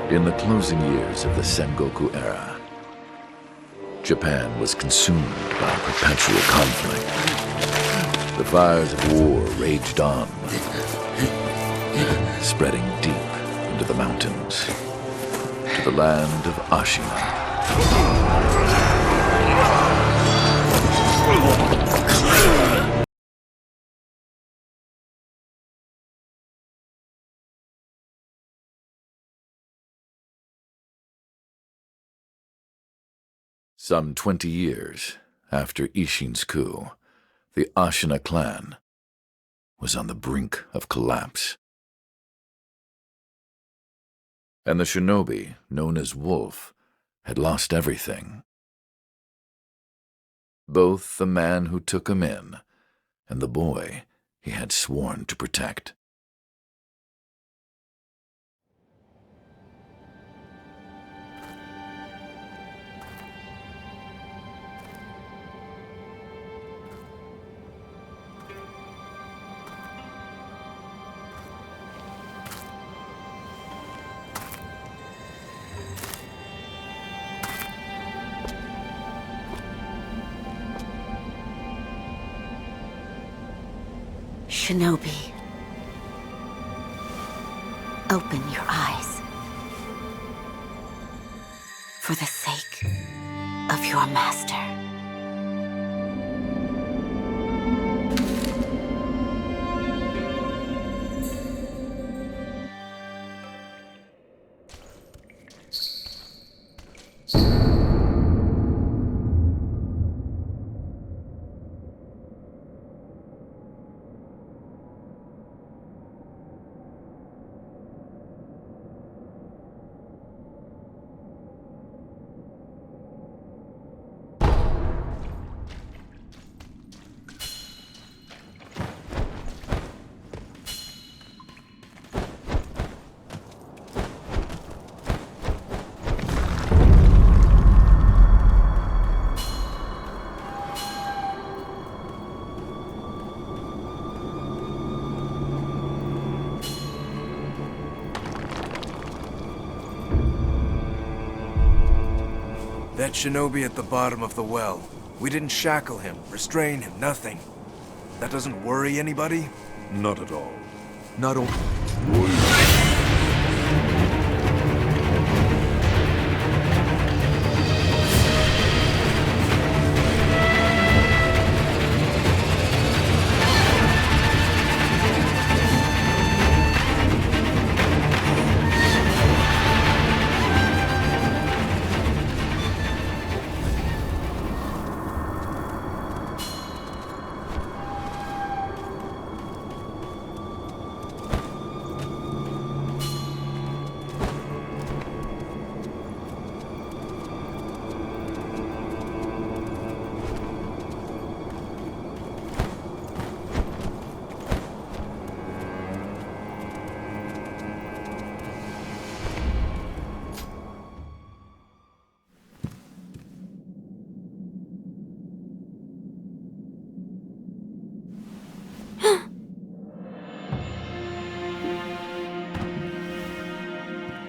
In the closing years of the Sengoku era, Japan was consumed by perpetual conflict. The fires of war raged on, spreading deep into the mountains, to the land of Ashina. Some 20 years after Ishin's coup, the Ashina clan was on the brink of collapse. And the shinobi, known as Wolf, had lost everything. Both the man who took him in and the boy he had sworn to protect. Shinobi, open your eyes. For the sake of your master. That shinobi at the bottom of the well. We didn't shackle him, restrain him, nothing. That doesn't worry anybody? Not at all. Not only...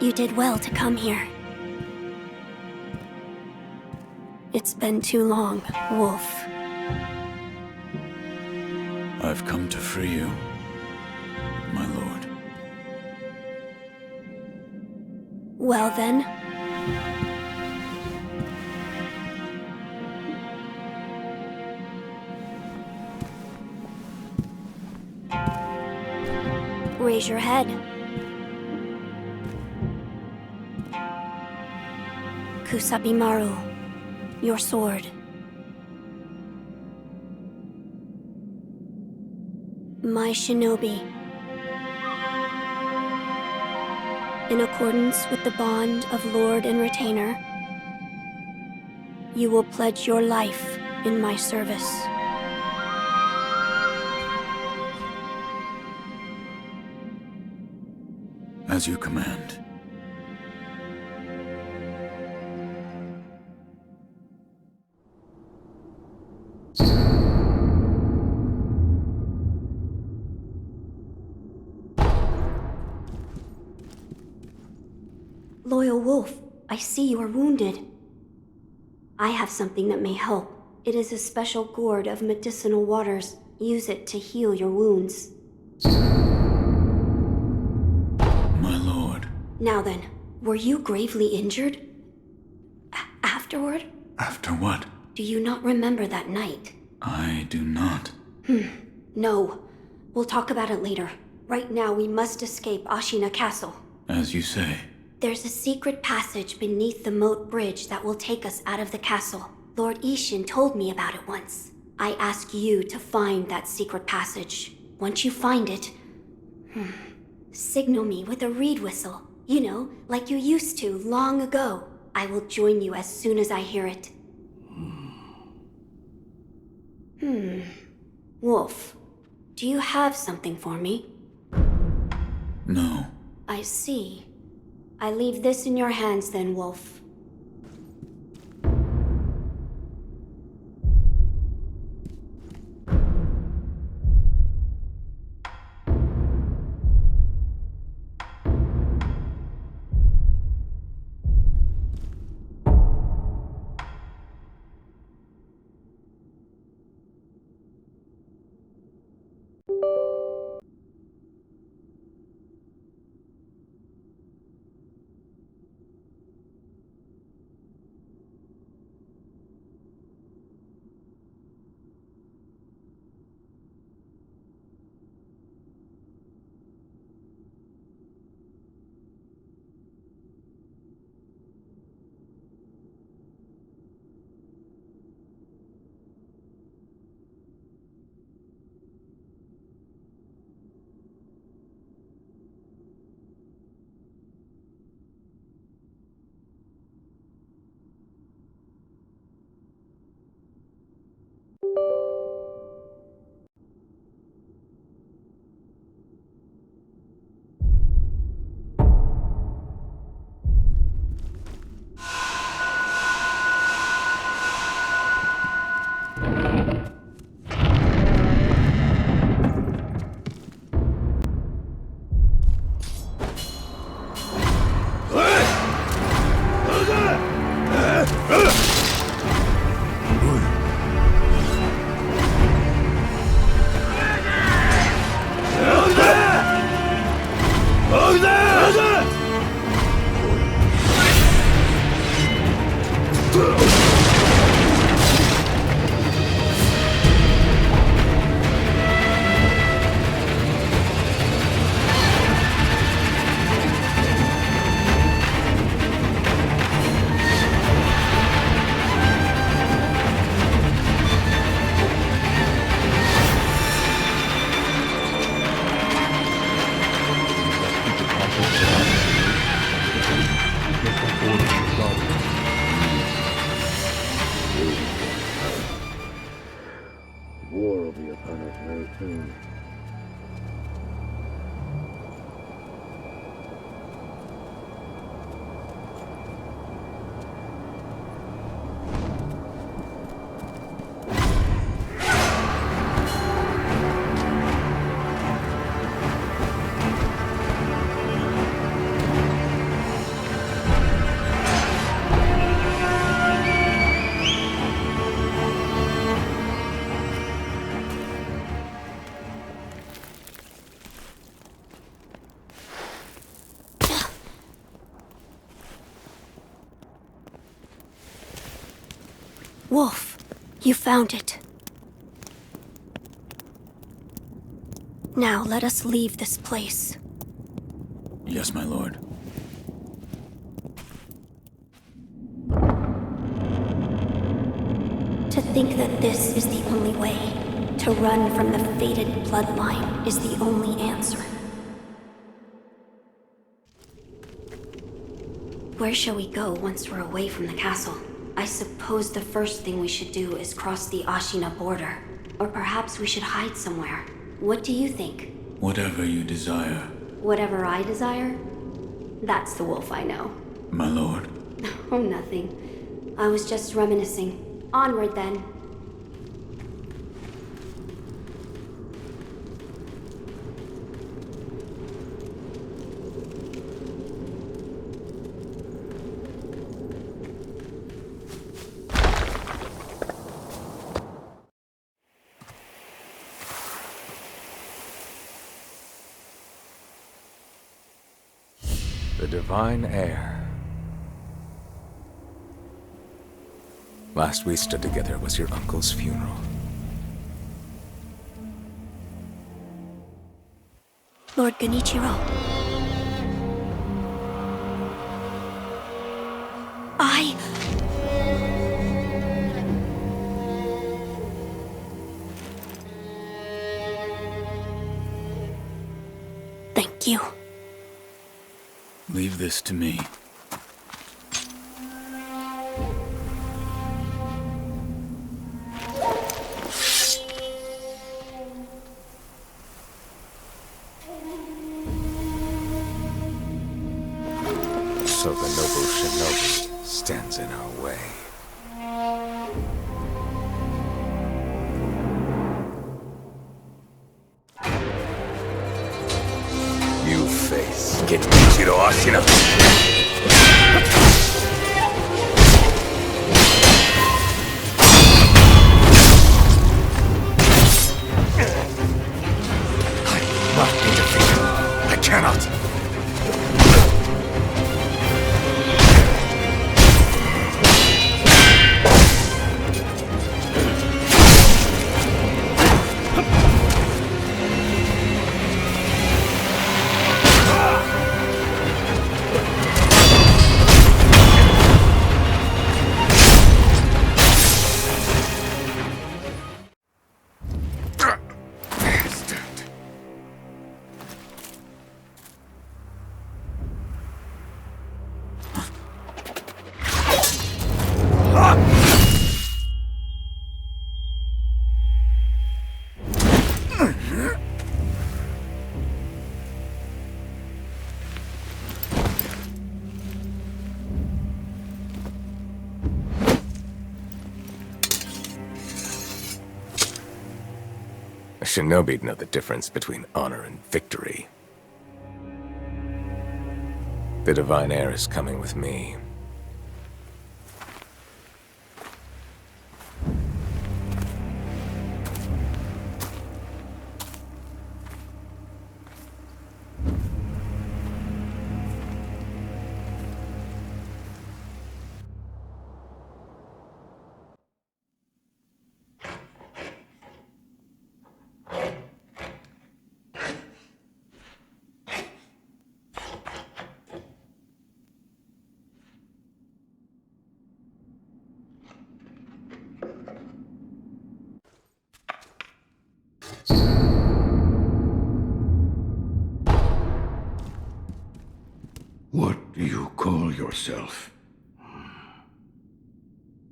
You did well to come here. It's been too long, Wolf. I've come to free you, my lord. Well then. Raise your head. Kusabimaru, your sword. My shinobi. In accordance with the bond of Lord and Retainer, you will pledge your life in my service. As you command. Royal Wolf, I see you are wounded. I have something that may help. It is a special gourd of medicinal waters. Use it to heal your wounds. My lord. Now then, were you gravely injured? Afterward? After what? Do you not remember that night? I do not. No. We'll talk about it later. Right now, we must escape Ashina Castle. As you say. There's a secret passage beneath the moat bridge that will take us out of the castle. Lord Ishin told me about it once. I ask you to find that secret passage. Once you find it, signal me with a reed whistle. You know, like you used to long ago. I will join you as soon as I hear it. Wolf, do you have something for me? No. I see. I leave this in your hands then, Wolf. War will be upon us very soon. Wolf, you found it. Now let us leave this place. Yes, my lord. To think that this is the only way, to run from the fated bloodline, is the only answer. Where shall we go once we're away from the castle? I suppose the first thing we should do is cross the Ashina border. Or perhaps we should hide somewhere. What do you think? Whatever you desire. Whatever I desire? That's the wolf I know. My lord. Oh, nothing. I was just reminiscing. Onward, then. The divine heir. Last we stood together was your uncle's funeral. Lord Genichiro. Thank you. Leave this to me. So the noble shinobi stands in our way. You face Genichiro Ashina. I must be defeated. I cannot. A shinobi'd know the difference between honor and victory. The divine heir is coming with me. What do you call yourself?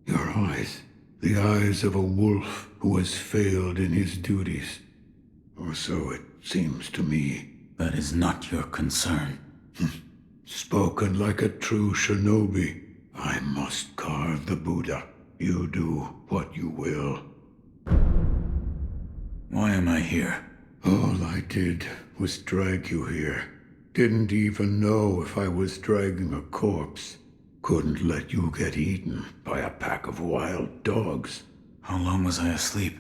Your eyes. The eyes of a wolf who has failed in his duties. Or so it seems to me. That is not your concern. Spoken like a true shinobi. I must carve the Buddha. You do what you will. Why am I here? All I did was drag you here. Didn't even know if I was dragging a corpse. Couldn't let you get eaten by a pack of wild dogs. How long was I asleep?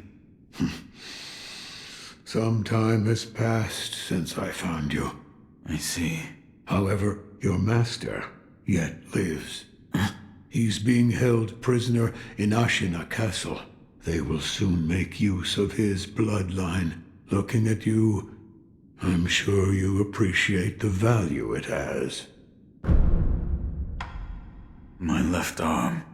Some time has passed since I found you. I see. However, your master yet lives. He's being held prisoner in Ashina Castle. They will soon make use of his bloodline. Looking at you, I'm sure you appreciate the value it has. My left arm.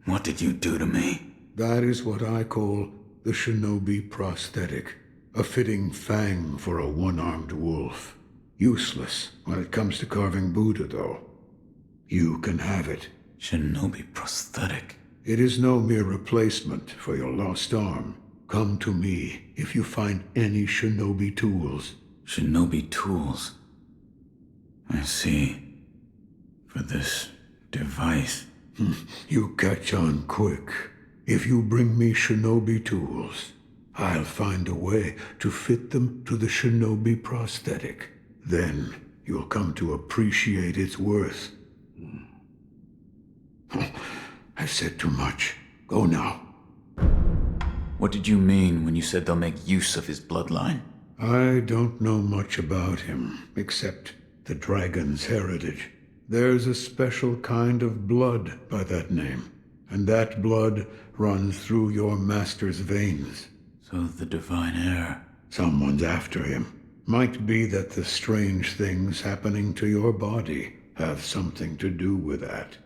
What did you do to me? That is what I call the shinobi prosthetic. A fitting fang for a one-armed wolf. Useless when it comes to carving Buddha, though. You can have it. Shinobi prosthetic. It is no mere replacement for your lost arm. Come to me if you find any shinobi tools. Shinobi tools. I see. For this device. You catch on quick. If you bring me shinobi tools, I'll find a way to fit them to the shinobi prosthetic. Then you'll come to appreciate its worth. I've said too much. Go now. What did you mean when you said they'll make use of his bloodline? I don't know much about him, except the dragon's heritage. There's a special kind of blood by that name, and that blood runs through your master's veins. So the divine heir. Someone's after him. Might be that the strange things happening to your body have something to do with that.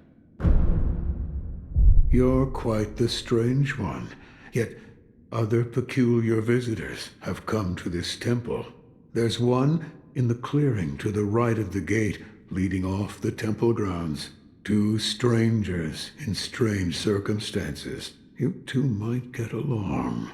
You're quite the strange one, yet other peculiar visitors have come to this temple. There's one in the clearing to the right of the gate leading off the temple grounds. Two strangers in strange circumstances. You two might get along.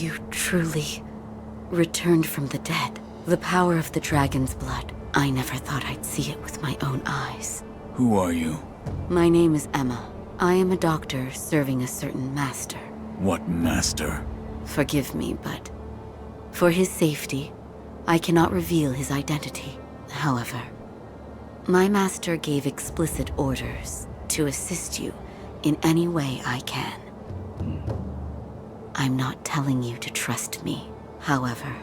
You truly returned from the dead. The power of the dragon's blood. I never thought I'd see it with my own eyes. Who are you? My name is Emma. I am a doctor serving a certain master. What master? Forgive me, but for his safety, I cannot reveal his identity. However, my master gave explicit orders to assist you in any way I can. I'm not telling you to trust me. However,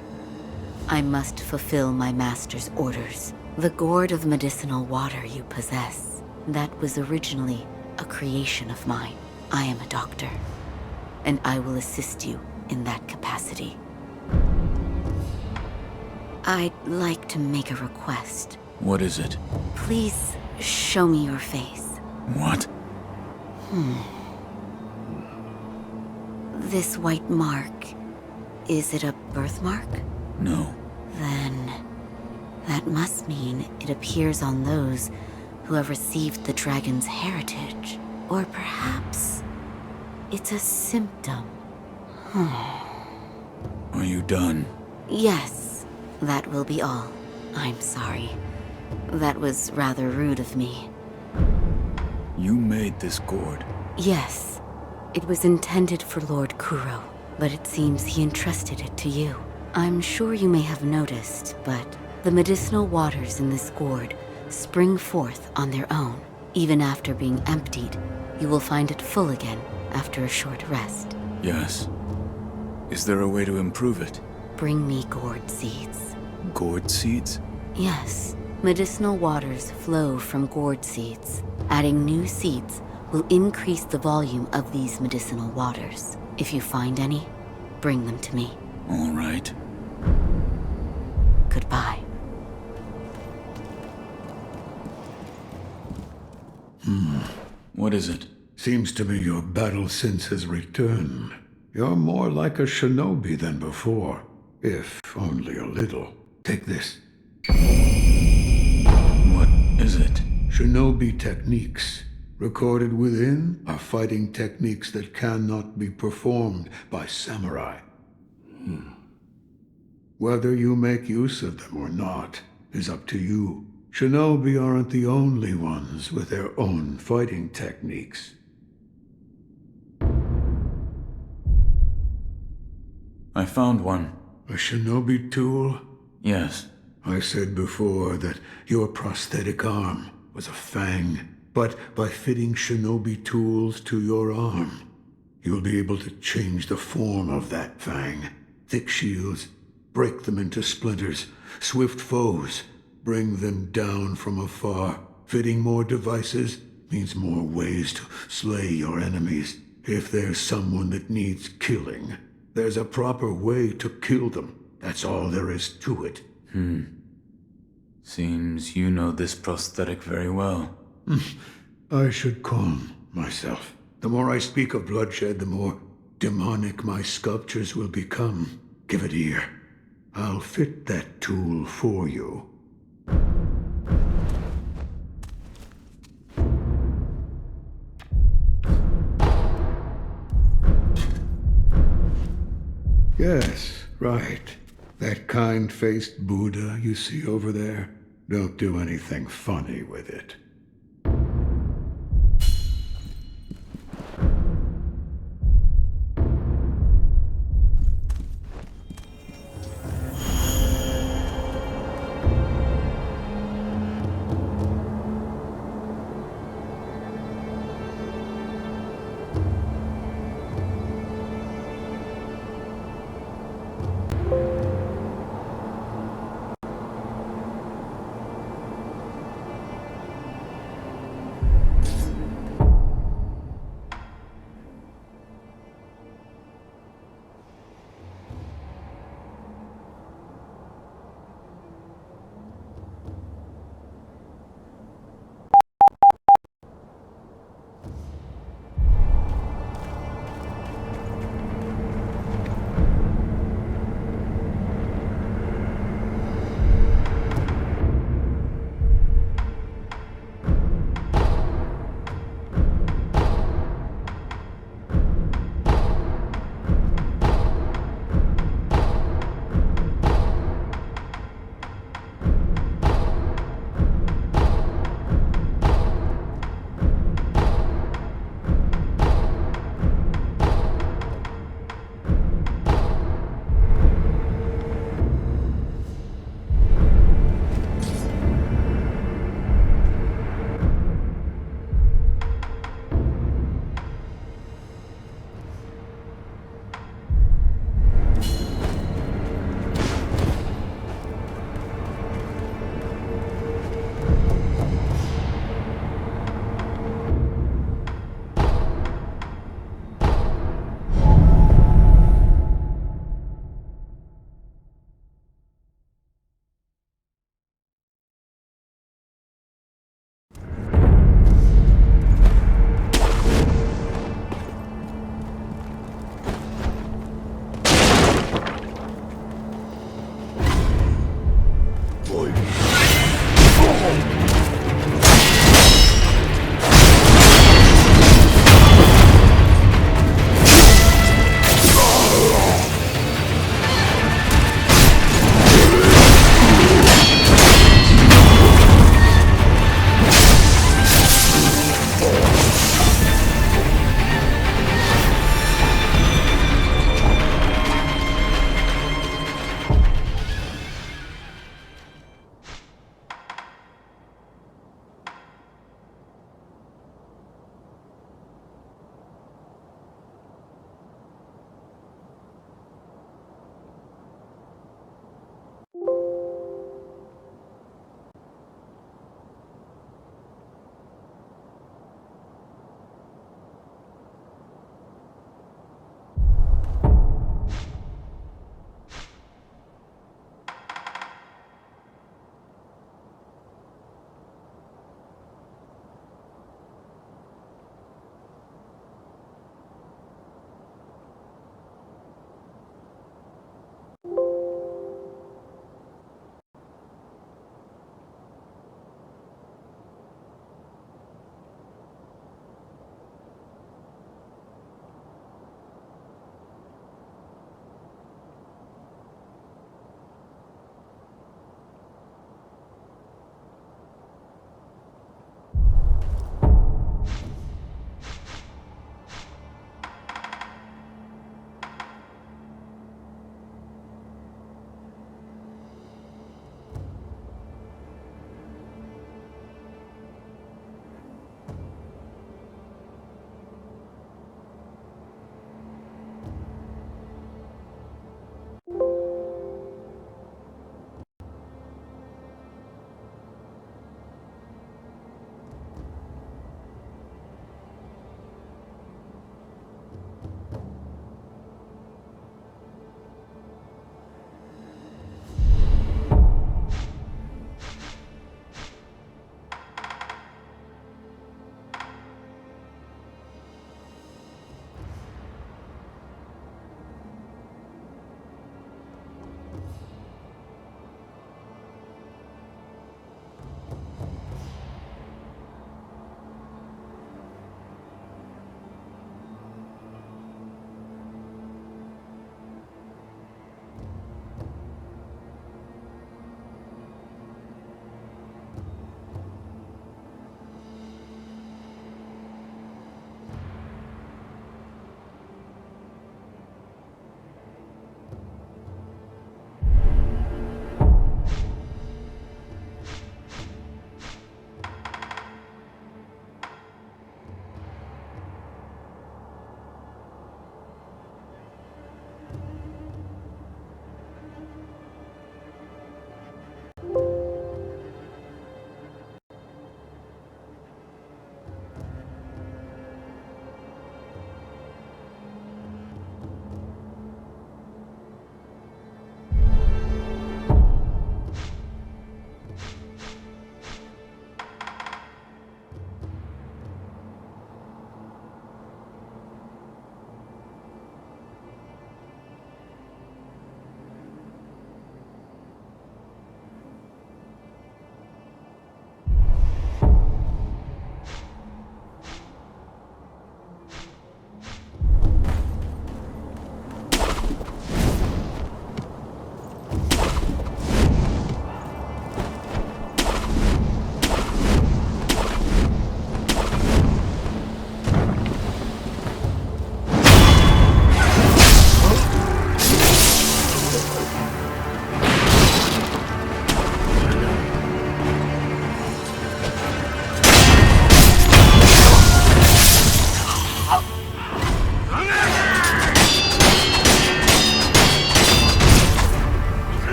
I must fulfill my master's orders. The gourd of medicinal water you possess, that was originally a creation of mine. I am a doctor, and I will assist you in that capacity. I'd like to make a request. What is it? Please show me your face. What? This white mark, is it a birthmark? No. Then that must mean it appears on those who have received the dragon's heritage. Or perhaps it's a symptom. Are you done? Yes, that will be all. I'm sorry. That was rather rude of me. You made this gourd. Yes, it was intended for Lord Kuro, but it seems he entrusted it to you. I'm sure you may have noticed, but the medicinal waters in this gourd spring forth on their own. Even after being emptied, you will find it full again after a short rest. Yes. Is there a way to improve it? Bring me gourd seeds. Gourd seeds? Yes, medicinal waters flow from gourd seeds. Adding new seeds will increase the volume of these medicinal waters. If you find any, bring them to me. All right. Goodbye. What is it? Seems to me your battle sense has returned. You're more like a shinobi than before, if only a little. Take this. What is it? Shinobi techniques. Recorded within are fighting techniques that cannot be performed by samurai. Whether you make use of them or not is up to you. Shinobi aren't the only ones with their own fighting techniques. I found one. A shinobi tool? Yes. I said before that your prosthetic arm was a fang, but by fitting shinobi tools to your arm, you'll be able to change the form of that fang. Thick shields, break them into splinters. Swift foes, bring them down from afar. Fitting more devices means more ways to slay your enemies. If there's someone that needs killing, there's a proper way to kill them. That's all there is to it. Seems you know this prosthetic very well. I should calm myself. The more I speak of bloodshed, the more demonic my sculptures will become. Give it ear. I'll fit that tool for you. Yes, right. That kind-faced Buddha you see over there. Don't do anything funny with it.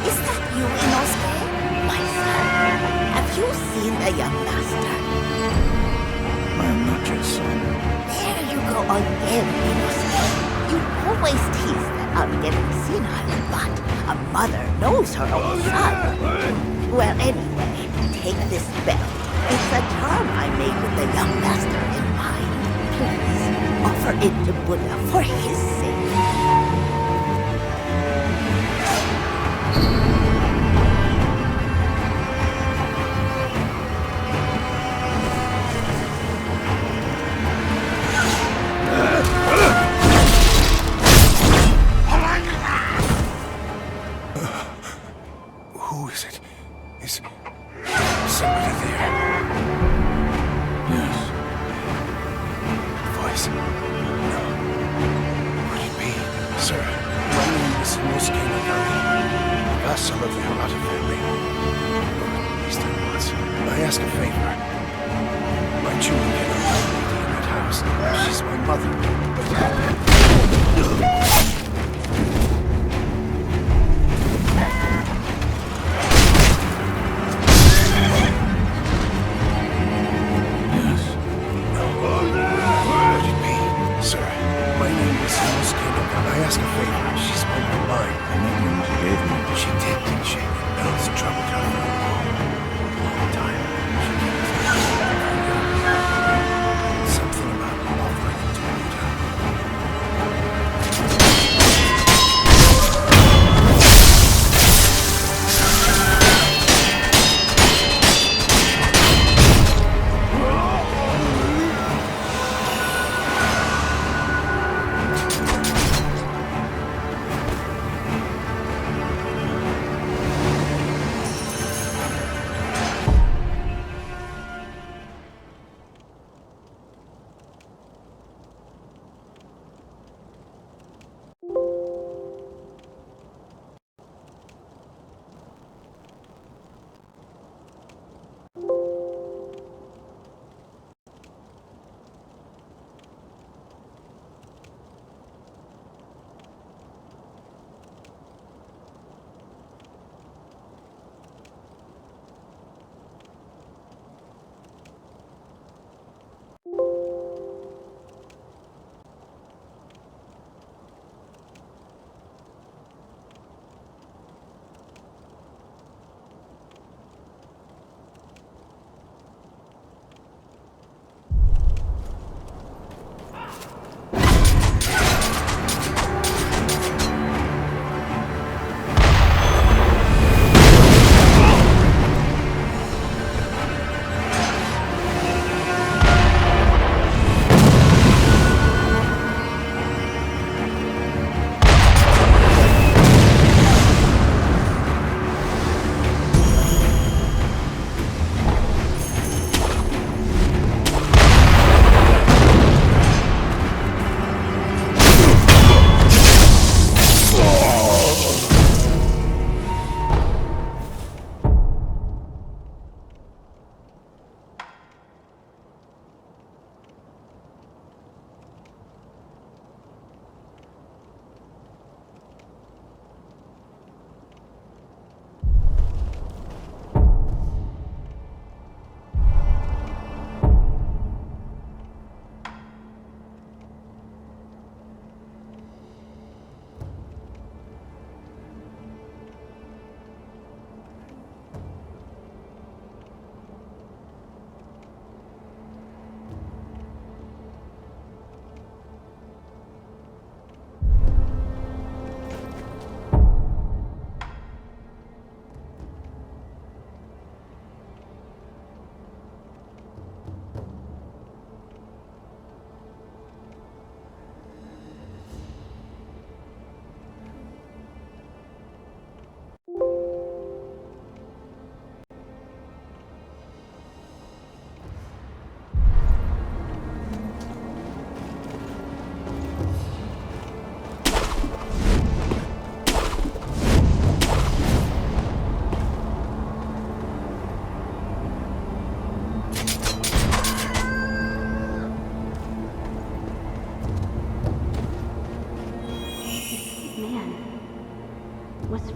Is that you, Inosuke? My son, have you seen the young master? I am not your son. There you go again, Inosuke. You always tease that I'm getting senile, but a mother knows her own son. Well, anyway, take this belt. It's a charm I made with the young master in mind. Please, offer it to Buddha for his sake. Who is it? Is somebody there? Yes. Voice? No. Could it be? Sir, my name is Inosuke Nagami. Vassal of the Hirata family. Eastern once. I ask a favor. My children cannot find lady in that house. She's my mother. Yes. Could it be? Sir, my name is Inosuke Nagami. I ask a favor. She spoke her mind. The nickname she gave me. She did, didn't she? Bells troubled her for a long time. She kept something about offering it to Buddha.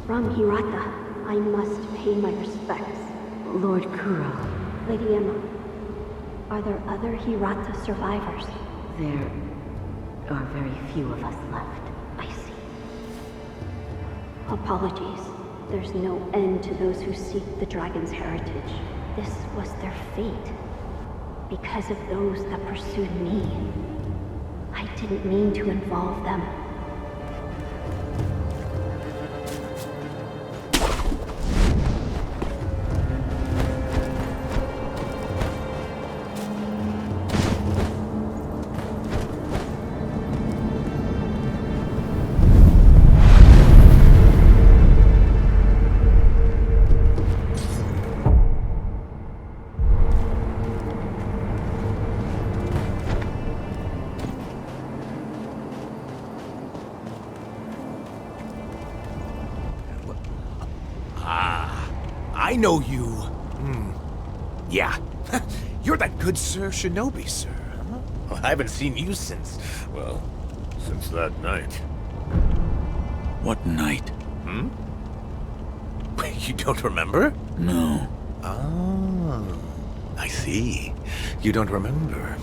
From Hirata, I must pay my respects. Lord Kuro, Lady Emma, are there other Hirata survivors? there are very few of us left. I see. Apologies. There's no end to those who seek the dragon's heritage. This was their fate. Because of those that pursued me. I didn't mean to involve them. I know you. Yeah. You're that good Sir Shinobi, sir. Huh? Well, I haven't seen you since, well, since that night. What night? You don't remember? No. Oh, I see. You don't remember.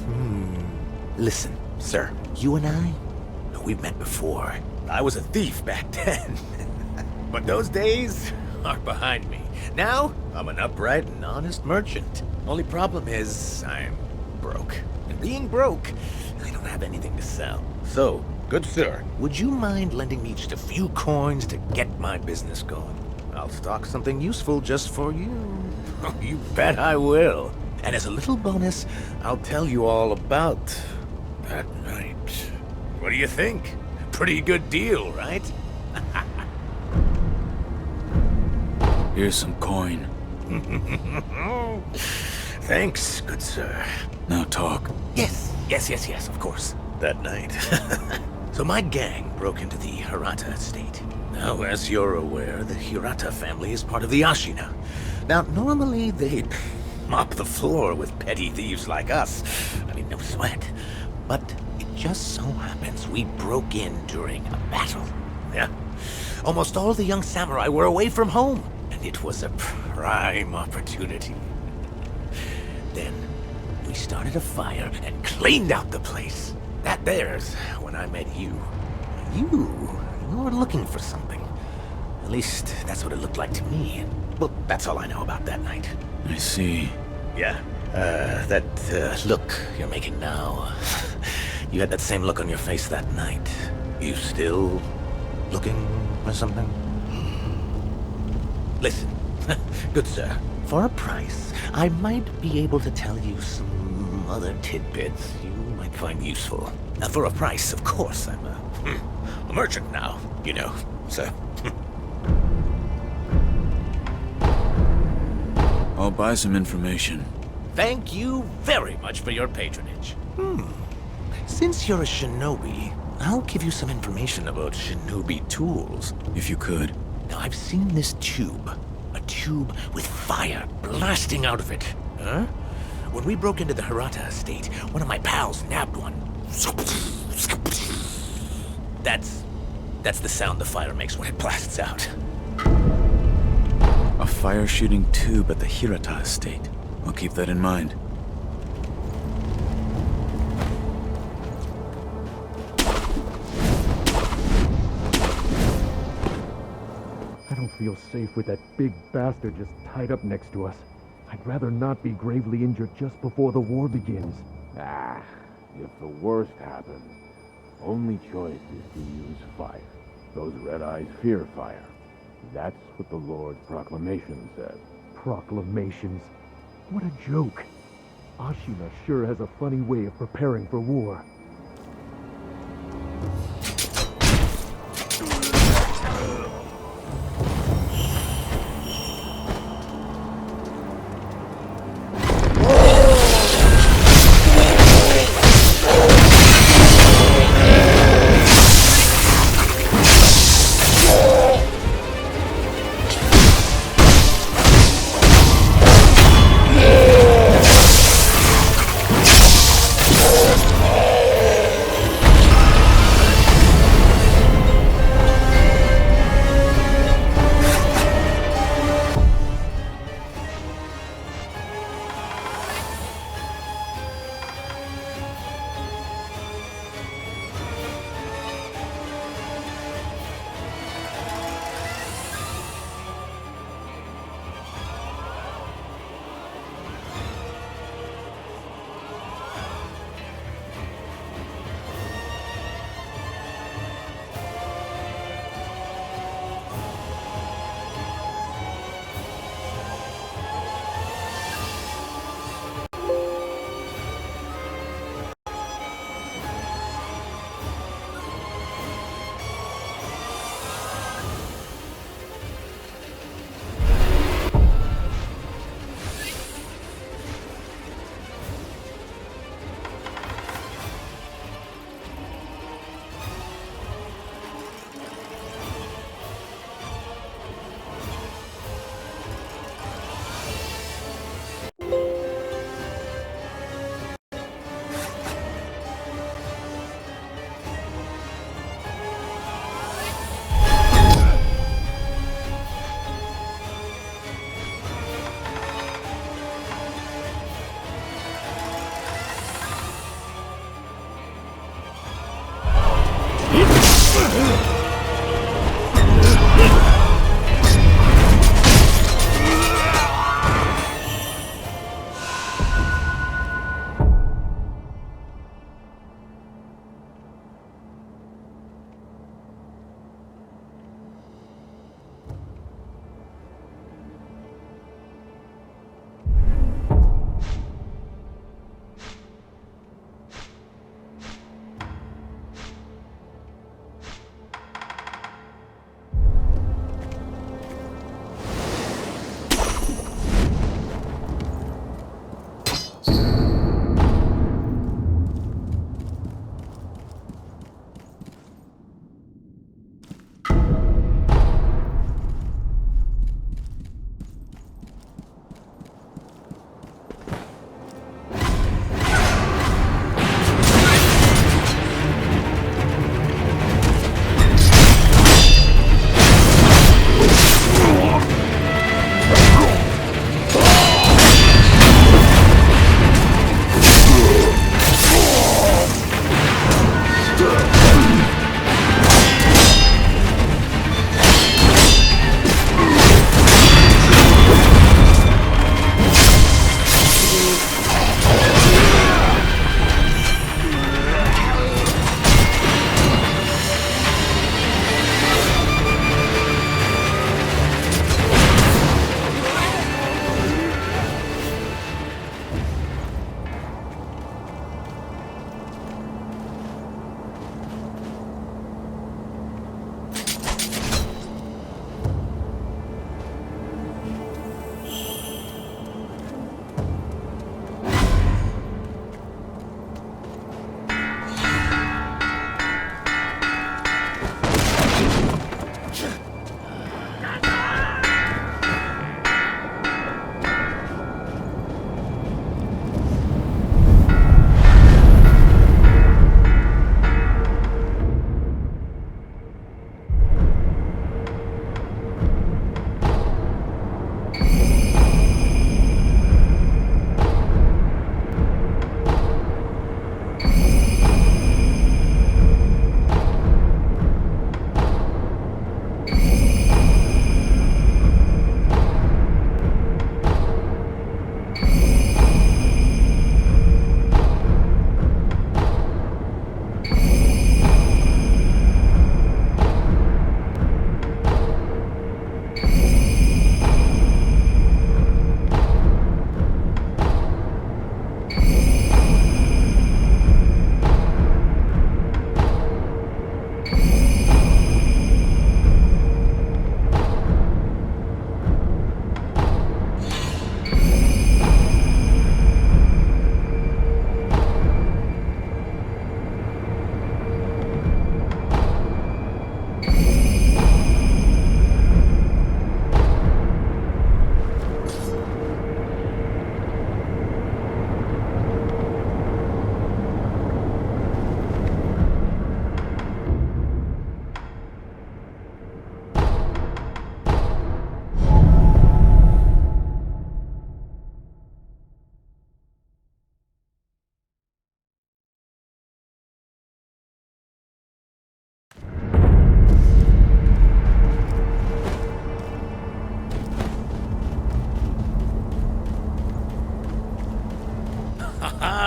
Listen, sir, you and I, we've met before. I was a thief back then. But those days are behind me. Now, I'm an upright and honest merchant. Only problem is, I'm broke. And being broke, I don't have anything to sell. So, good sir, would you mind lending me just a few coins to get my business going? I'll stock something useful just for you. Oh, you bet I will. And as a little bonus, I'll tell you all about that night. What do you think? Pretty good deal, right? Here's some coin. Thanks, good sir. Now talk. Yes, of course. That night. So my gang broke into the Hirata estate. Now, as you're aware, the Hirata family is part of the Ashina. Now, normally they'd mop the floor with petty thieves like us. I mean, no sweat. But it just so happens we broke in during a battle. Yeah. Almost all the young samurai were away from home. And it was a prime opportunity. Then, we started a fire and cleaned out the place. That there's when I met you. You were looking for something. At least, that's what it looked like to me. Well, that's all I know about that night. I see. Yeah, that look you're making now. You had that same look on your face that night. You still looking for something? Listen, good sir, for a price, I might be able to tell you some other tidbits you might find useful. Now, for a price, of course, I'm a merchant now, you know, so... I'll buy some information. Thank you very much for your patronage. Since you're a shinobi, I'll give you some information about shinobi tools. If you could. Now, I've seen this tube. A tube with fire blasting out of it. Huh? When we broke into the Hirata estate, one of my pals nabbed one. That's the sound the fire makes when it blasts out. A fire-shooting tube at the Hirata estate. I'll keep that in mind. I don't feel safe with that big bastard just tied up next to us. I'd rather not be gravely injured just before the war begins. If the worst happens, only choice is to use fire. Those red eyes fear fire. That's what the Lord's proclamation said. Proclamations? What a joke. Ashina sure has a funny way of preparing for war.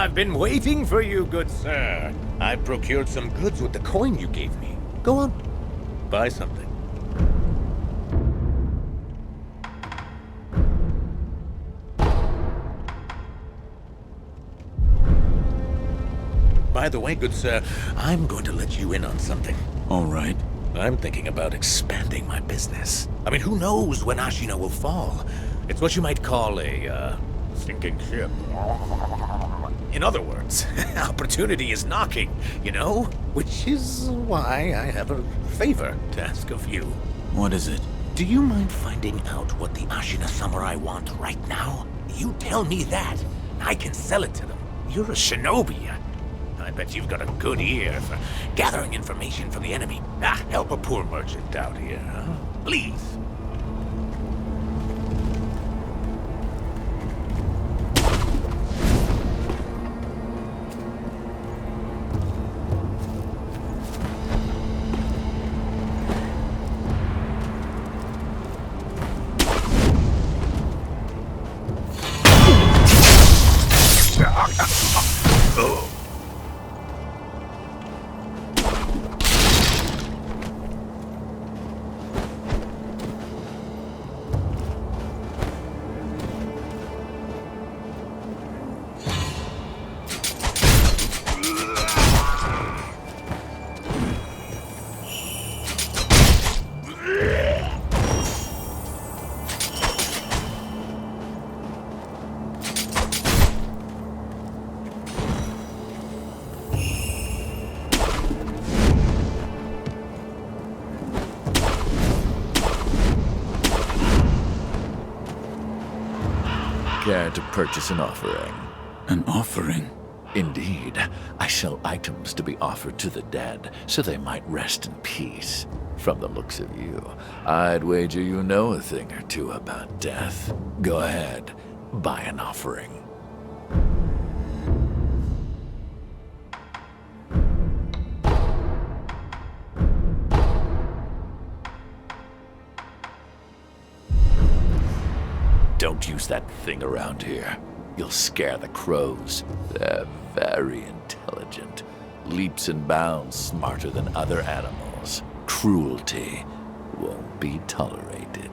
I've been waiting for you, good sir. I've procured some goods with the coin you gave me. Go on, buy something. By the way, good sir, I'm going to let you in on something. All right. I'm thinking about expanding my business. I mean, who knows when Ashina will fall? It's what you might call a, sinking ship. In other words, opportunity is knocking, you know? Which is why I have a favor to ask of you. What is it? Do you mind finding out what the Ashina samurai want right now? You tell me that. I can sell it to them. You're a shinobi. I bet you've got a good ear for gathering information from the enemy. Help a poor merchant out here, huh? Please. Care to purchase an offering? An offering? Indeed. I sell items to be offered to the dead, so they might rest in peace. From the looks of you, I'd wager you know a thing or two about death. Go ahead, buy an offering. Don't use that thing around here. You'll scare the crows. They're very intelligent. Leaps and bounds smarter than other animals. Cruelty won't be tolerated.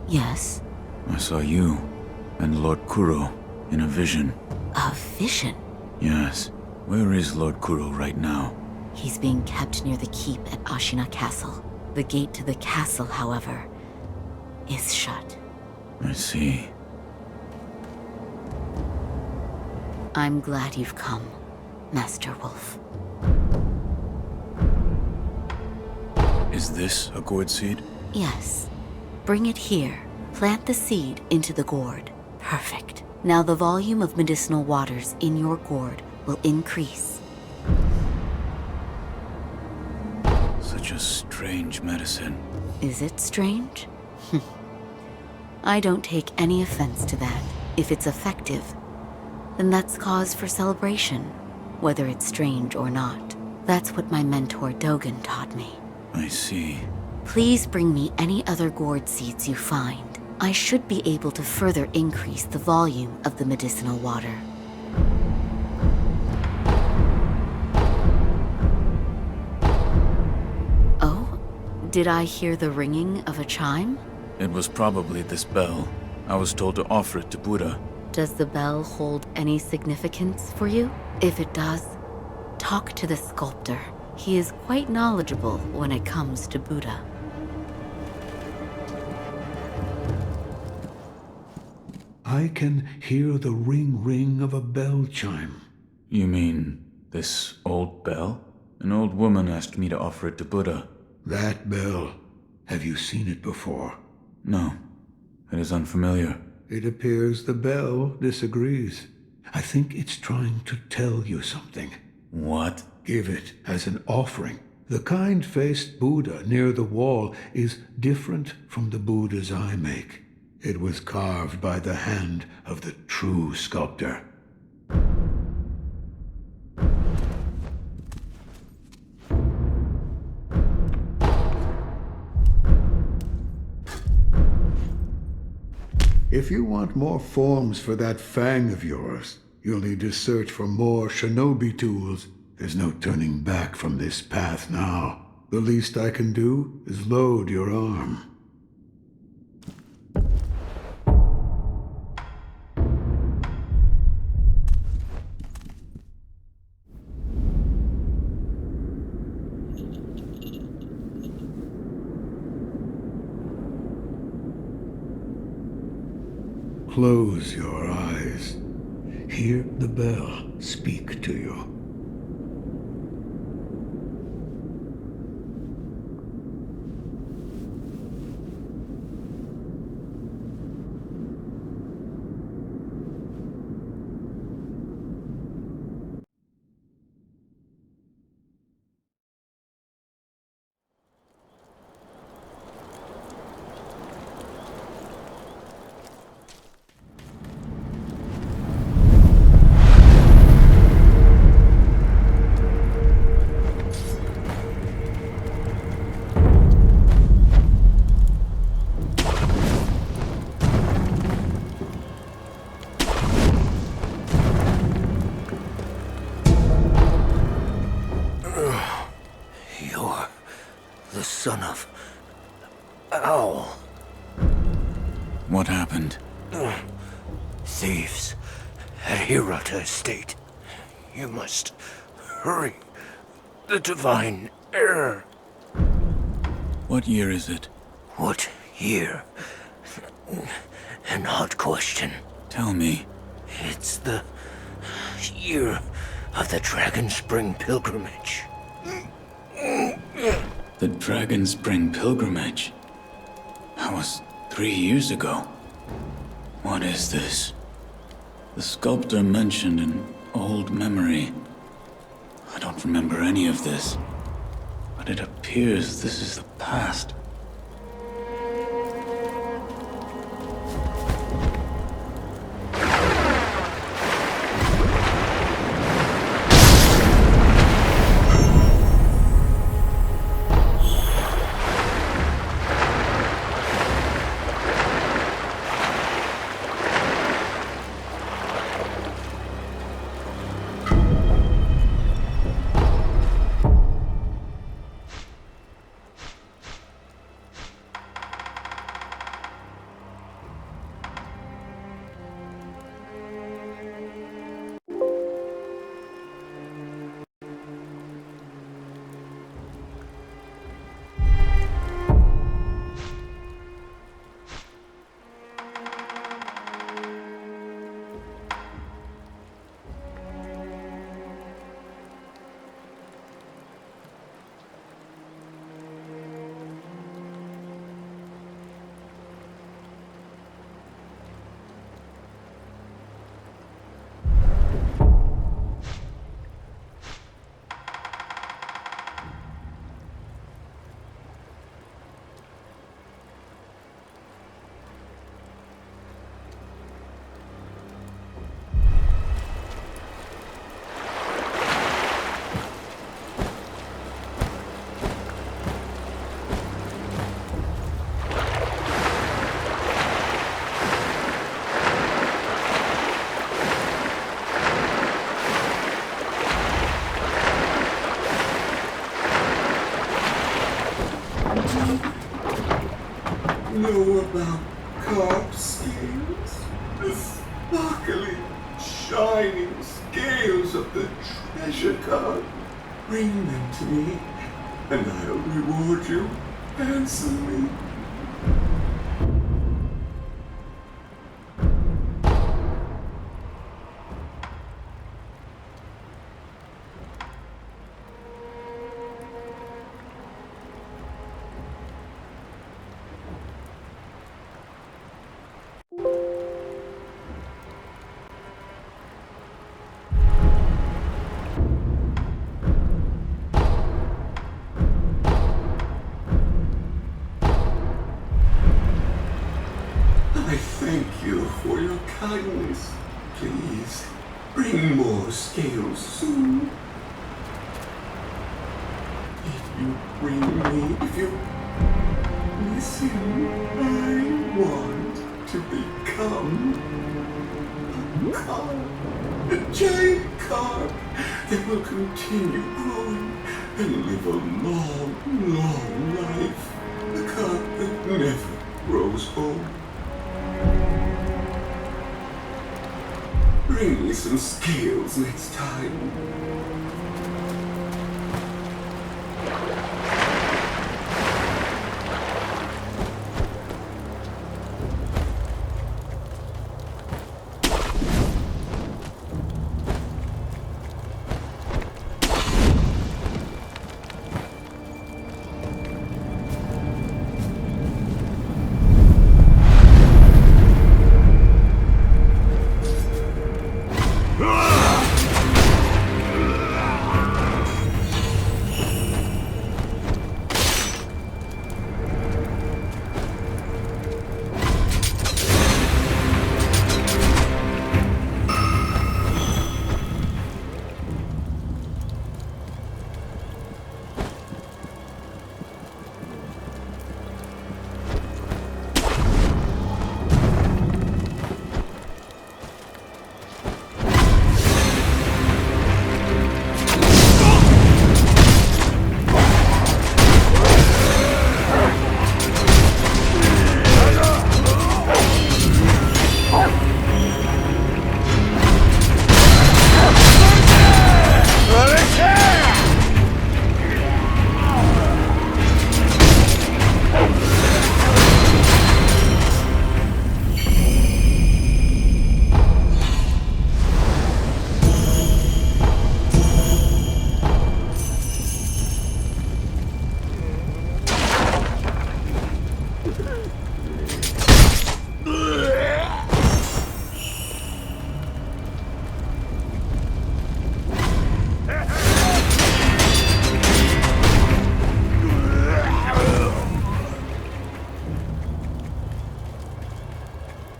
Yes? I saw you and Lord Kuro in a vision. A vision? Yes. Where is Lord Kuro right now? He's being kept near the keep at Ashina Castle. The gate to the castle, however, is shut. I see. I'm glad you've come, Master Wolf. Is this a gourd seed? Yes. Bring it here. Plant the seed into the gourd. Perfect. Now the volume of medicinal waters in your gourd will increase. Such a strange medicine. Is it strange? I don't take any offense to that. If it's effective, then that's cause for celebration, whether it's strange or not. That's what my mentor Dogen taught me. I see. Please bring me any other gourd seeds you find. I should be able to further increase the volume of the medicinal water. Oh? Did I hear the ringing of a chime? It was probably this bell. I was told to offer it to Buddha. Does the bell hold any significance for you? If it does, talk to the sculptor. He is quite knowledgeable when it comes to Buddha. I can hear the ring of a bell chime. You mean this old bell? An old woman asked me to offer it to Buddha. That bell. Have you seen it before? No. It is unfamiliar. It appears the bell disagrees. I think it's trying to tell you something. What? Give it as an offering. The kind-faced Buddha near the wall is different from the Buddhas I make. It was carved by the hand of the true sculptor. If you want more forms for that fang of yours, you'll need to search for more shinobi tools. There's no turning back from this path now. The least I can do is load your arm. Close your eyes. Hear the bell speak to you. You're the son of... Owl. What happened? Thieves at Hirata Estate. You must hurry. The divine error. What year is it? What year? An odd question. Tell me. It's the year of the Dragon Spring Pilgrimage. The Dragon Spring Pilgrimage? That was 3 years ago. What is this? The sculptor mentioned an old memory. I don't remember any of this, but it appears this is the past. Know about carved scales? The sparkling, shining scales of the treasure card. Bring them to me, and I'll reward you handsomely. Thank you for your kindness. Please, bring more scales soon. If you bring me, if you listen, I want to become a carp, a giant carp that will continue growing and live a long, long life. A carp that never grows old. Bring me some scales next time.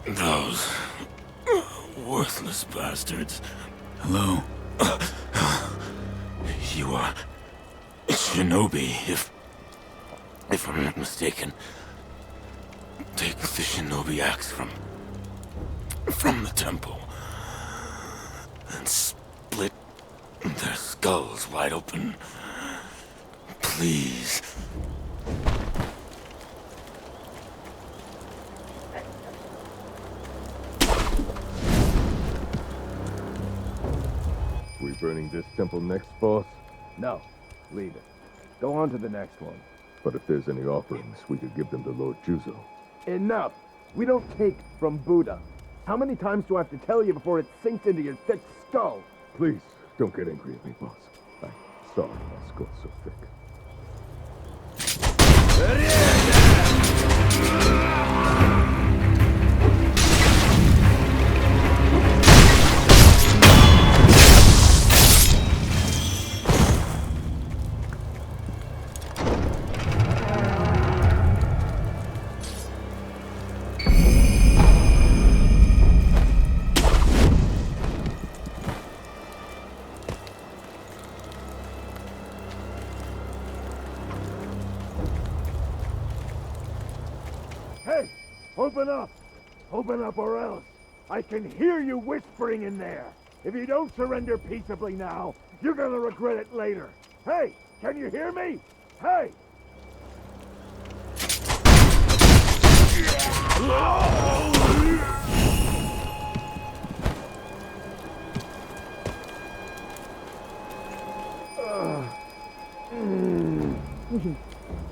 Those worthless bastards. Hello? You are shinobi, if I'm not mistaken. Take the shinobi axe from the temple and split their skulls wide open. Please. We burning this temple next, boss? No, leave it. Go on to the next one. But if there's any offerings, we could give them to Lord Juzo. Enough! We don't take from Buddha. How many times do I have to tell you before it sinks into your thick skull? Please, don't get angry at me, boss. I'm sorry my skull's so thick. Hey! Open up! Open up or else! I can hear you whispering in there! If you don't surrender peaceably now, you're gonna regret it later! Hey! Can you hear me? Hey!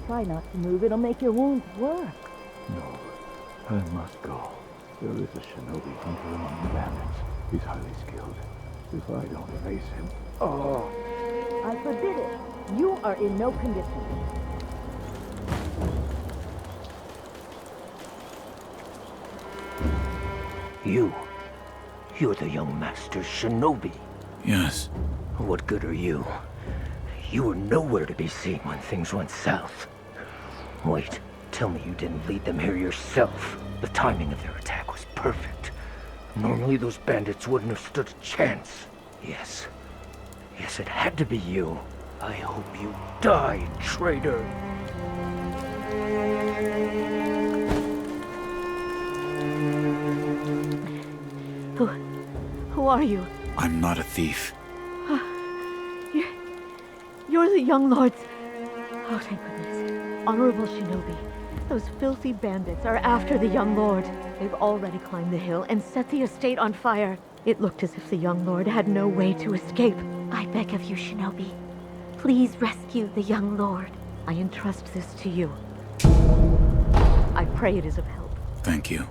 Try not to move, it'll make your wounds worse. No, I must go. There is a shinobi hunter among the bandits. He's highly skilled. If I don't face him... Oh! I forbid it. You are in no condition. You're the young master's shinobi. Yes. What good are you? You were nowhere to be seen when things went south. Wait, tell me you didn't lead them here yourself. The timing of their attack was perfect. Normally those bandits wouldn't have stood a chance. Yes. Yes, it had to be you. I hope you die, traitor. Who are you? I'm not a thief. You're the young lords. Oh, thank goodness. Honorable Shinobi, those filthy bandits are after the young lord. They've already climbed the hill and set the estate on fire. It looked as if the young lord had no way to escape. I beg of you, Shinobi. Please rescue the young lord. I entrust this to you. I pray it is of help. Thank you.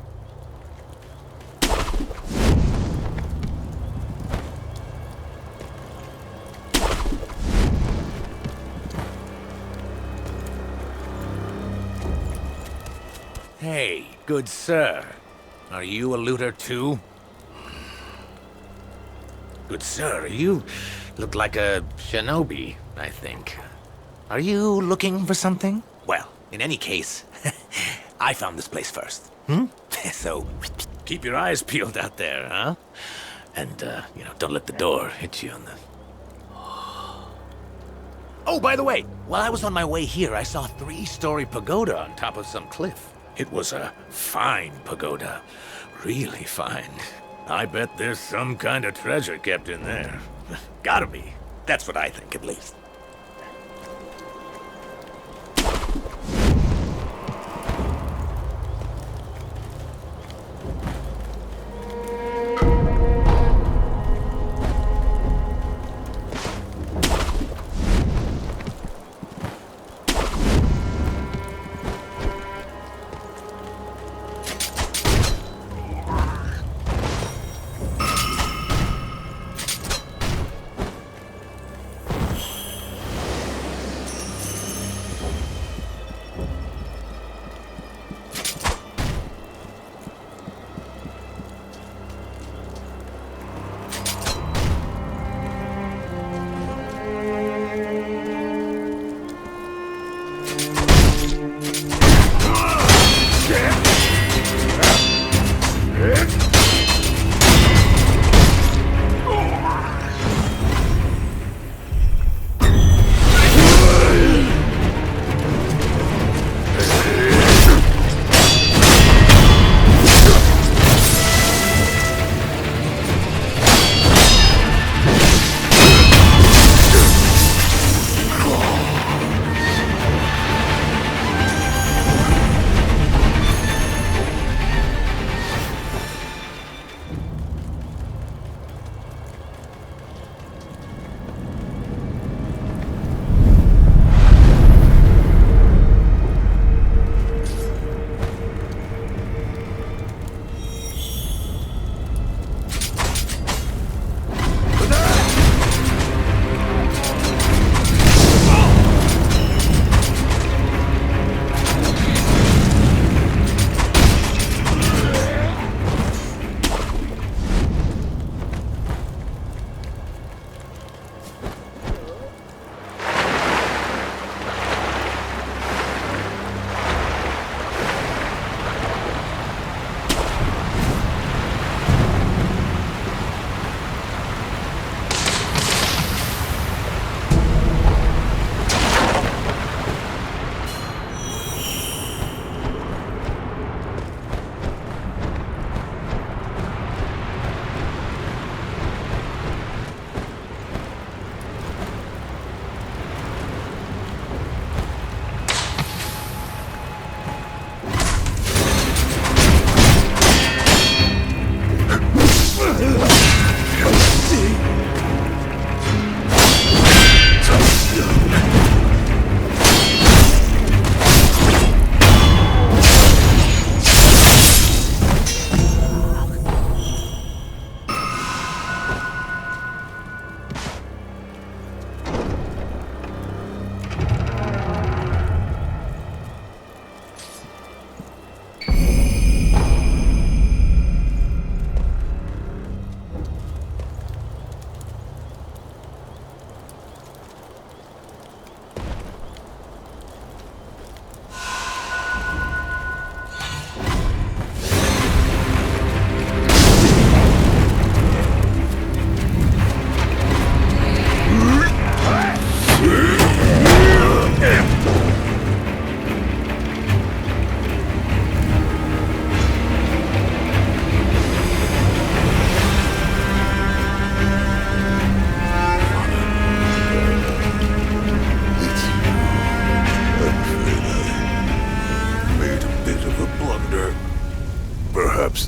Hey, good sir. Are you a looter too? Good sir, you look like a shinobi, I think. Are you looking for something? Well, in any case, I found this place first. So, keep your eyes peeled out there, huh? And, don't let the door hit you on the... Oh, by the way, while I was on my way here, I saw a 3-story pagoda on top of some cliff. It was a fine pagoda. Really fine. I bet there's some kind of treasure kept in there. Gotta be. That's what I think, at least.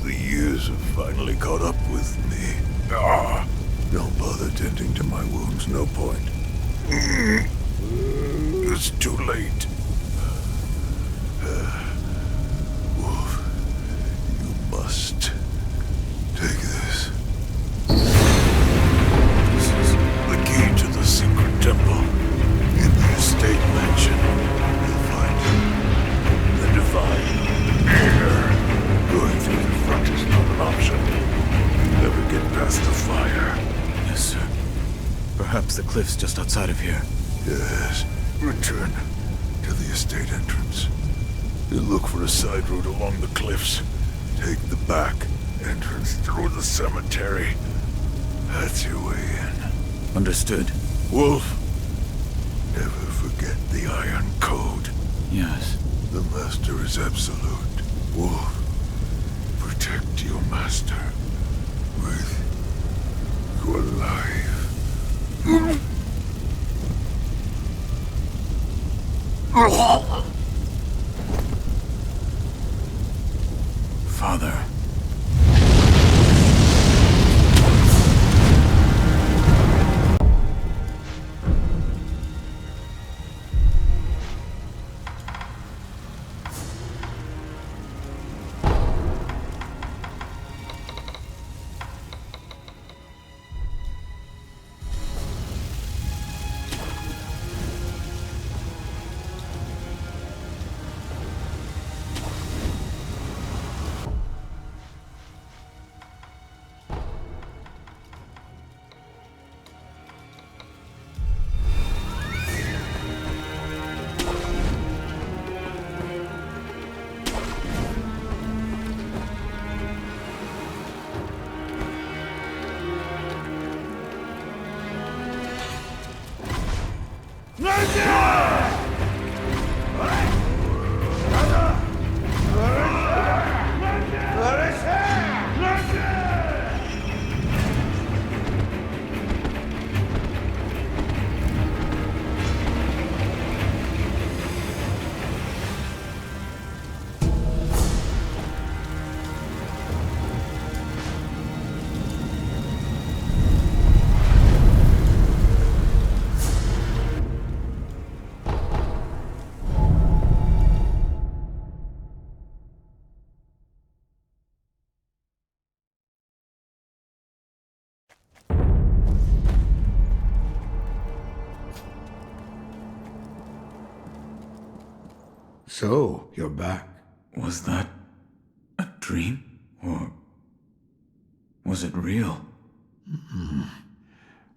guess the years have finally caught up with me. Don't bother tending to my wounds, no point. It's too late. Wolf, you must take this. This is the key to the secret temple. In the estate mansion, you'll find the divine air. Going through the front is not an option. Never get past the fire. Yes, sir. Perhaps the cliff's just outside of here. Yes. Return to the estate entrance. Then look for a side road along the cliffs. Take the back entrance through the cemetery. That's your way in. Understood. Wolf, never forget the Iron Code. Yes. The Master is absolute. Wolf, protect your Master with your life. Father. So, you're back. Was that a dream? Or was it real?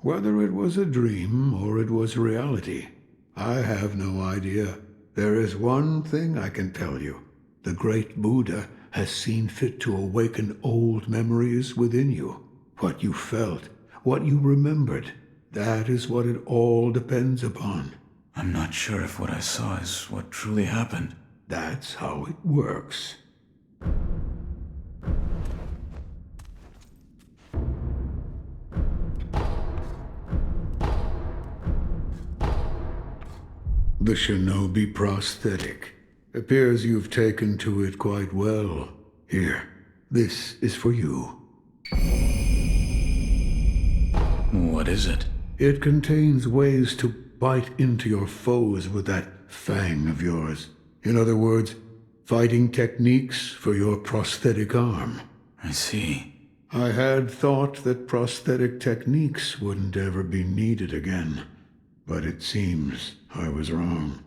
Whether it was a dream or it was reality, I have no idea. There is one thing I can tell you. The great Buddha has seen fit to awaken old memories within you. What you felt, what you remembered, that is what it all depends upon. I'm not sure if what I saw is what truly happened. That's how it works. The shinobi prosthetic. Appears you've taken to it quite well. Here, this is for you. What is it? It contains ways to bite into your foes with that fang of yours. In other words, fighting techniques for your prosthetic arm. I see. I had thought that prosthetic techniques wouldn't ever be needed again, but it seems I was wrong.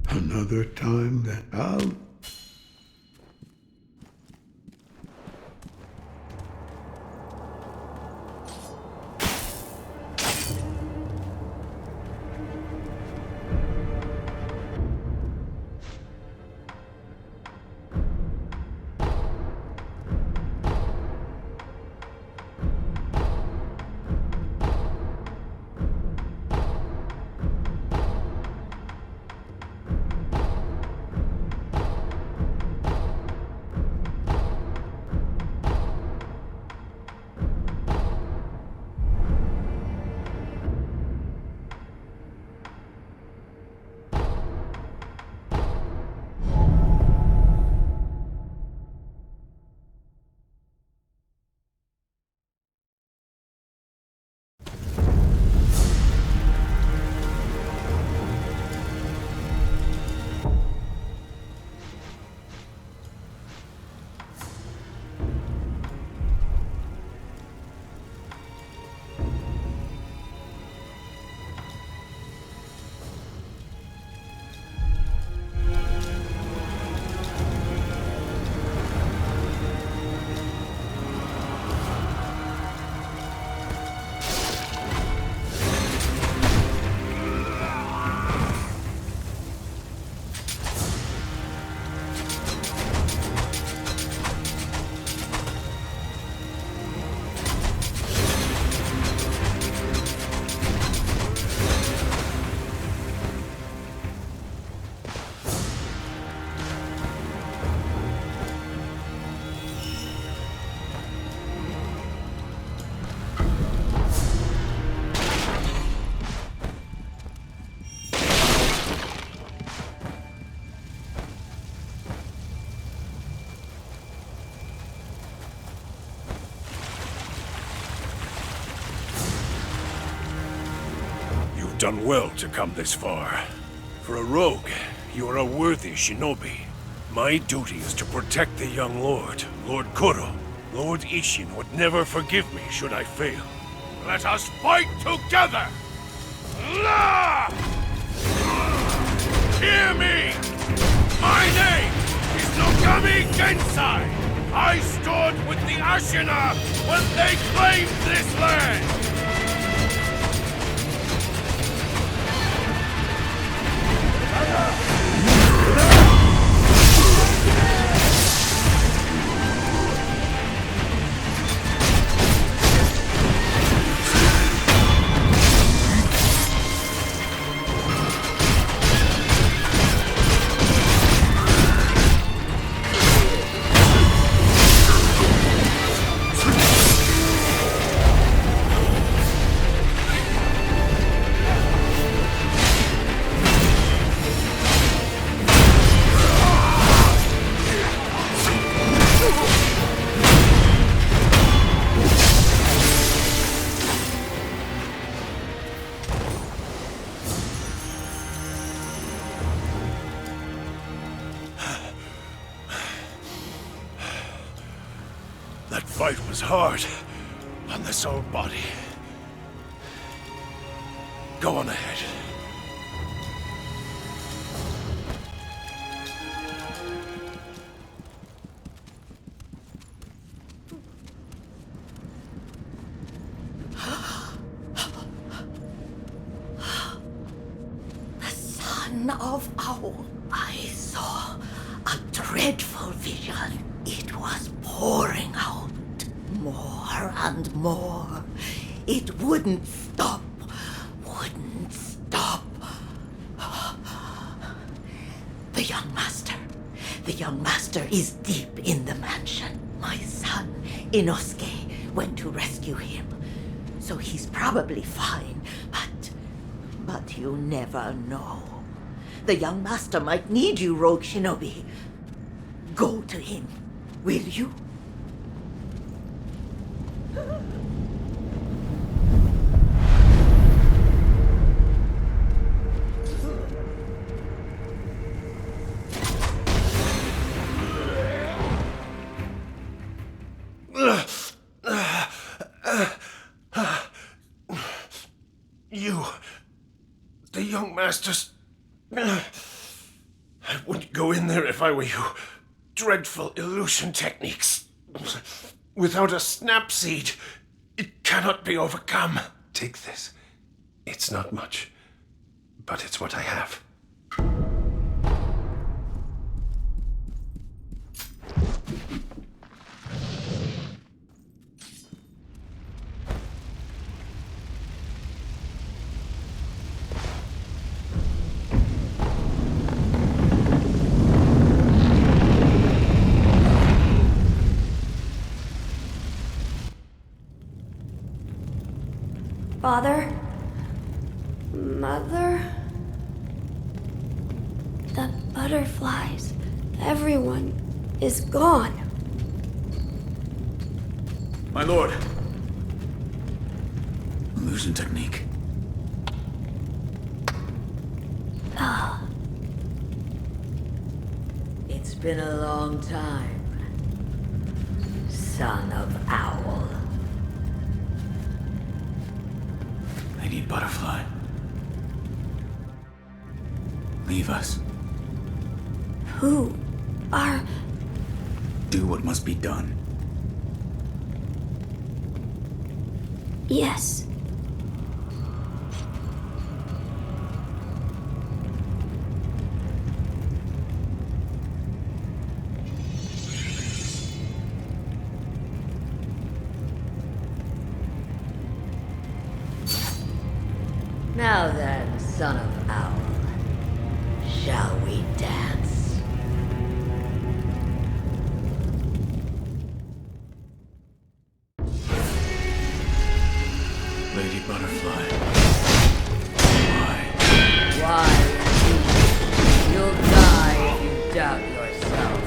Another time that I'll... done well to come this far. For a rogue, you are a worthy shinobi. My duty is to protect the young lord, Lord Kuro. Lord Ishin would never forgive me should I fail. Let us fight together! La! Hear me! My name is Nogami Gensai! I stood with the Ashina when they claimed this land! That fight was hard on this old body. Go on ahead. The son of Owl. I saw a dreadful vision. It was pouring out more and more. It wouldn't stop. Wouldn't stop. The young master. The young master is deep in the mansion. My son, Inosuke, went to rescue him. So he's probably fine, but you never know. The young master might need you, rogue shinobi. Go to him, will you? You... the young masters... I wouldn't go in there if I were you. Dreadful illusion techniques. Without a snap seed, it cannot be overcome. Take this. It's not much, but it's what I have. Father? Mother? The butterflies. Everyone is gone. My lord. Illusion technique. It's been a long time, son of Owl. Lady Butterfly. Leave us. Who are... Do what must be done. Yes. Now then, son of Owl, shall we dance? Lady Butterfly. Why? Why, indeed? You'll die if you doubt yourself.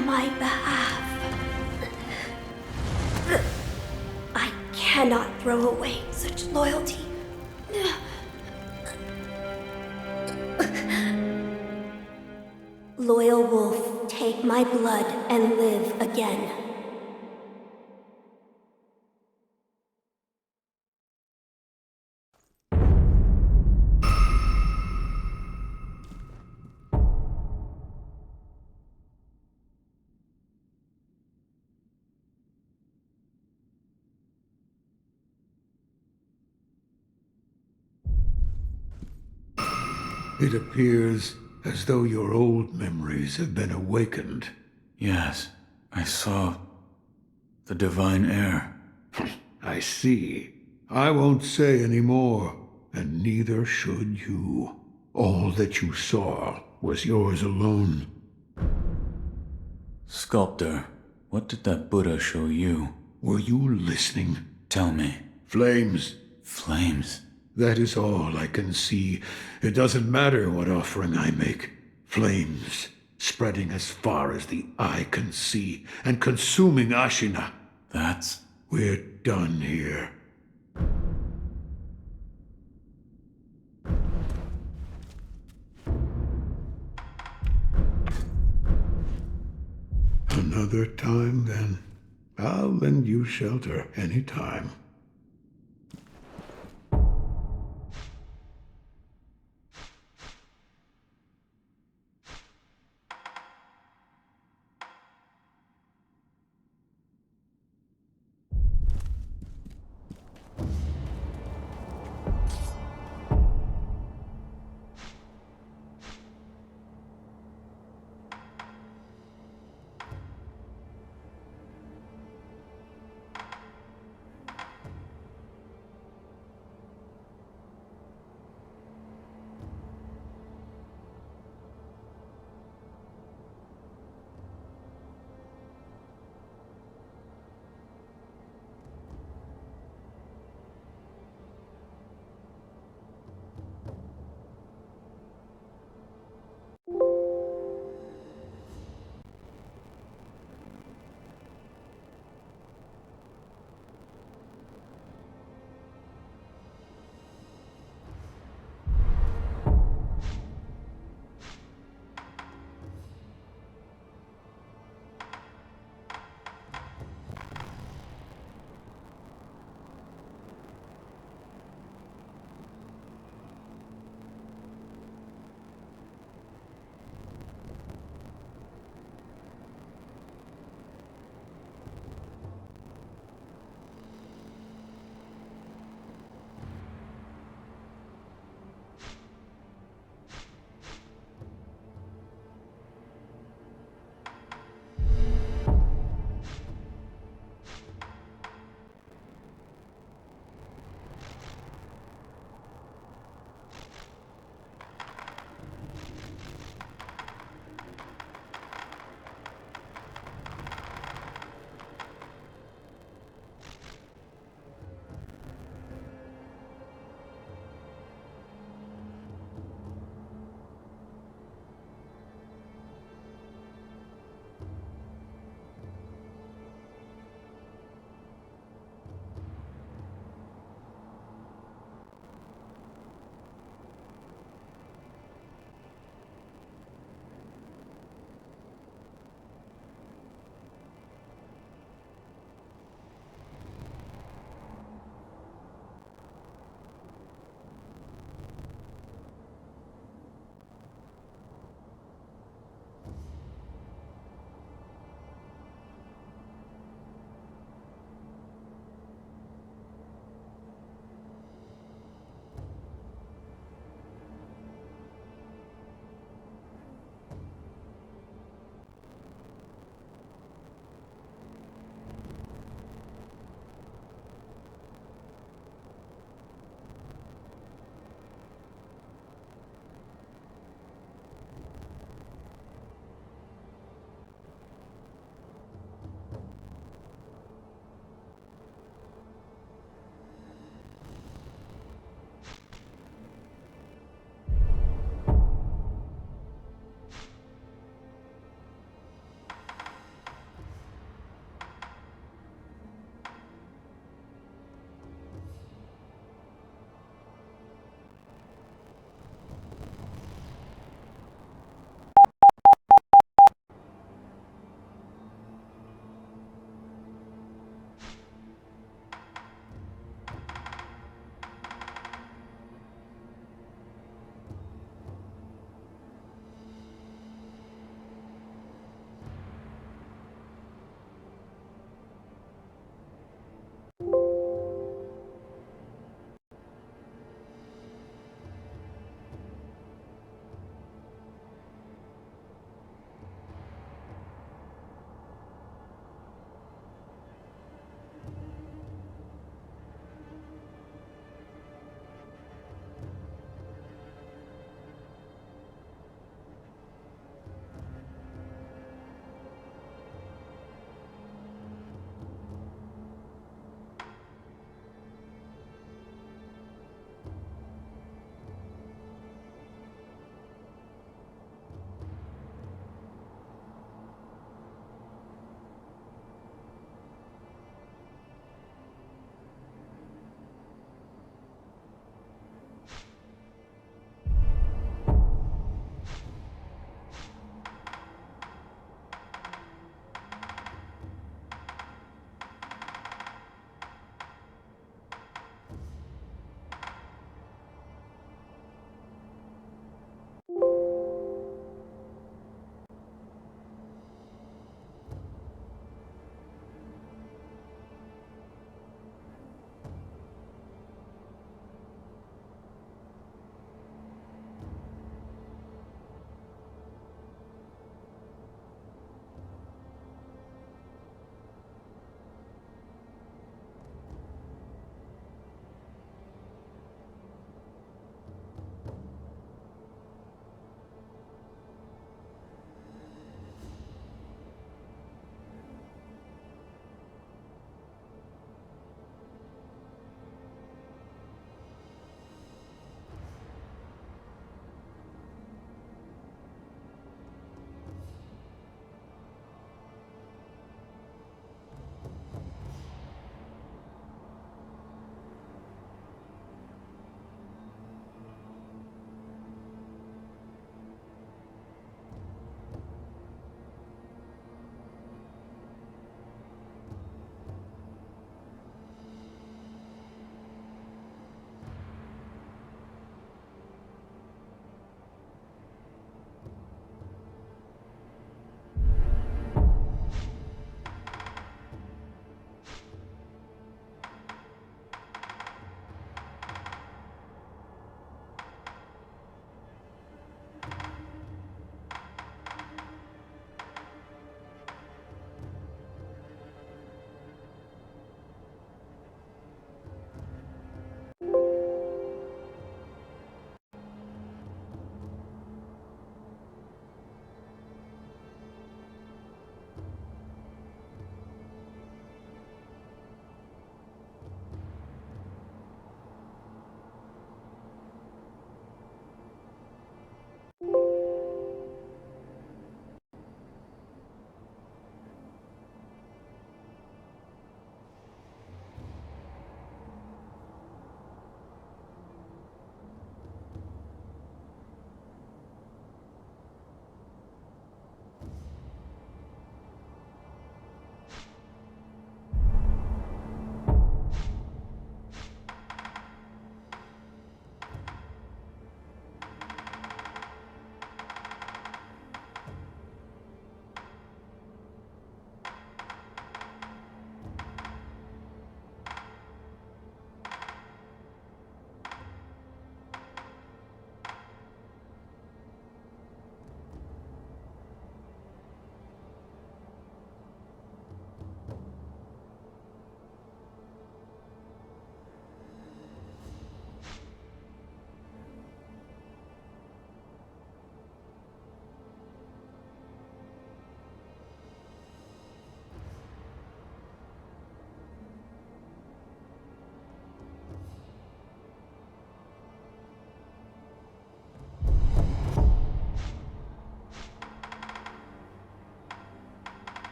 on my behalf. I cannot throw away such loyalty. Loyal wolf, take my blood and live again. It appears as though your old memories have been awakened. Yes, I saw the divine air. I see. I won't say any more, and neither should you. All that you saw was yours alone. Sculptor, what did that Buddha show you? Were you listening? Tell me. Flames. Flames? That is all I can see. It doesn't matter what offering I make. Flames, spreading as far as the eye can see, and consuming Ashina. That's... We're done here. Another time, then. I'll lend you shelter any time.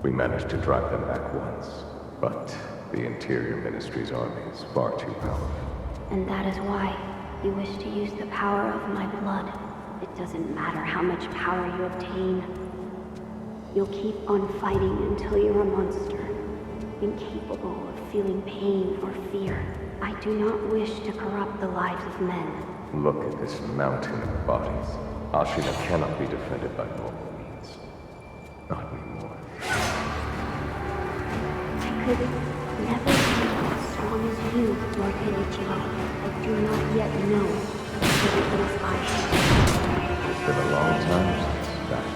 We managed to drive them back once, but the Interior Ministry's army is far too powerful. And that is why you wish to use the power of my blood. It doesn't matter how much power you obtain. You'll keep on fighting until you're a monster, incapable of feeling pain or fear. I do not wish to corrupt the lives of men. Look at this mountain of bodies. Ashina cannot be defended by normal means. Not anymore. I could never be as strong as you, Lord Kenichiro. I do not yet know what it is I should. It's been a long time since that.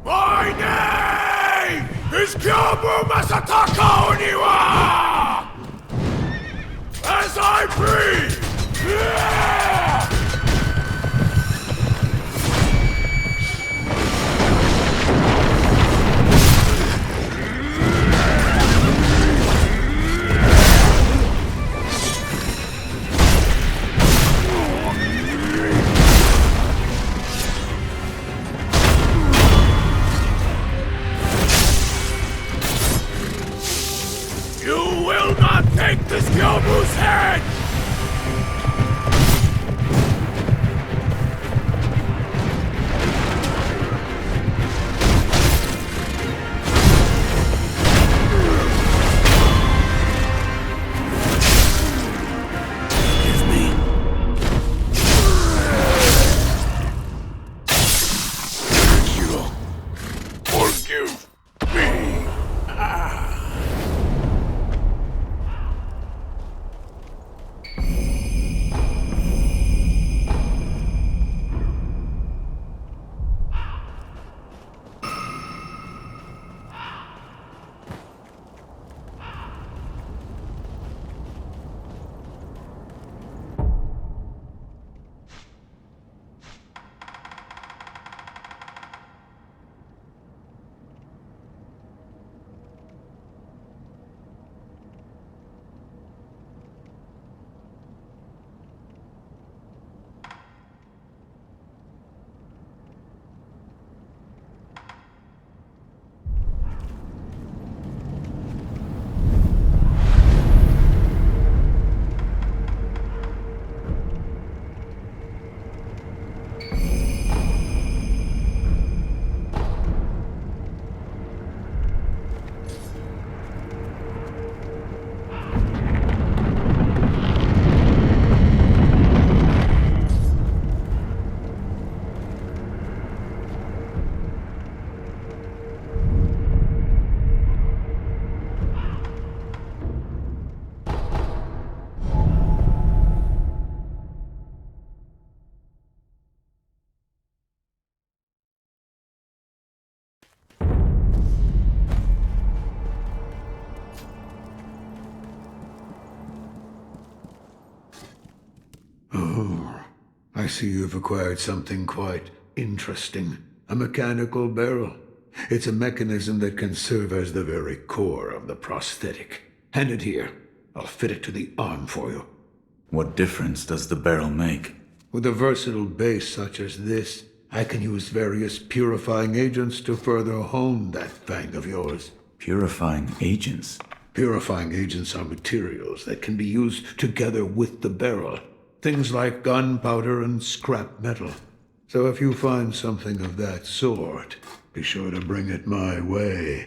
My name is Kyobu Masataka Oniwa! As I breathe! You will not take this Kyobu's head! Give me. Sekiro, forgive me. Oh, I see you've acquired something quite interesting. A mechanical barrel. It's a mechanism that can serve as the very core of the prosthetic. Hand it here. I'll fit it to the arm for you. What difference does the barrel make? With a versatile base such as this, I can use various purifying agents to further hone that fang of yours. Purifying agents? Purifying agents are materials that can be used together with the barrel. Things like gunpowder and scrap metal. So if you find something of that sort, be sure to bring it my way.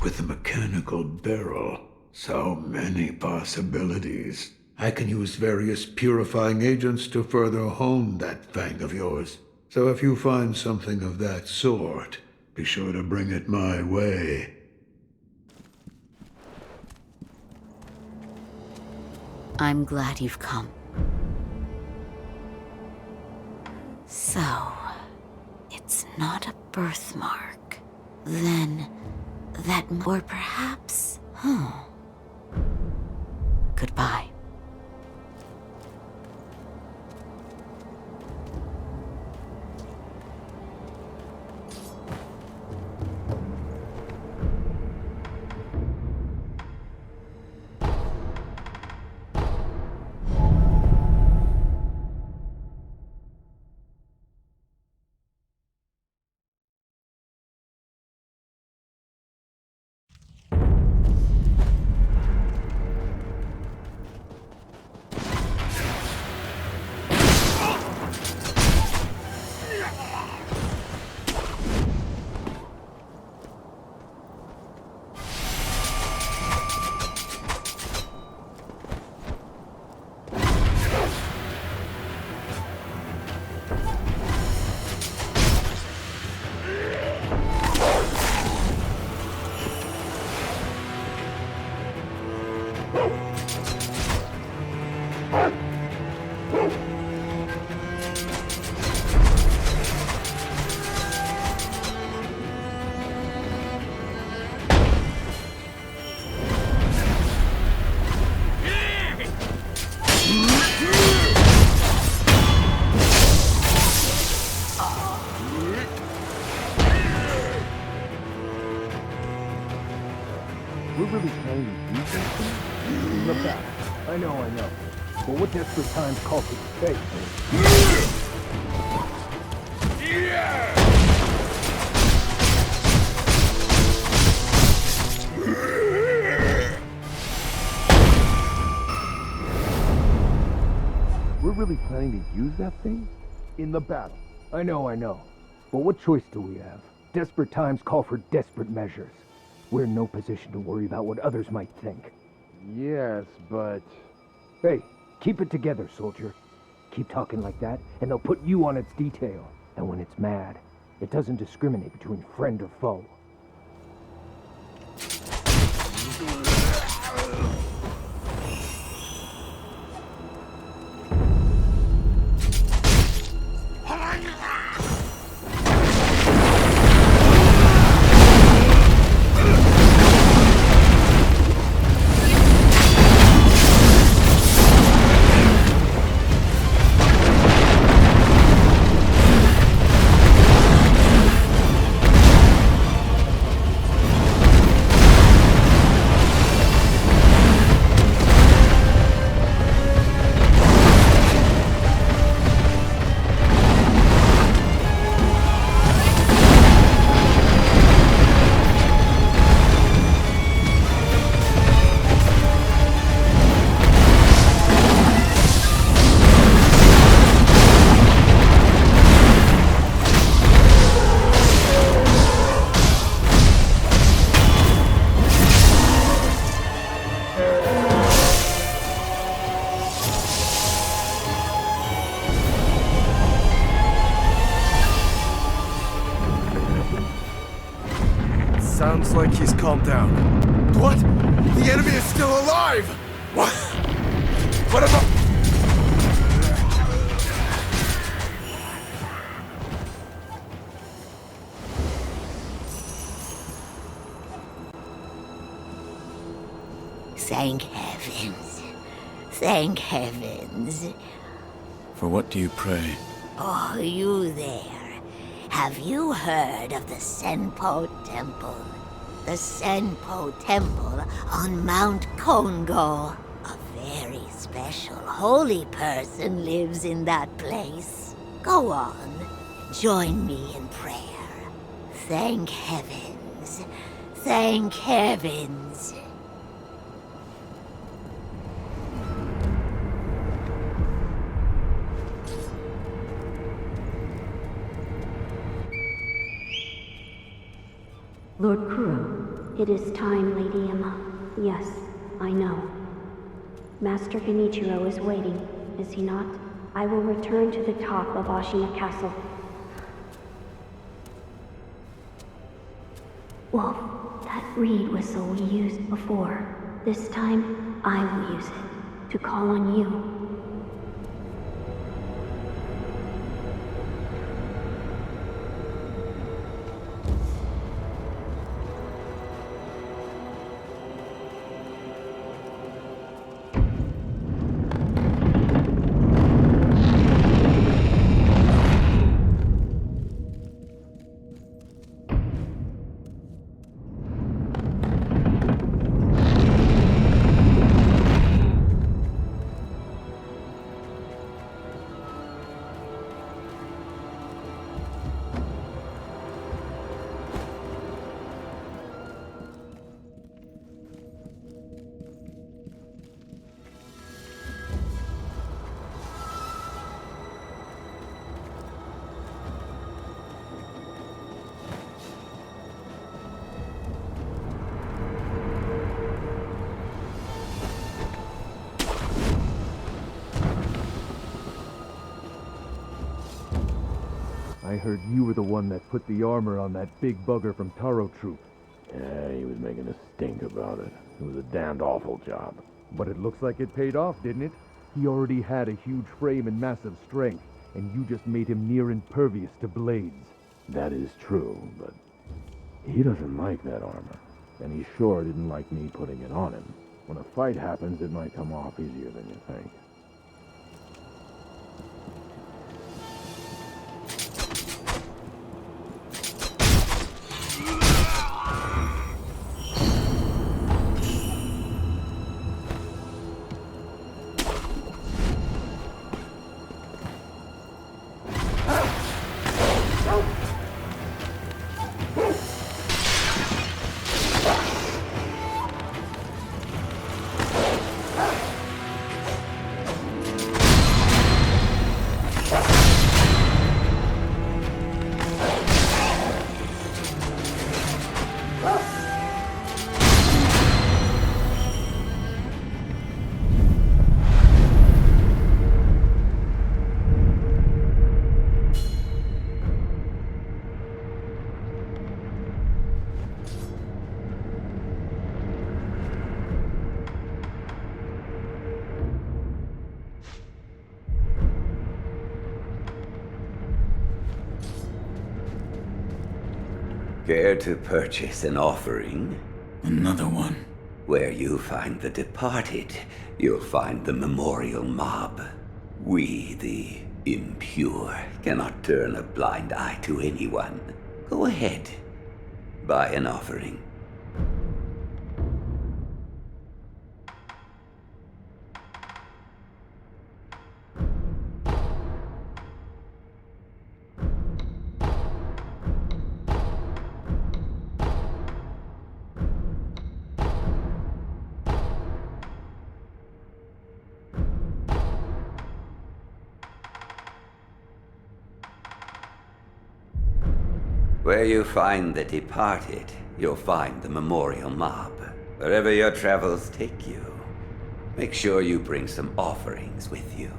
with a mechanical barrel. So many possibilities. I can use various purifying agents to further hone that fang of yours. So if you find something of that sort, be sure to bring it my way. I'm glad you've come. So, it's not a birthmark. Then, that or perhaps, Goodbye. We're really playing with you, Jason? Look out. I know. But what desperate times call for space? We're really planning to use that thing? In the battle. I know. But what choice do we have? Desperate times call for desperate measures. We're in no position to worry about what others might think. Yes, but... Hey, keep it together, soldier. Keep talking like that, and they'll put you on its detail. And when it's mad, it doesn't discriminate between friend or foe. Sounds like he's calmed down. What? The enemy is still alive! What? What about... Thank heavens. Thank heavens. For what do you pray? Oh, you there. Have you heard of the Senpo Temple? The Senpo Temple on Mount Kongo. A very special holy person lives in that place. Go on, join me in prayer. Thank heavens. Thank heavens. Lord Kuro, It is time, Lady Emma. Yes, I know. Master Genichiro is waiting, is he not? I will return to the top of Ashina Castle. Wolf, that reed whistle we used before. This time, I will use it to call on you. I heard you were the one that put the armor on that big bugger from Taro Troop. Yeah, he was making a stink about it. It was a damned awful job. But it looks like it paid off, didn't it? He already had a huge frame and massive strength, and you just made him near impervious to blades. That is true, but he doesn't like that armor. And he sure didn't like me putting it on him. When a fight happens, it might come off easier than you think. Care to purchase an offering? Another one. Where you find the departed, you'll find the memorial mob. We, the impure, cannot turn a blind eye to anyone. Go ahead. Buy an offering. Where you find the departed, you'll find the memorial mob. Wherever your travels take you, make sure you bring some offerings with you.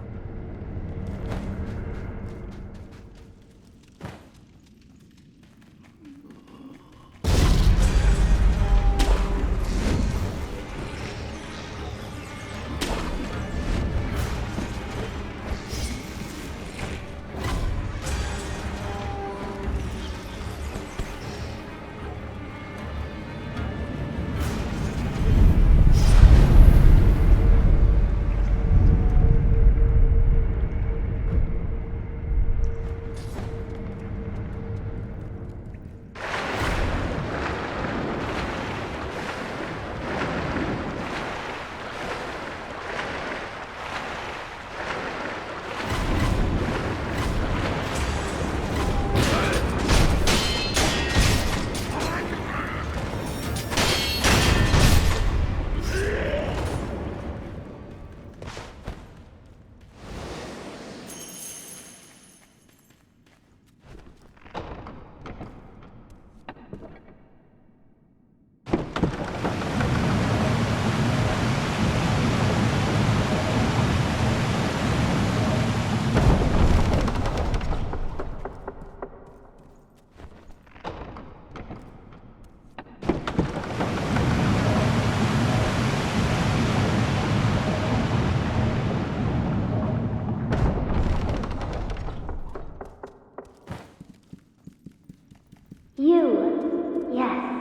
You. Yes,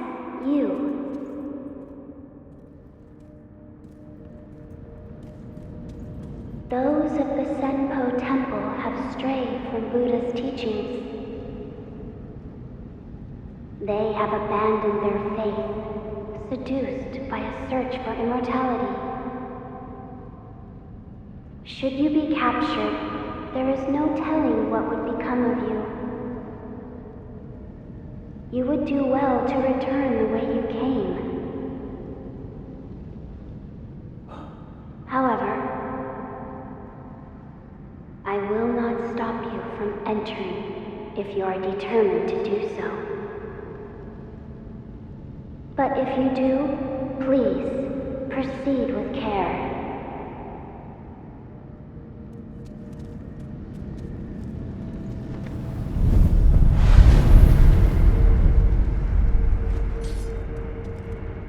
you. Those of the Senpo Temple have strayed from Buddha's teachings. They have abandoned their faith, seduced by a search for immortality. Should you be captured, there is no telling what would become of you. You would do well to return the way you came. However, I will not stop you from entering if you are determined to do so. But if you do, please proceed with care.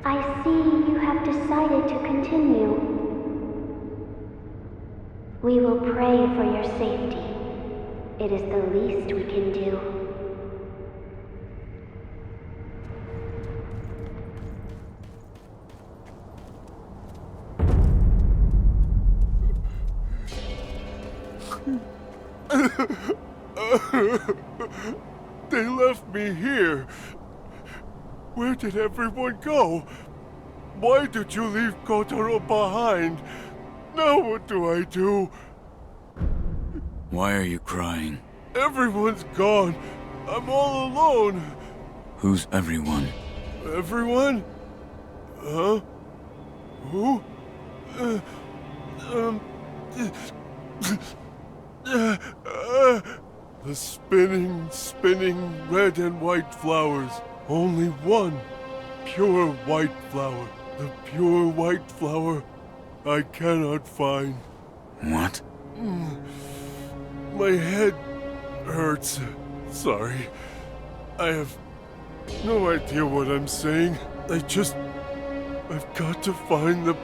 I see you have decided to continue. We will pray for your safety. It is the least we can do. They left me here. Where did everyone go? Why did you leave Kotaro behind? Now what do I do? Why are you crying? Everyone's gone. I'm all alone. Who's everyone? Everyone? Huh? Who? The spinning red and white flowers. Only one pure white flower. The pure white flower I cannot find. What? My head hurts. Sorry. I have no idea what I'm saying. I've got to find the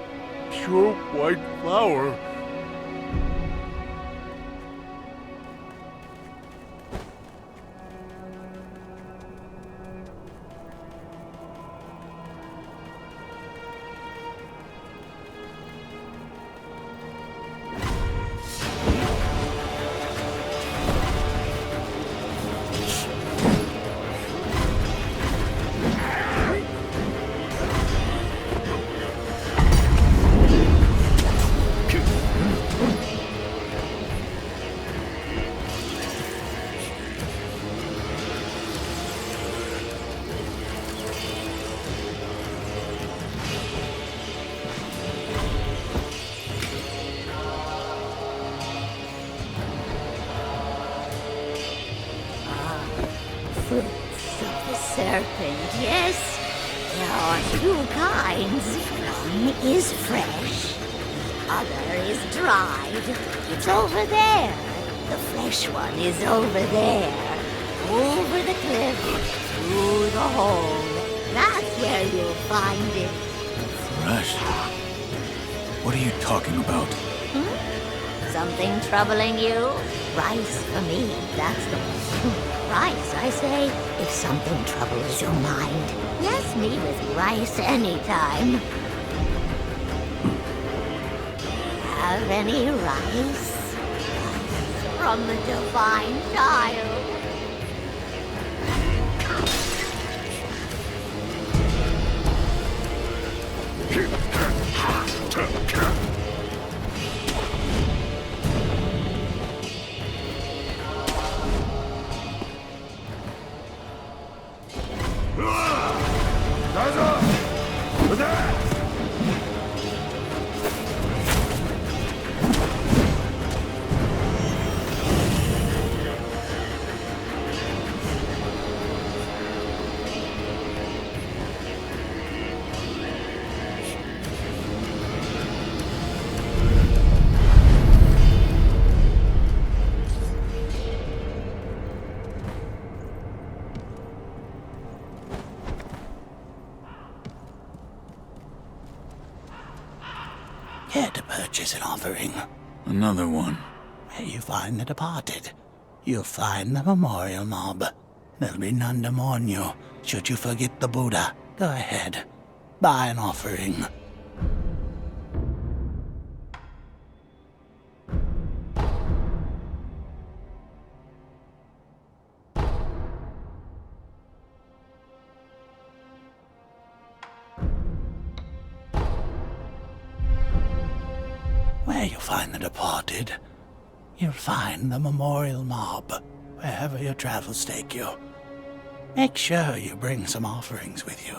pure white flower. Fruits of the serpent, yes? There are two kinds. One is fresh, the other is dried. It's over there. The fresh one is over there. Over the cliff, through the hole. That's where you'll find it. Fresh? What are you talking about? Something troubling you? Rice for me, that's the one. Rice, I say, if something troubles your mind. Yes, me with rice anytime. Have any rice? Rice from the divine child. Here to purchase an offering. Another one. Where you find the departed, you'll find the memorial mob. There'll be none to mourn you, should you forget the Buddha. Go ahead, buy an offering. Where you find the departed, you'll find the memorial mob, wherever your travels take you. Make sure you bring some offerings with you.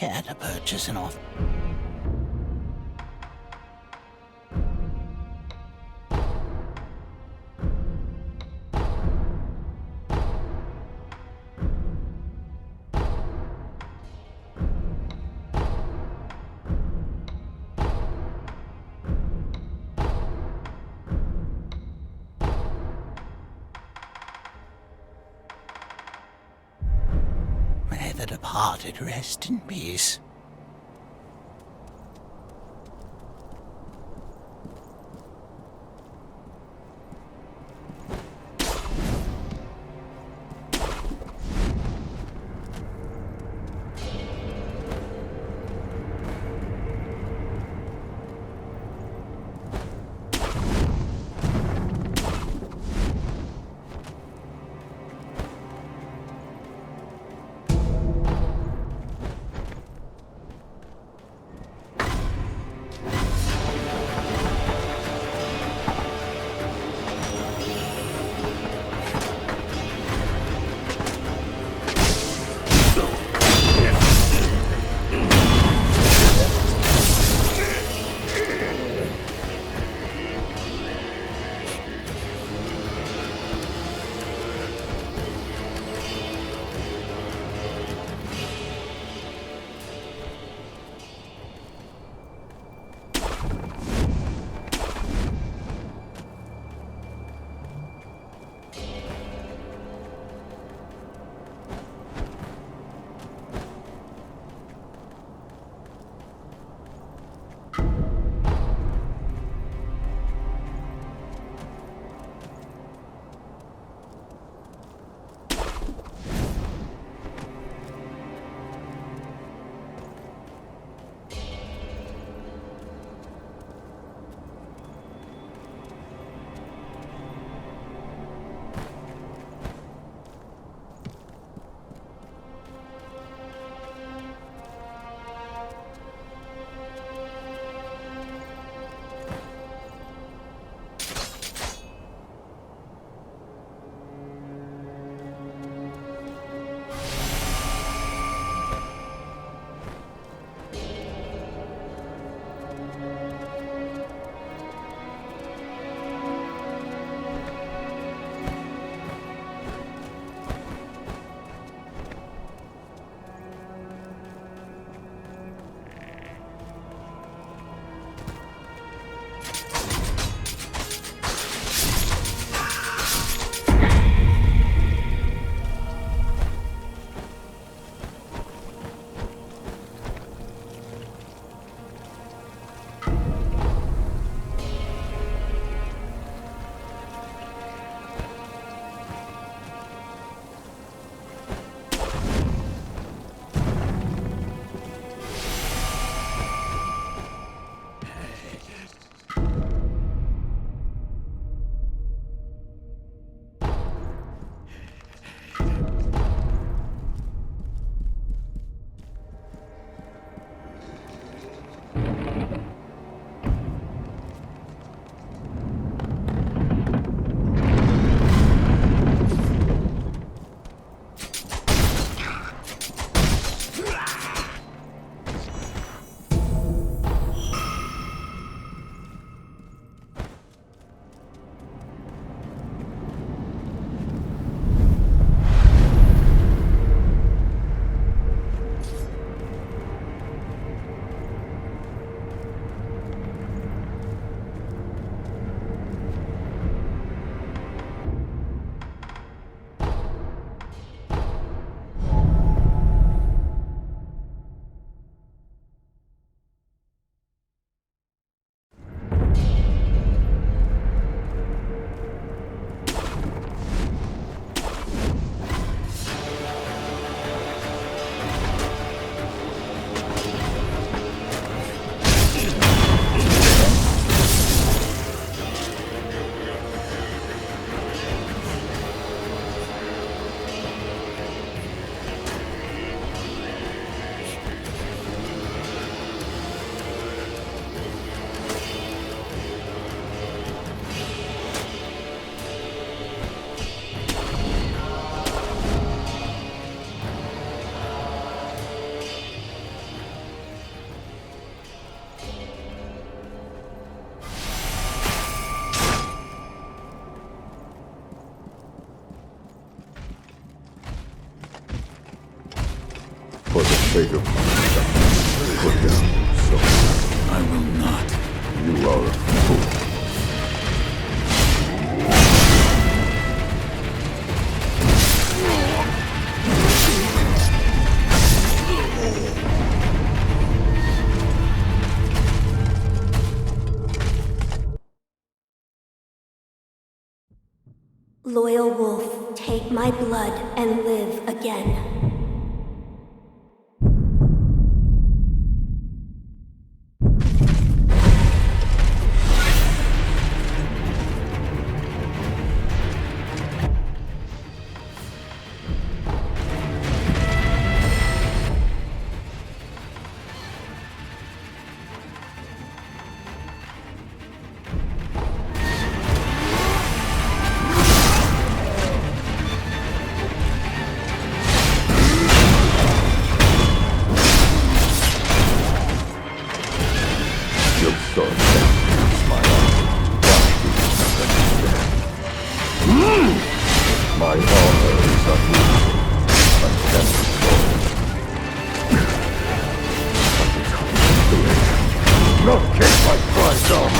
care to purchase an author? May the departed rest in peace. fate of myself. Put down your sword. I will not. You are a fool. Loyal wolf, take my blood and live again. My honor is unmovable. I can't destroy it. Not kick my pride down.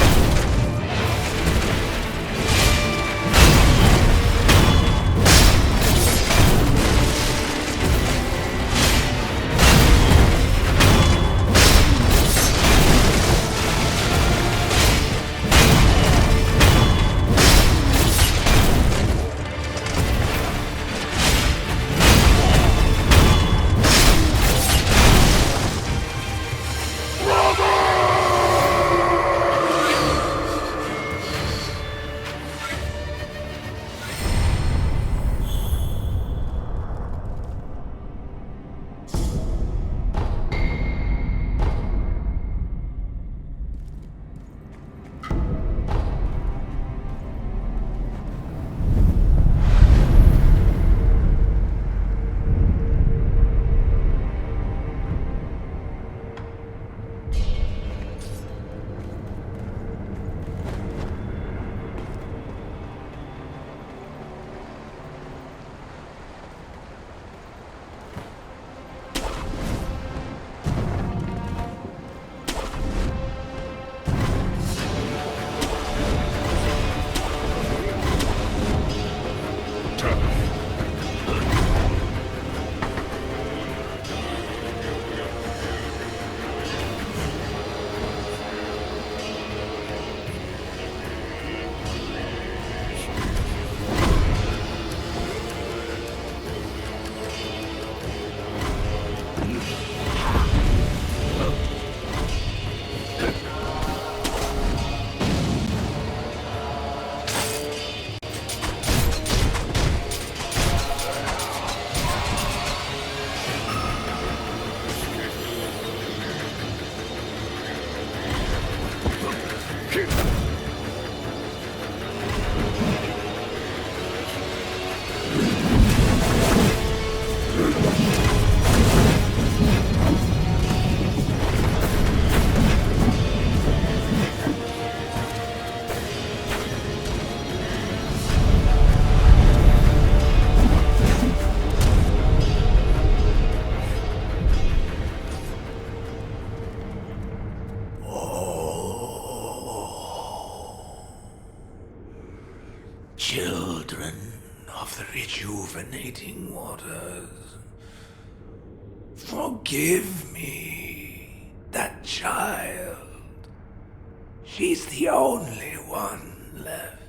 Children of the rejuvenating waters, forgive me, that child. She's the only one left.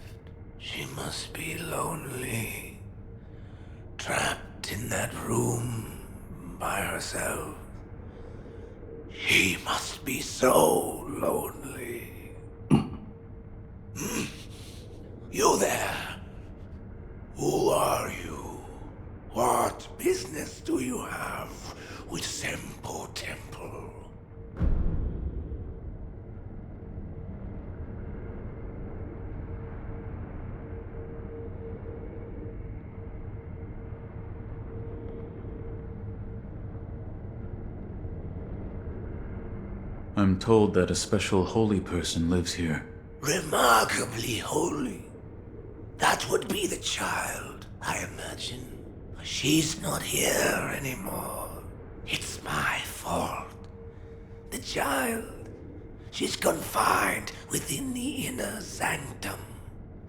She must be lonely, trapped in that room by herself. She must be so lonely. You there? Who are you? What business do you have with Sempo Temple? I'm told that a special holy person lives here. Remarkably holy. That would be the child, I imagine. She's not here anymore. It's my fault. The child, she's confined within the inner sanctum.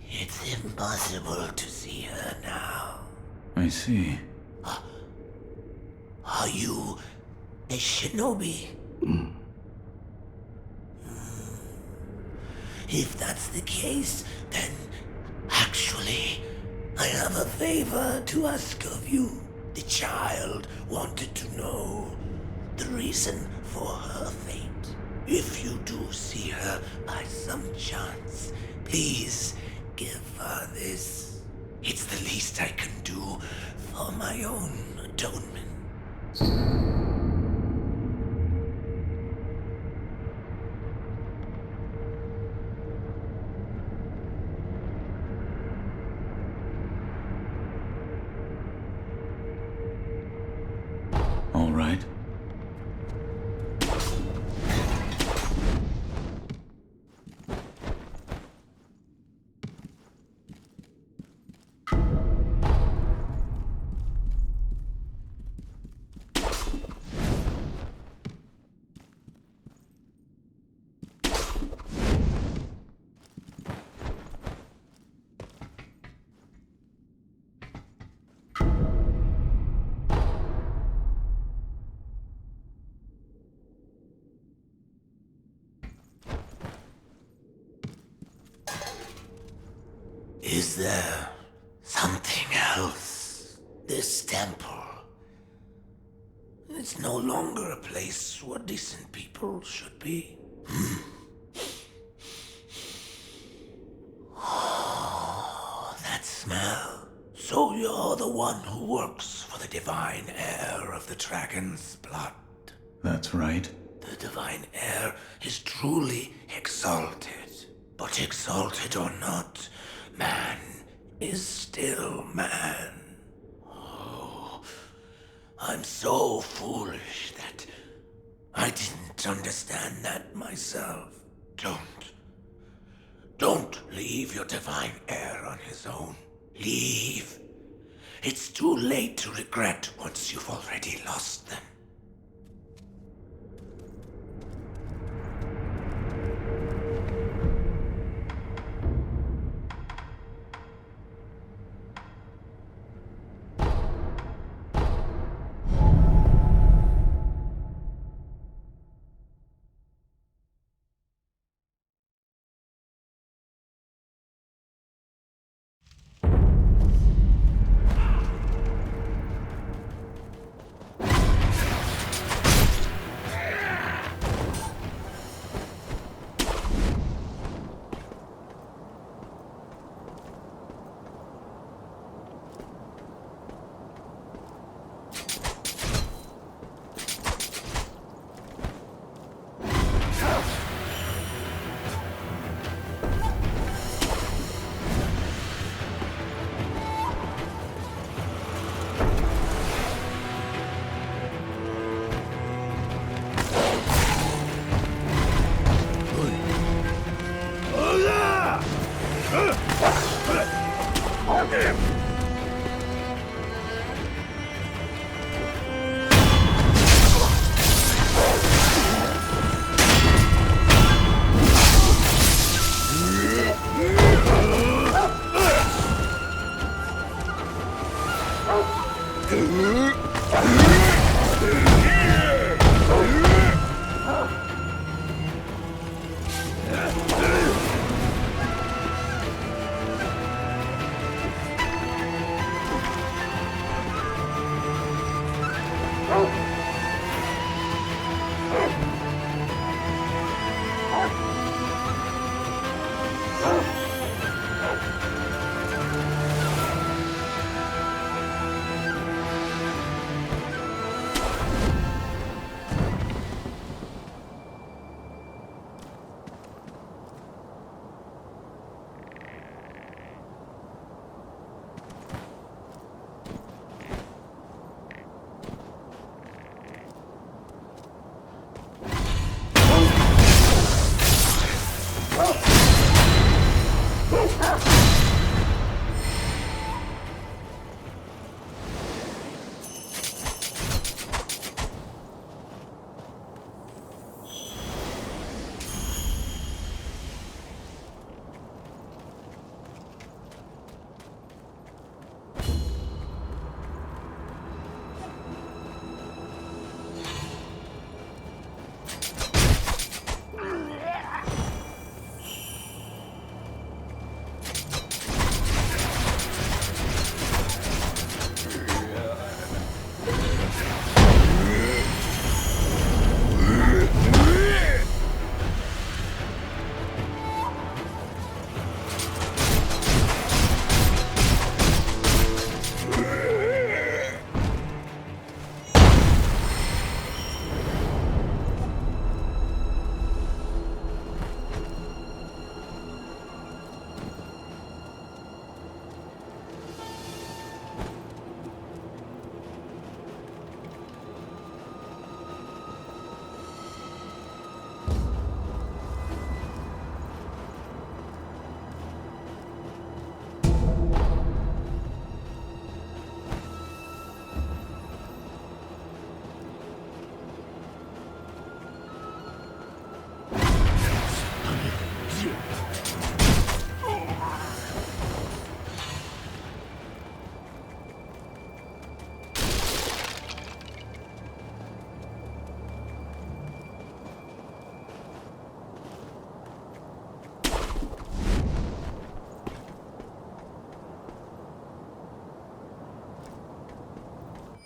It's impossible to see her now. I see. Are you a shinobi? If that's the case, then actually, I have a favor to ask of you. The child wanted to know the reason for her fate. If you do see her by some chance, please give her this. It's the least I can do for my own atonement. All right. Is there something else? This temple. It's no longer a place where decent people should be. Oh, that smell. So you're the one who works for the divine heir of the dragon's blood. That's right. The divine heir is truly exalted. But exalted or not, man is still man. Oh, I'm so foolish that I didn't understand that myself. Don't leave your divine heir on his own. Leave. It's too late to regret once you've already lost them.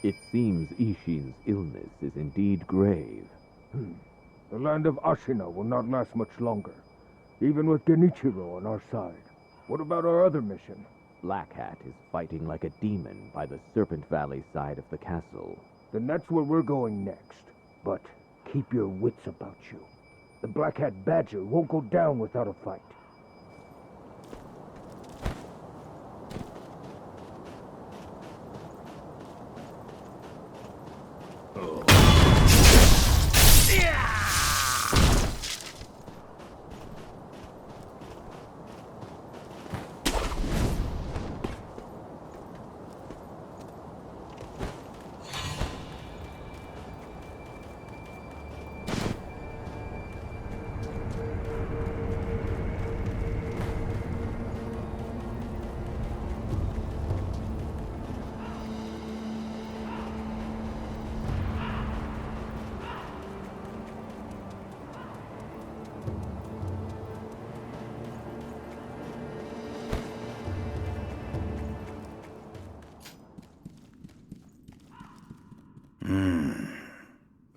It seems Ishin's illness is indeed grave. The land of Ashina will not last much longer, even with Genichiro on our side. What about our other mission? Black Hat is fighting like a demon by the Serpent Valley side of the castle. Then that's where we're going next. But keep your wits about you. The Black Hat Badger won't go down without a fight.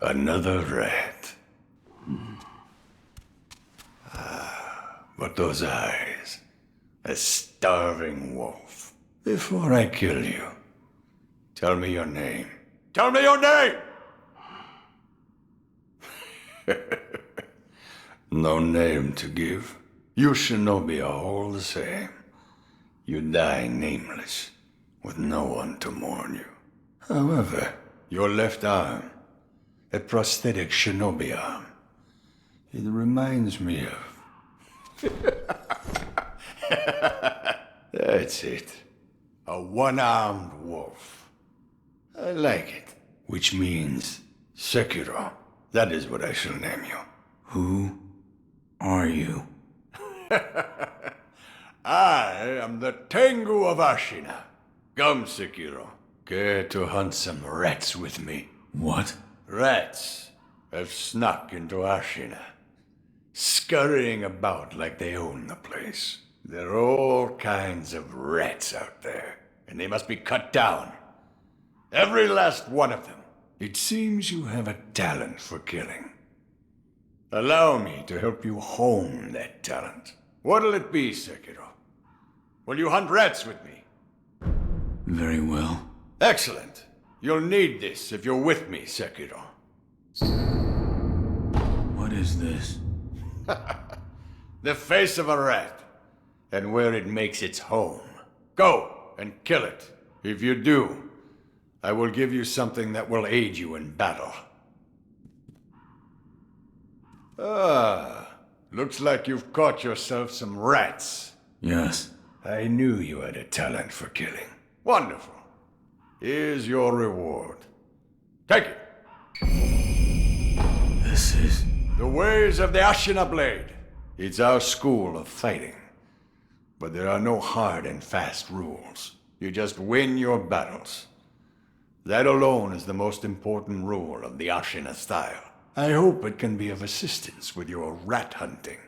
Another rat. But those eyes. A starving wolf. Before I kill you, tell me your name. Tell me your name! No name to give. You shinobi are all the same. You die nameless, with no one to mourn you. However, your left arm, a prosthetic shinobi arm, it reminds me of... That's it. A one-armed wolf. I like it. Which means Sekiro. That is what I shall name you. Who are you? I am the Tengu of Ashina. Come, Sekiro. Care to hunt some rats with me? What? Rats have snuck into Ashina, scurrying about like they own the place. There are all kinds of rats out there, and they must be cut down. Every last one of them. It seems you have a talent for killing. Allow me to help you hone that talent. What'll it be, Sekiro? Will you hunt rats with me? Very well. Excellent. You'll need this if you're with me, Sekiro. What is this? The face of a rat, and where it makes its home. Go and kill it. If you do, I will give you something that will aid you in battle. Looks like you've caught yourself some rats. Yes. I knew you had a talent for killing. Wonderful. Here's your reward. Take it. This is... The ways of the Ashina Blade. It's our school of fighting. But there are no hard and fast rules. You just win your battles. That alone is the most important rule of the Ashina style. I hope it can be of assistance with your rat hunting.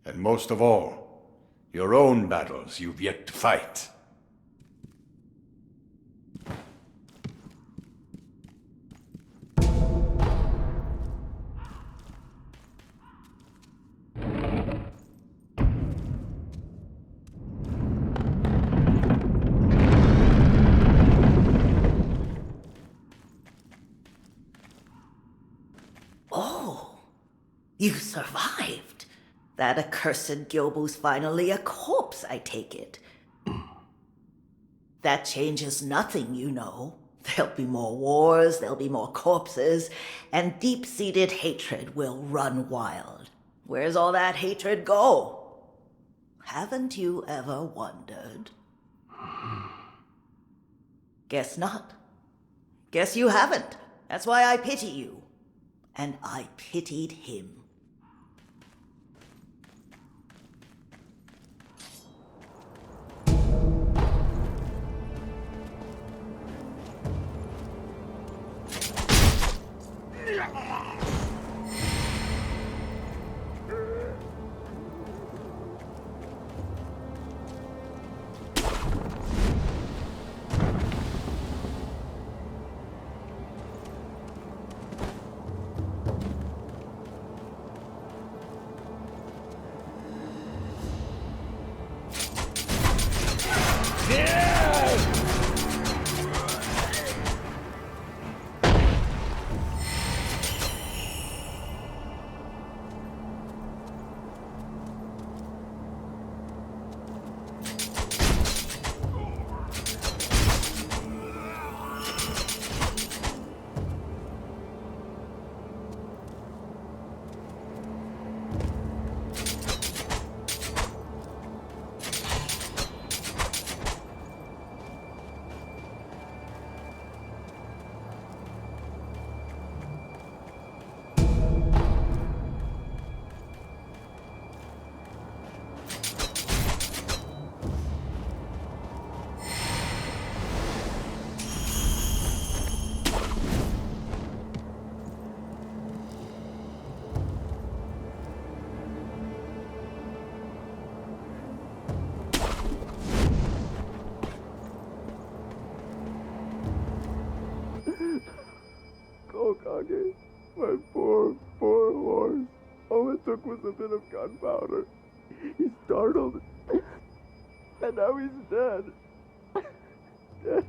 And most of all, your own battles you've yet to fight. You survived. That accursed Gyobu's finally a corpse, I take it. That changes nothing, you know. There'll be more wars, there'll be more corpses, and deep-seated hatred will run wild. Where's all that hatred go? Haven't you ever wondered? Guess not. Guess you haven't. That's why I pity you. And I pitied him. took was a bit of gunpowder. He's startled. And now he's dead. Dead.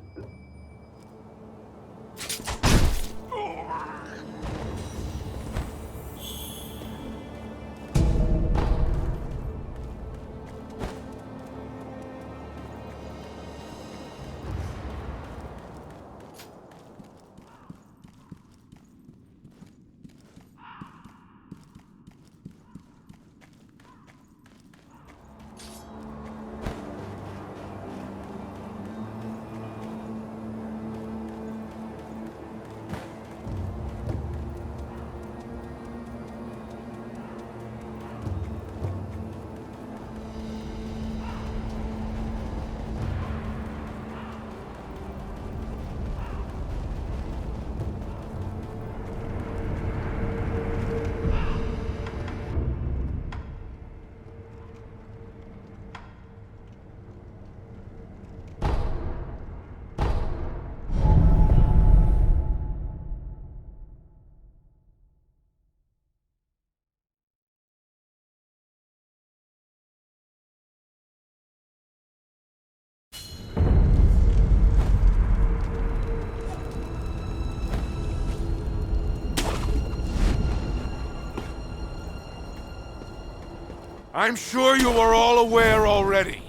I'm sure you are all aware already.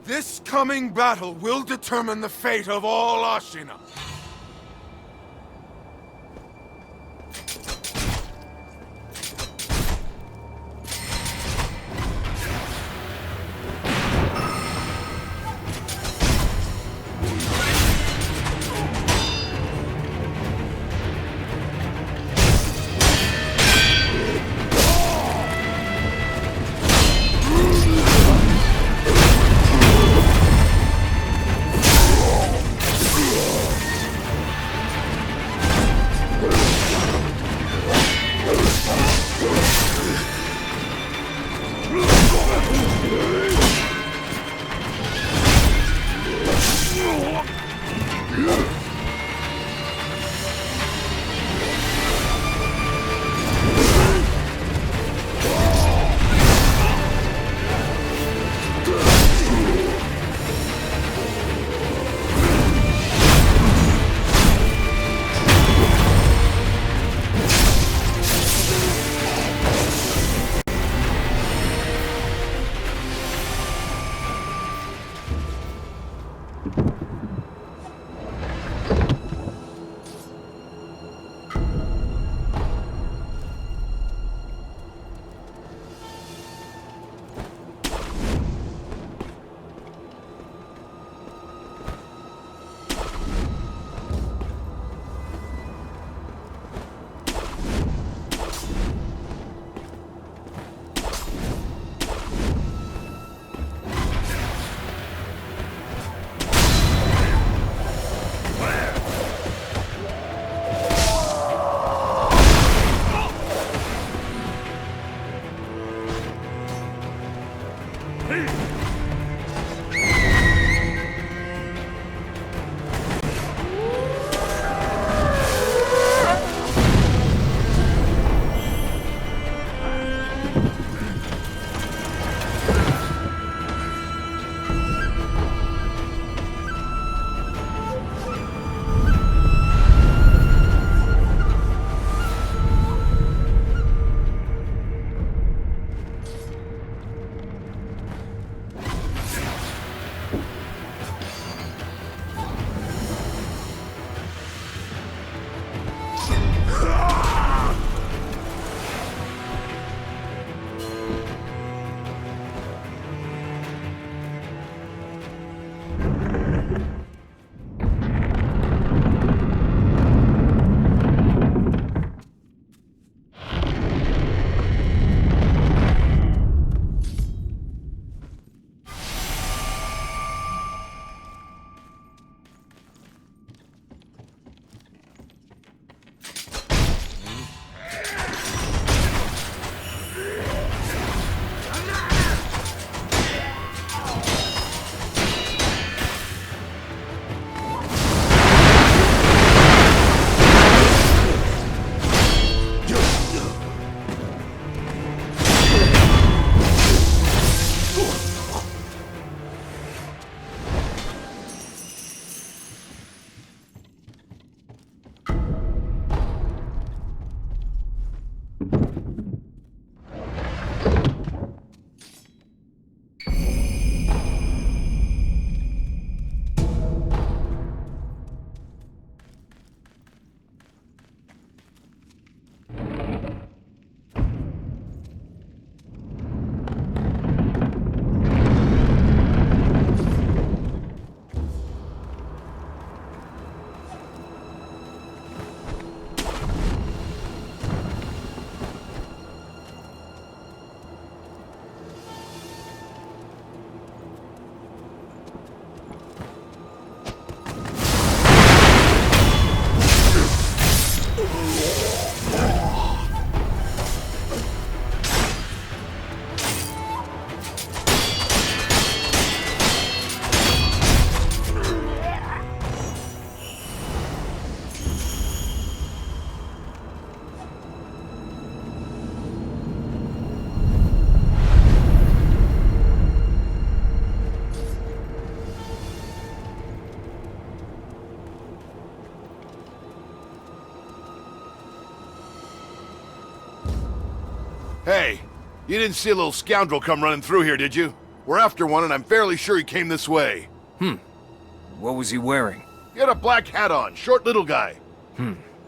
This coming battle will determine the fate of all Ashina. Hey, you didn't see a little scoundrel come running through here, did you? We're after one, and I'm fairly sure he came this way. What was he wearing? He had a black hat on, short little guy.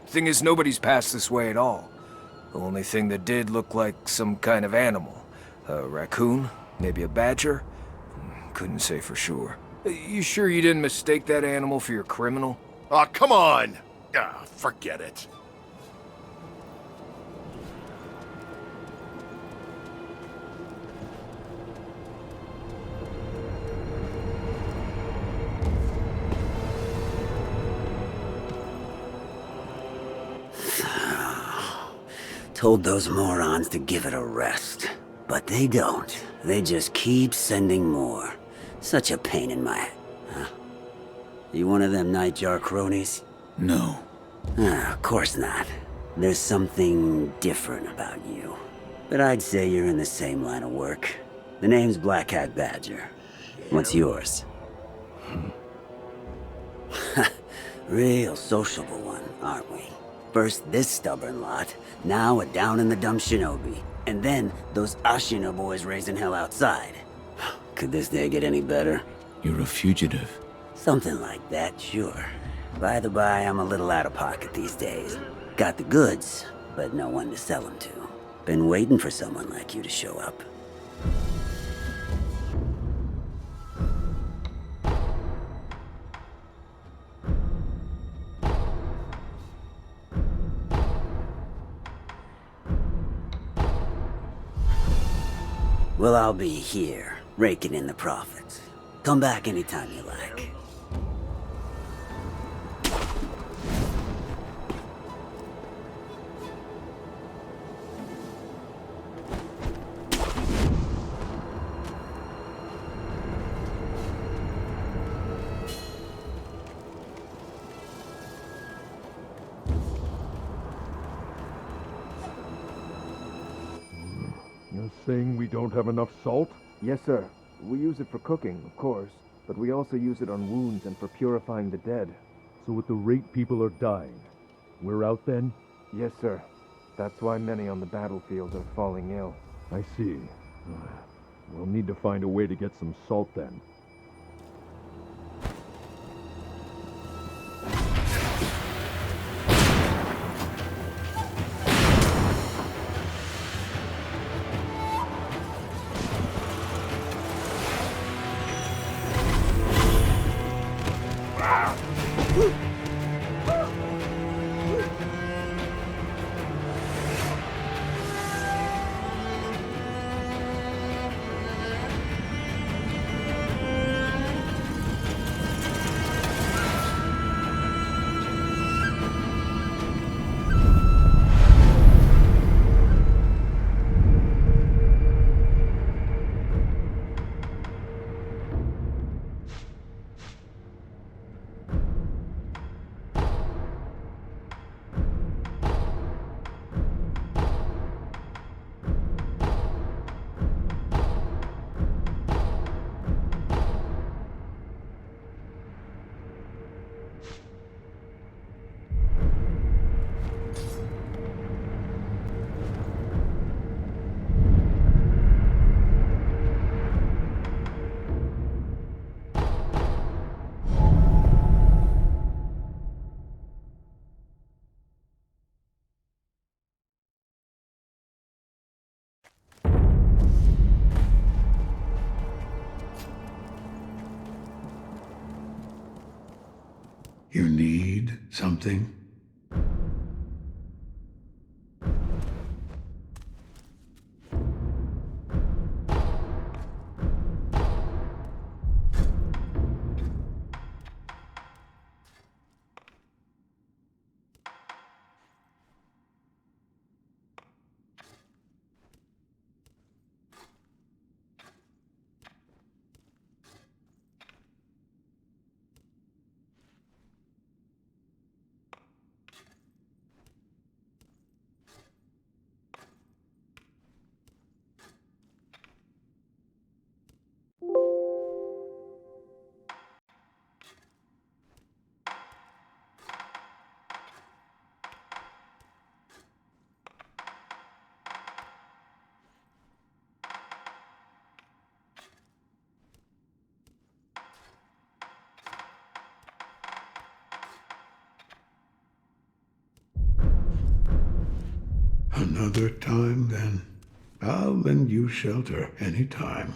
Thing is, nobody's passed this way at all. The only thing that did look like some kind of animal. A raccoon? Maybe a badger? Couldn't say for sure. You sure you didn't mistake that animal for your criminal? Aw, come on! Forget it. Told those morons to give it a rest. But they don't. They just keep sending more. Such a pain in my... Huh? You one of them Nightjar cronies? No. Of course not. There's something different about you. But I'd say you're in the same line of work. The name's Black Hat Badger. What's yours? Real sociable one, aren't we? First this stubborn lot, now a down-in-the-dump shinobi. And then those Ashina boys raising hell outside. Could this day get any better? You're a fugitive. Something like that, sure. By the by, I'm a little out of pocket these days. Got the goods, but no one to sell them to. Been waiting for someone like you to show up. Well, I'll be here, raking in the profits. Come back anytime you like. You're saying we don't have enough salt? Yes, sir. We use it for cooking, of course, but we also use it on wounds and for purifying the dead. So at the rate people are dying, we're out then? Yes, sir. That's why many on the battlefield are falling ill. I see. We'll need to find a way to get some salt then. You need something? Another time, then. I'll lend you shelter any time.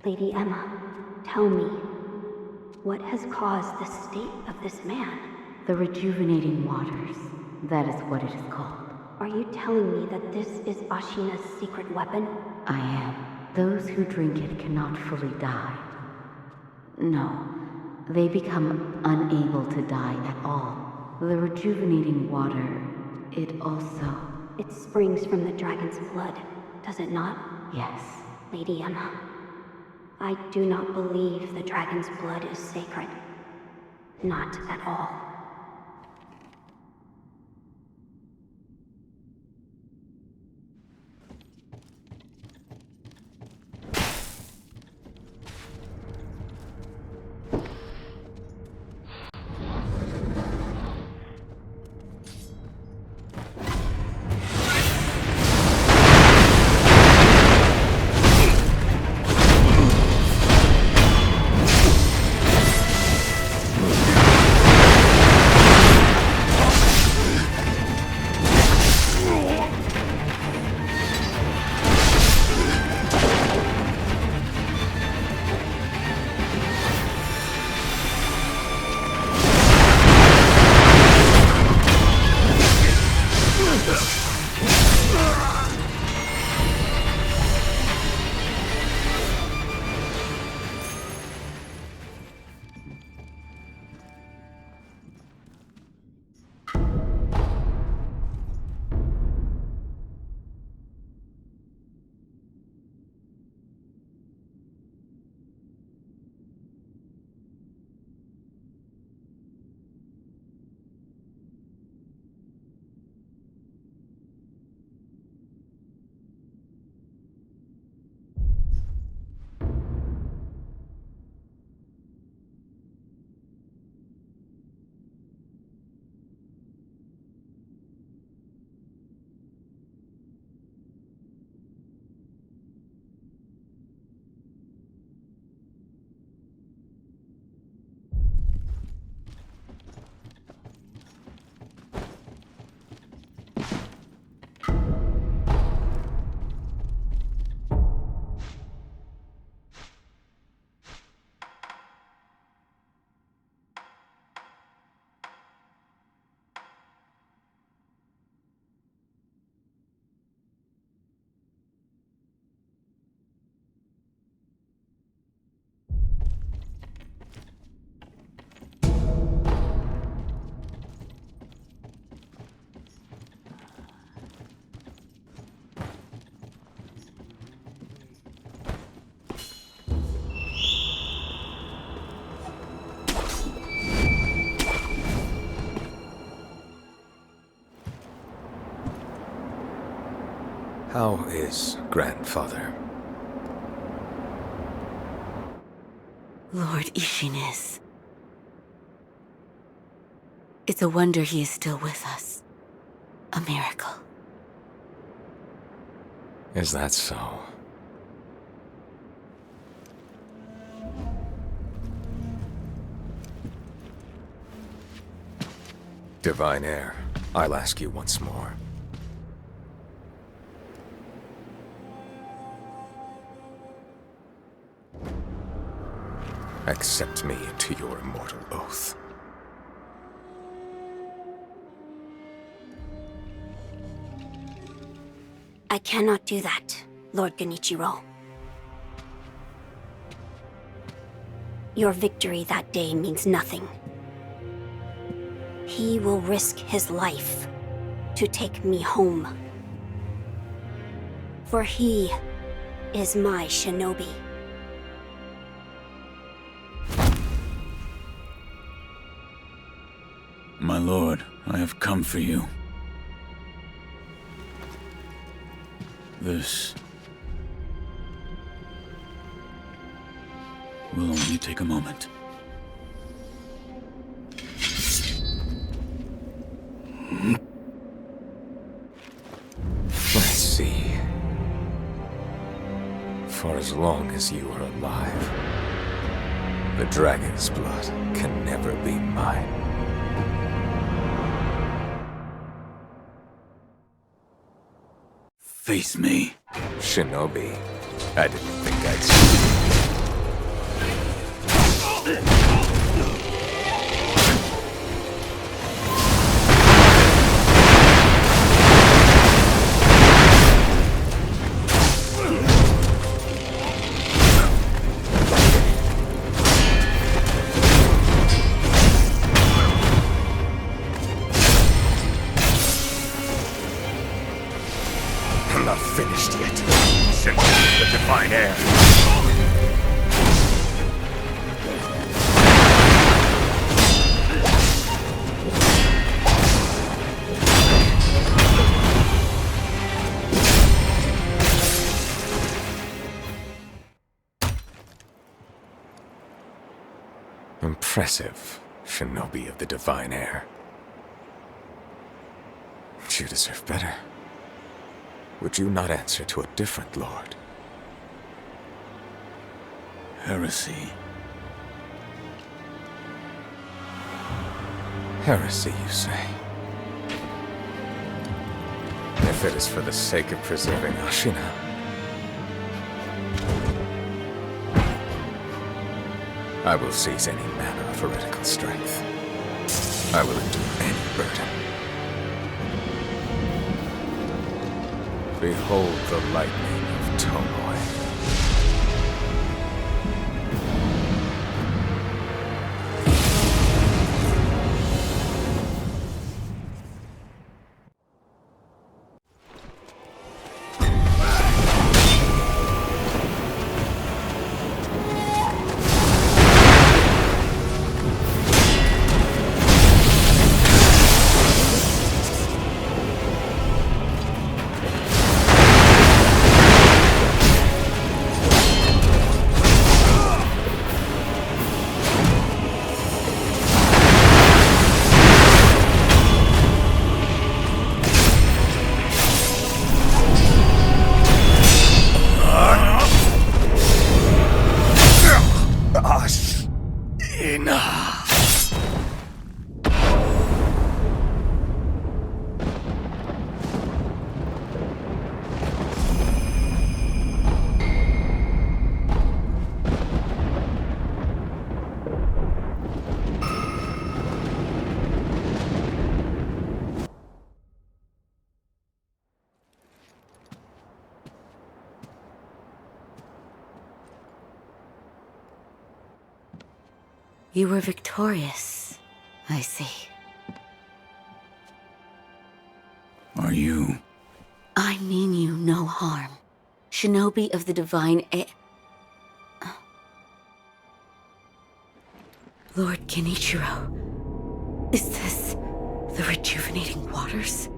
Lady Emma, tell me, what has caused the state of this man? The rejuvenating waters. That is what it is called. Are you telling me that this is Ashina's secret weapon? I am. Those who drink it cannot fully die. No, they become unable to die at all. The rejuvenating water, it also... It springs from the dragon's blood, does it not? Yes. Lady Emma, I do not believe the dragon's blood is sacred. Not at all. How is grandfather? Lord Ishin is. It's a wonder he is still with us. A miracle. Is that so? Divine Heir, I'll ask you once more. Accept me into your immortal oath. I cannot do that, Lord Genichiro. Your victory that day means nothing. He will risk his life to take me home. For he is my shinobi. My lord, I have come for you. This will only take a moment. Let's see. For as long as you are alive, the dragon's blood can never be mine. Face me. Shinobi, I didn't think I'd see you. I'm not finished yet. Shinobi, the Divine Heir. Impressive, Shinobi of the Divine Heir. But you deserve better. Would you not answer to a different lord? Heresy. Heresy, you say? If it is for the sake of preserving Ashina, I will seize any manner of heretical strength. I will endure any burden. Behold the lightning of Tomoe. You were victorious, I see. Are you? I mean you no harm. Shinobi of the Divine Lord Genichiro, is this the rejuvenating waters?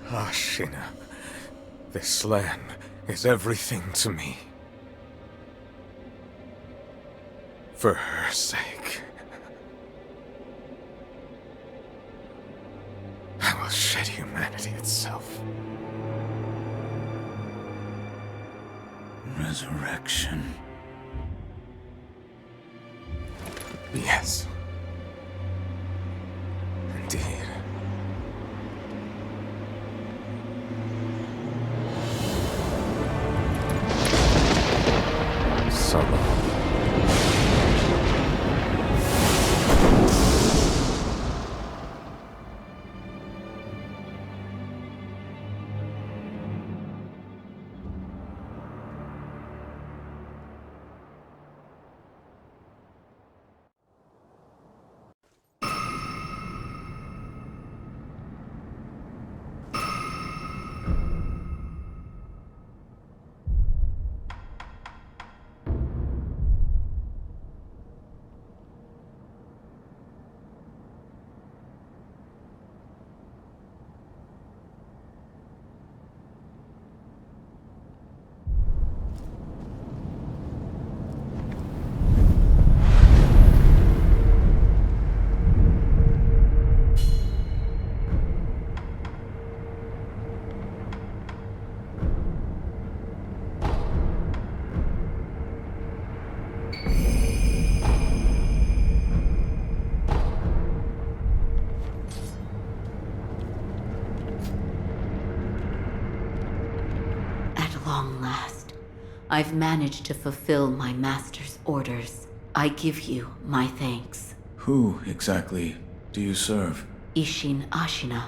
Ashina, this land is everything to me. For her sake, I will shed humanity itself. Resurrection. Yes. Indeed. Summon. Long last, I've managed to fulfill my master's orders. I give you my thanks. Who exactly do you serve? Ishin Ashina.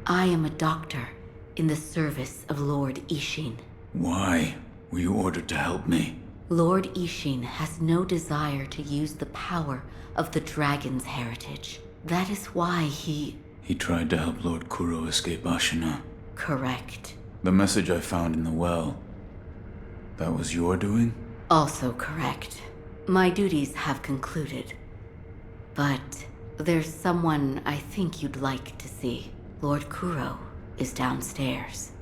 I am a doctor in the service of Lord Ishin. Why were you ordered to help me? Lord Ishin has no desire to use the power of the dragon's heritage. That is why he tried to help Lord Kuro escape Ashina. Correct. The message I found in the well, that was your doing? Also correct. My duties have concluded. But there's someone I think you'd like to see. Lord Kuro is downstairs.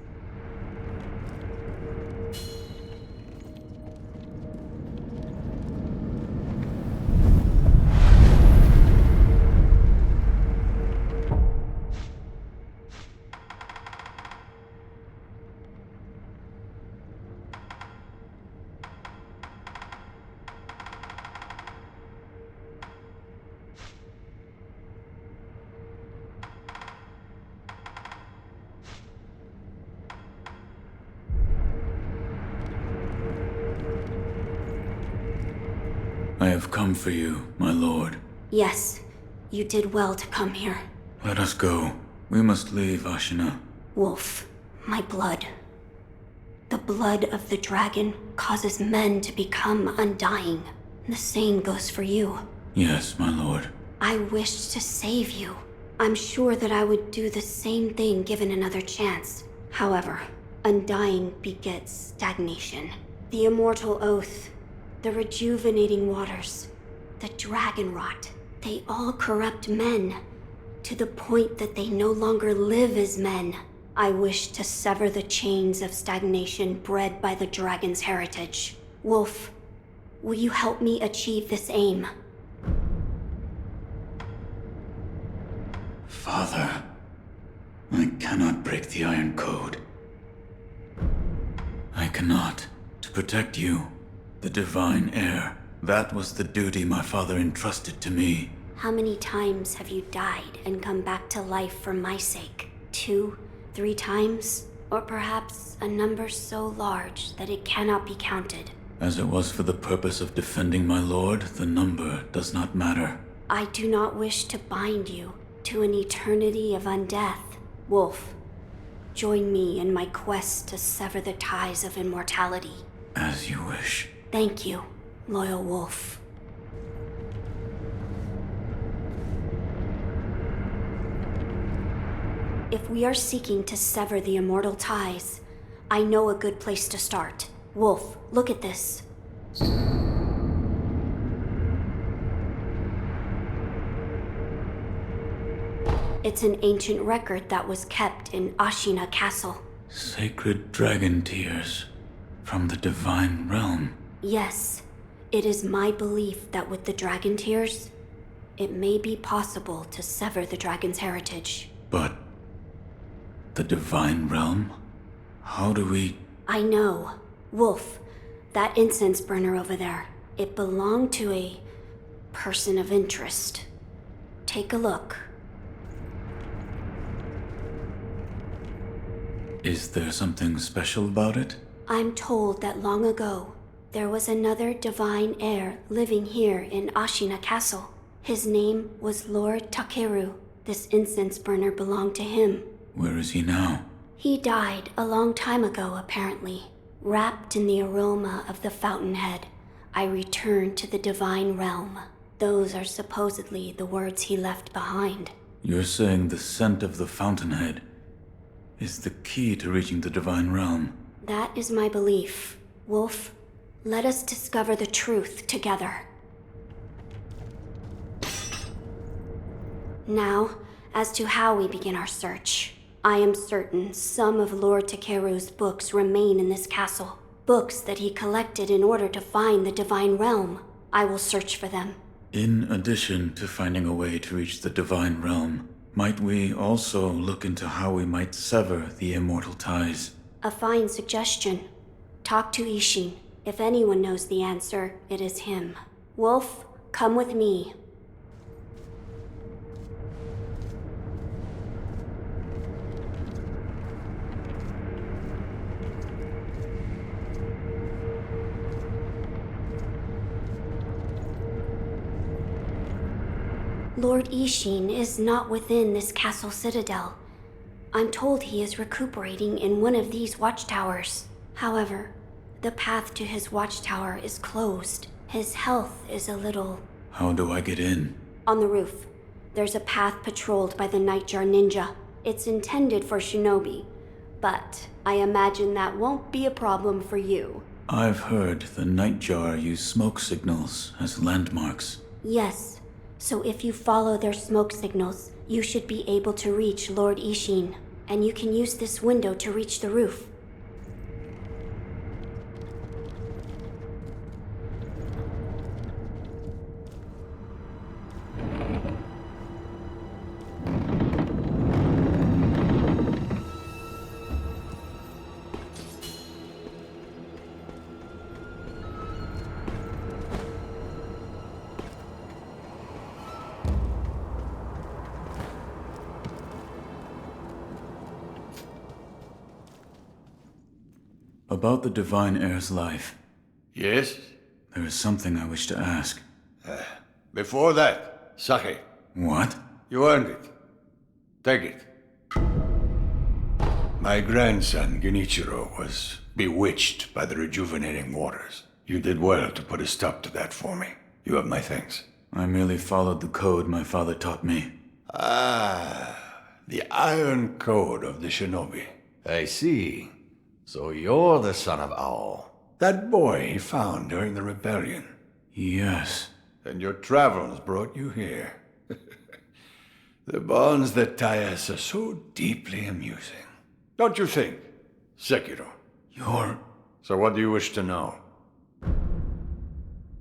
I have come for you, my lord. Yes, you did well to come here. Let us go. We must leave Ashina. Wolf, my blood. The blood of the dragon causes men to become undying. The same goes for you. Yes, my lord. I wished to save you. I'm sure that I would do the same thing given another chance. However, undying begets stagnation. The immortal oath, the rejuvenating waters, the dragon rot, they all corrupt men, to the point that they no longer live as men. I wish to sever the chains of stagnation bred by the dragon's heritage. Wolf, will you help me achieve this aim? Father, I cannot break the Iron Code. I cannot. To protect you, the divine heir, that was the duty my father entrusted to me. How many times have you died and come back to life for my sake? 2, 3 times? Or perhaps a number so large that it cannot be counted? As it was for the purpose of defending my lord, the number does not matter. I do not wish to bind you to an eternity of undeath. Wolf, join me in my quest to sever the ties of immortality. As you wish. Thank you, loyal wolf. If we are seeking to sever the immortal ties, I know a good place to start. Wolf, look at this. It's an ancient record that was kept in Ashina Castle. Sacred dragon tears from the divine realm. Yes, it is my belief that with the dragon tears, it may be possible to sever the dragon's heritage. But the divine realm? How do we... I know. Wolf, that incense burner over there, it belonged to a person of interest. Take a look. Is there something special about it? I'm told that long ago, there was another divine heir living here in Ashina Castle. His name was Lord Takeru. This incense burner belonged to him. Where is he now? He died a long time ago, apparently. Wrapped in the aroma of the fountainhead, I returned to the divine realm. Those are supposedly the words he left behind. You're saying the scent of the fountainhead is the key to reaching the divine realm? That is my belief. Wolf, let us discover the truth together. Now, as to how we begin our search. I am certain some of Lord Takeru's books remain in this castle. Books that he collected in order to find the divine realm. I will search for them. In addition to finding a way to reach the divine realm, might we also look into how we might sever the immortal ties? A fine suggestion. Talk to Ishin. If anyone knows the answer, it is him. Wolf, come with me. Lord Ishin is not within this castle citadel. I'm told he is recuperating in one of these watchtowers. However, the path to his watchtower is closed. His health is a little... How do I get in? On the roof, there's a path patrolled by the Nightjar Ninja. It's intended for shinobi, but I imagine that won't be a problem for you. I've heard the Nightjar use smoke signals as landmarks. Yes, so if you follow their smoke signals, you should be able to reach Lord Ishin, and you can use this window to reach the roof. About the Divine Heir's life. Yes? There is something I wish to ask. Before that, sake. What? You earned it. Take it. My grandson, Genichiro, was bewitched by the rejuvenating waters. You did well to put a stop to that for me. You have my thanks. I merely followed the code my father taught me. Ah, the Iron Code of the Shinobi. I see. So you're the son of Owl. That boy he found during the rebellion. Yes. And your travels brought you here. The bonds that tie us are so deeply amusing. Don't you think, Sekiro? So what do you wish to know?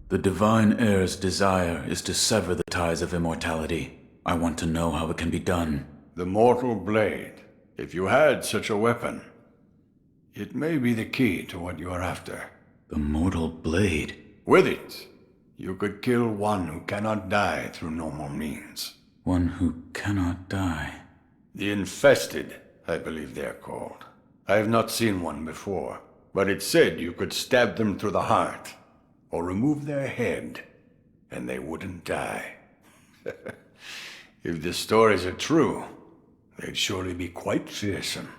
The Divine Heir's desire is to sever the ties of immortality. I want to know how it can be done. The Mortal Blade. If you had such a weapon, it may be the key to what you are after. The Mortal Blade? With it, you could kill one who cannot die through normal means. One who cannot die? The Infested, I believe they are called. I have not seen one before, but it said you could stab them through the heart, or remove their head, and they wouldn't die. If the stories are true, they'd surely be quite fearsome.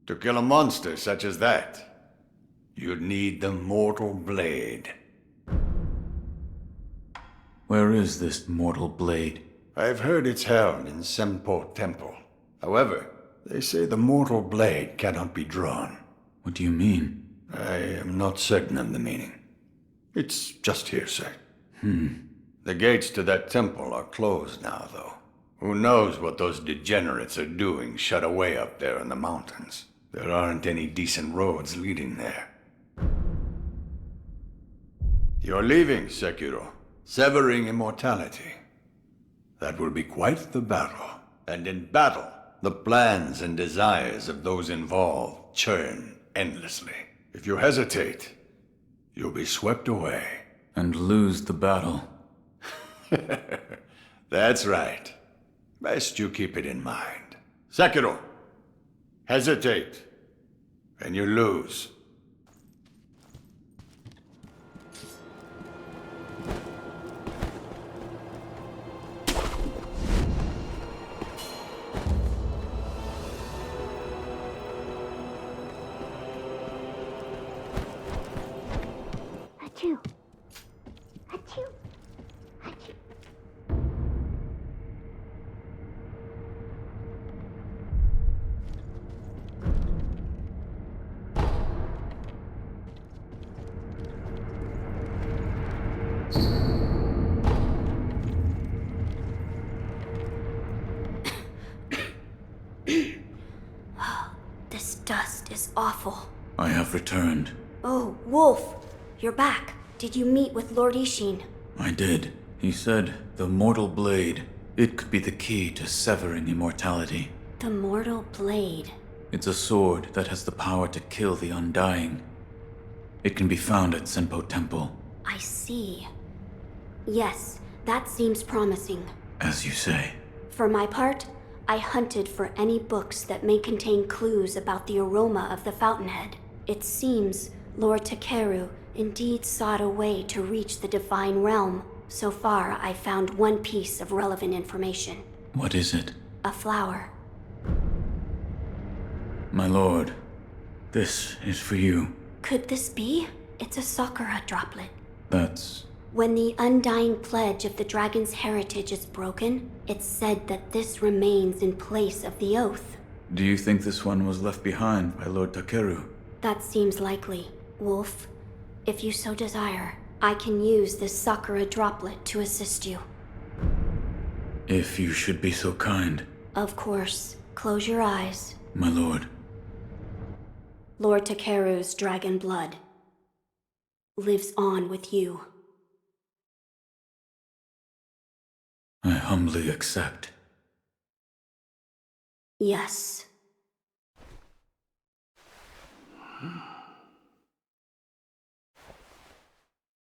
To kill a monster such as that, you'd need the Mortal Blade. Where is this Mortal Blade? I've heard it's held in Senpo Temple. However, they say the Mortal Blade cannot be drawn. What do you mean? I am not certain of the meaning. It's just hearsay. The gates to that temple are closed now, though. Who knows what those degenerates are doing shut away up there in the mountains. There aren't any decent roads leading there. You're leaving, Sekiro. Severing immortality. That will be quite the battle. And in battle, the plans and desires of those involved churn endlessly. If you hesitate, you'll be swept away. And lose the battle. That's right. Best you keep it in mind. Sekiro, hesitate, and you lose. Achoo. Achoo. Achoo. This dust is awful. I have returned. Oh, Wolf! You're back. Did you meet with Lord Ishin? I did. He said the mortal blade, it could be the key to severing immortality. The mortal blade. It's a sword that has the power to kill the undying. It can be found at Senpo Temple. I see. Yes, that seems promising. As you say. For my part, I hunted for any books that may contain clues about the aroma of the fountainhead. It seems Lord Takeru indeed sought a way to reach the divine realm. So far, I found one piece of relevant information. What is it? A flower. My lord, this is for you. Could this be? It's a Sakura droplet. That's... When the undying pledge of the dragon's heritage is broken, it's said that this remains in place of the oath. Do you think this one was left behind by Lord Takeru? That seems likely. Wolf, if you so desire, I can use this Sakura droplet to assist you. If you should be so kind. Of course. Close your eyes. My lord. Lord Takeru's dragon blood lives on with you. I humbly accept. Yes.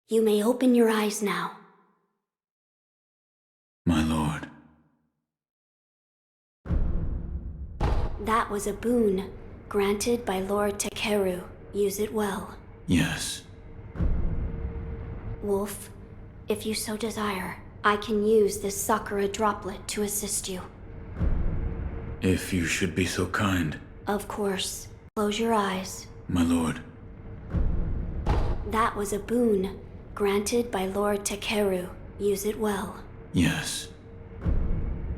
You may open your eyes now. My lord. That was a boon granted by Lord Takeru. Use it well. Yes. Wolf, if you so desire, I can use this Sakura droplet to assist you. If you should be so kind. Of course. Close your eyes. My lord. That was a boon granted by Lord Takeru. Use it well. Yes.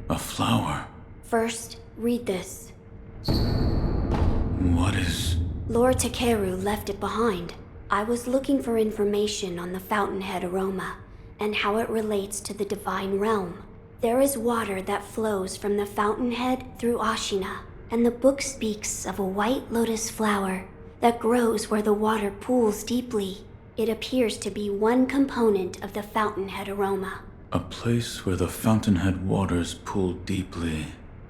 A flower. First, read this. What is... Lord Takeru left it behind. I was looking for information on the fountainhead aroma and how it relates to the divine realm. There is water that flows from the fountainhead through Ashina, and the book speaks of a white lotus flower that grows where the water pools deeply. It appears to be one component of the fountainhead aroma. A place where the fountainhead waters pool deeply,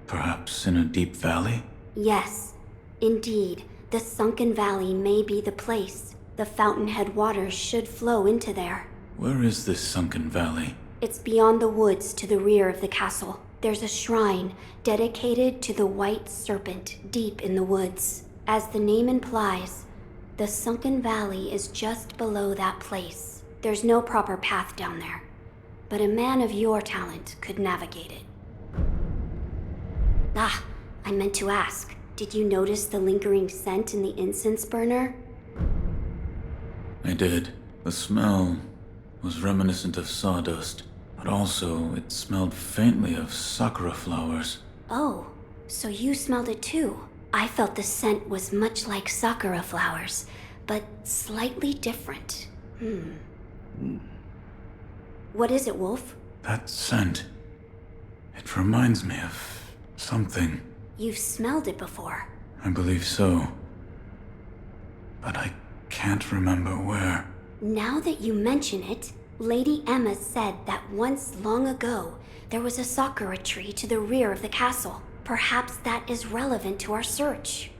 perhaps in a deep valley? Yes, indeed. The sunken valley may be the place. The fountainhead waters should flow into there. Where is this sunken valley? It's beyond the woods to the rear of the castle. There's a shrine dedicated to the white serpent deep in the woods. As the name implies, the sunken valley is just below that place. There's no proper path down there, but a man of your talent could navigate it. Ah, I meant to ask, did you notice the lingering scent in the incense burner? I did. The smell was reminiscent of sawdust, but also it smelled faintly of sakura flowers. Oh, so you smelled it too. I felt the scent was much like sakura flowers, but slightly different. What is it, Wolf? That scent. It reminds me of something. You've smelled it before. I believe so. But I can't remember where. Now that you mention it, Lady Emma said that once long ago, there was a sakura tree to the rear of the castle. Perhaps that is relevant to our search.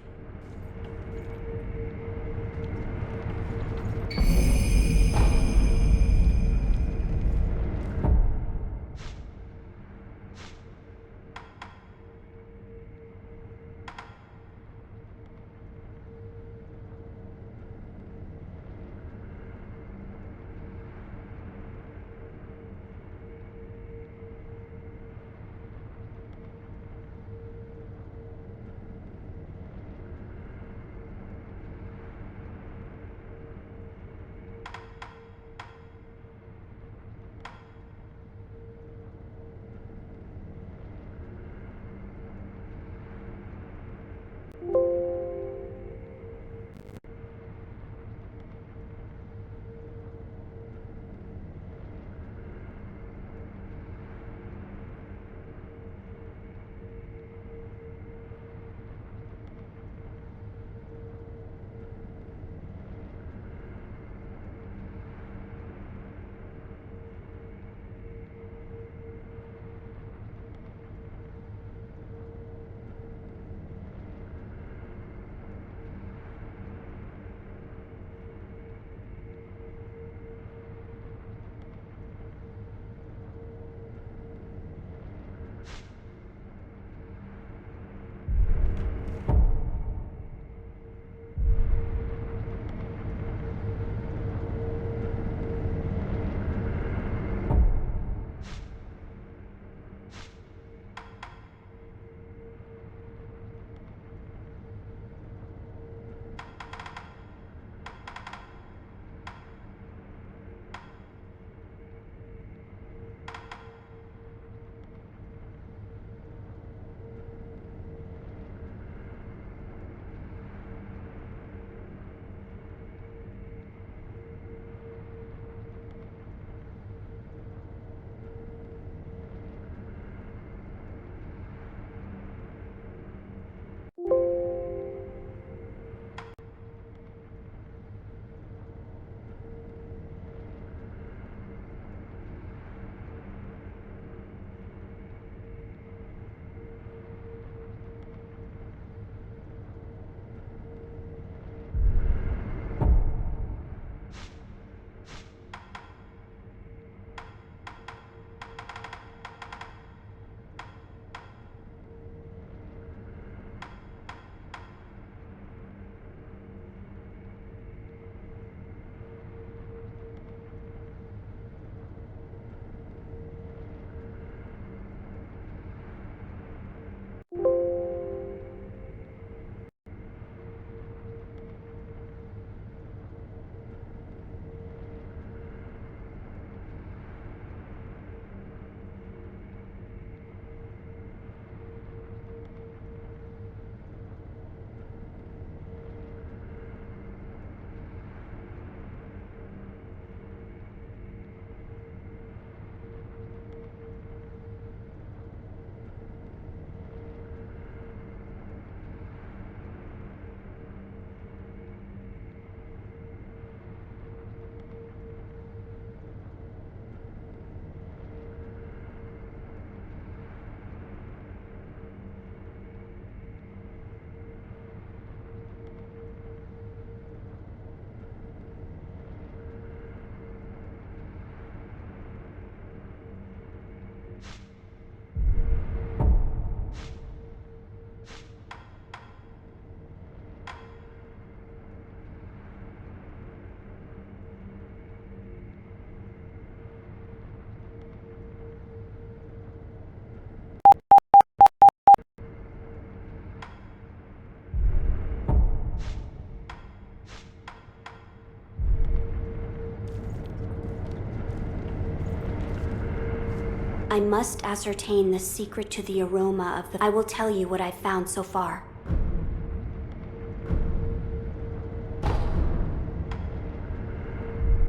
I must ascertain the secret to the aroma of the... I will tell you what I've found so far.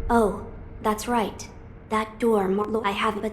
Oh, that's right. That door, I have, but...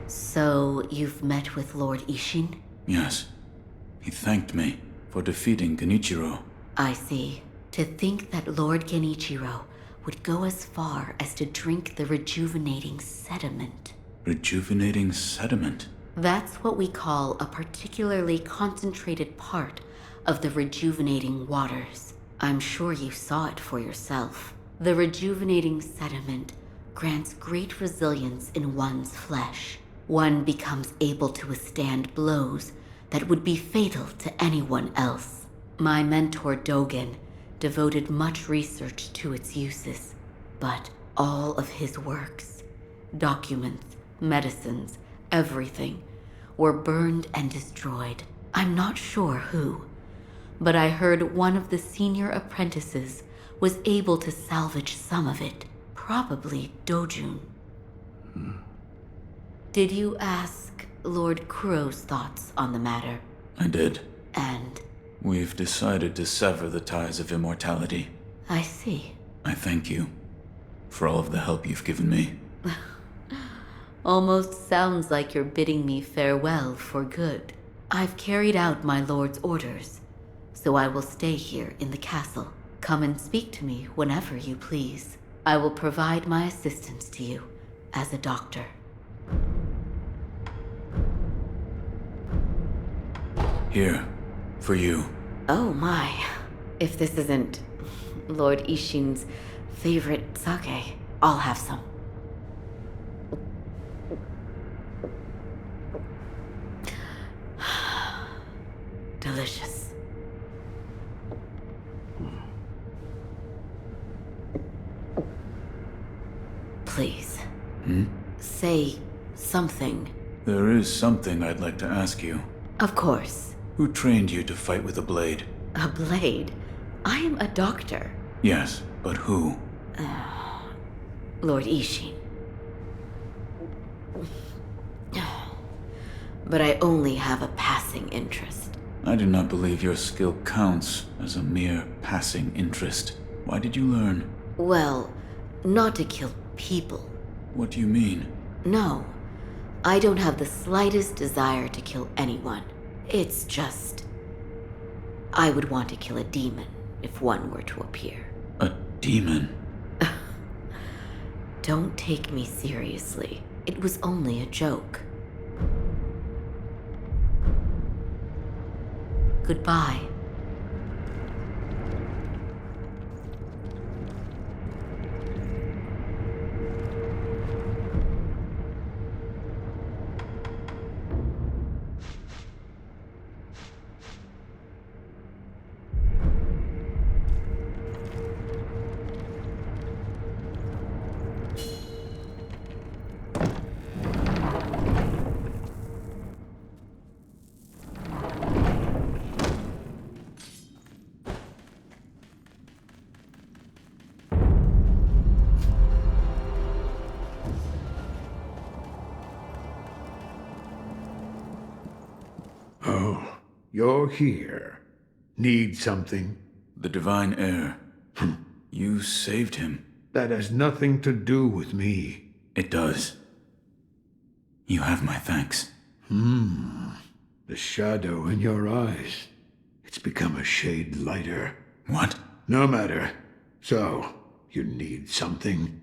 So, you've met with Lord Ishin? Yes. He thanked me for defeating Genichiro. I see. To think that Lord Genichiro would go as far as to drink the rejuvenating sediment. Rejuvenating sediment? That's what we call a particularly concentrated part of the rejuvenating waters. I'm sure you saw it for yourself. The rejuvenating sediment grants great resilience in one's flesh. One becomes able to withstand blows that would be fatal to anyone else. My mentor Dogen devoted much research to its uses, but all of his works, documents, medicines, everything, were burned and destroyed. I'm not sure who, but I heard one of the senior apprentices was able to salvage some of it, probably Dojun. Did you ask Lord Kuro's thoughts on the matter? I did. And? We've decided to sever the ties of immortality. I see. I thank you for all of the help you've given me. Almost sounds like you're bidding me farewell for good. I've carried out my lord's orders, so I will stay here in the castle. Come and speak to me whenever you please. I will provide my assistance to you as a doctor. Here, for you. Oh my. If this isn't Lord Ishin's favorite sake, I'll have some. Delicious. Please. Say something. There is something I'd like to ask you. Of course. Who trained you to fight with a blade? A blade? I am a doctor. Yes, but who? Lord Ishin. But I only have a passing interest. I do not believe your skill counts as a mere passing interest. Why did you learn? Well, not to kill people. What do you mean? No. I don't have the slightest desire to kill anyone. It's just... I would want to kill a demon if one were to appear. A demon? Don't take me seriously. It was only a joke. Goodbye. Oh, you're here. Need something? The Divine Heir. You saved him. That has nothing to do with me. It does. You have my thanks. The shadow in your eyes. It's become a shade lighter. What? No matter. So, you need something?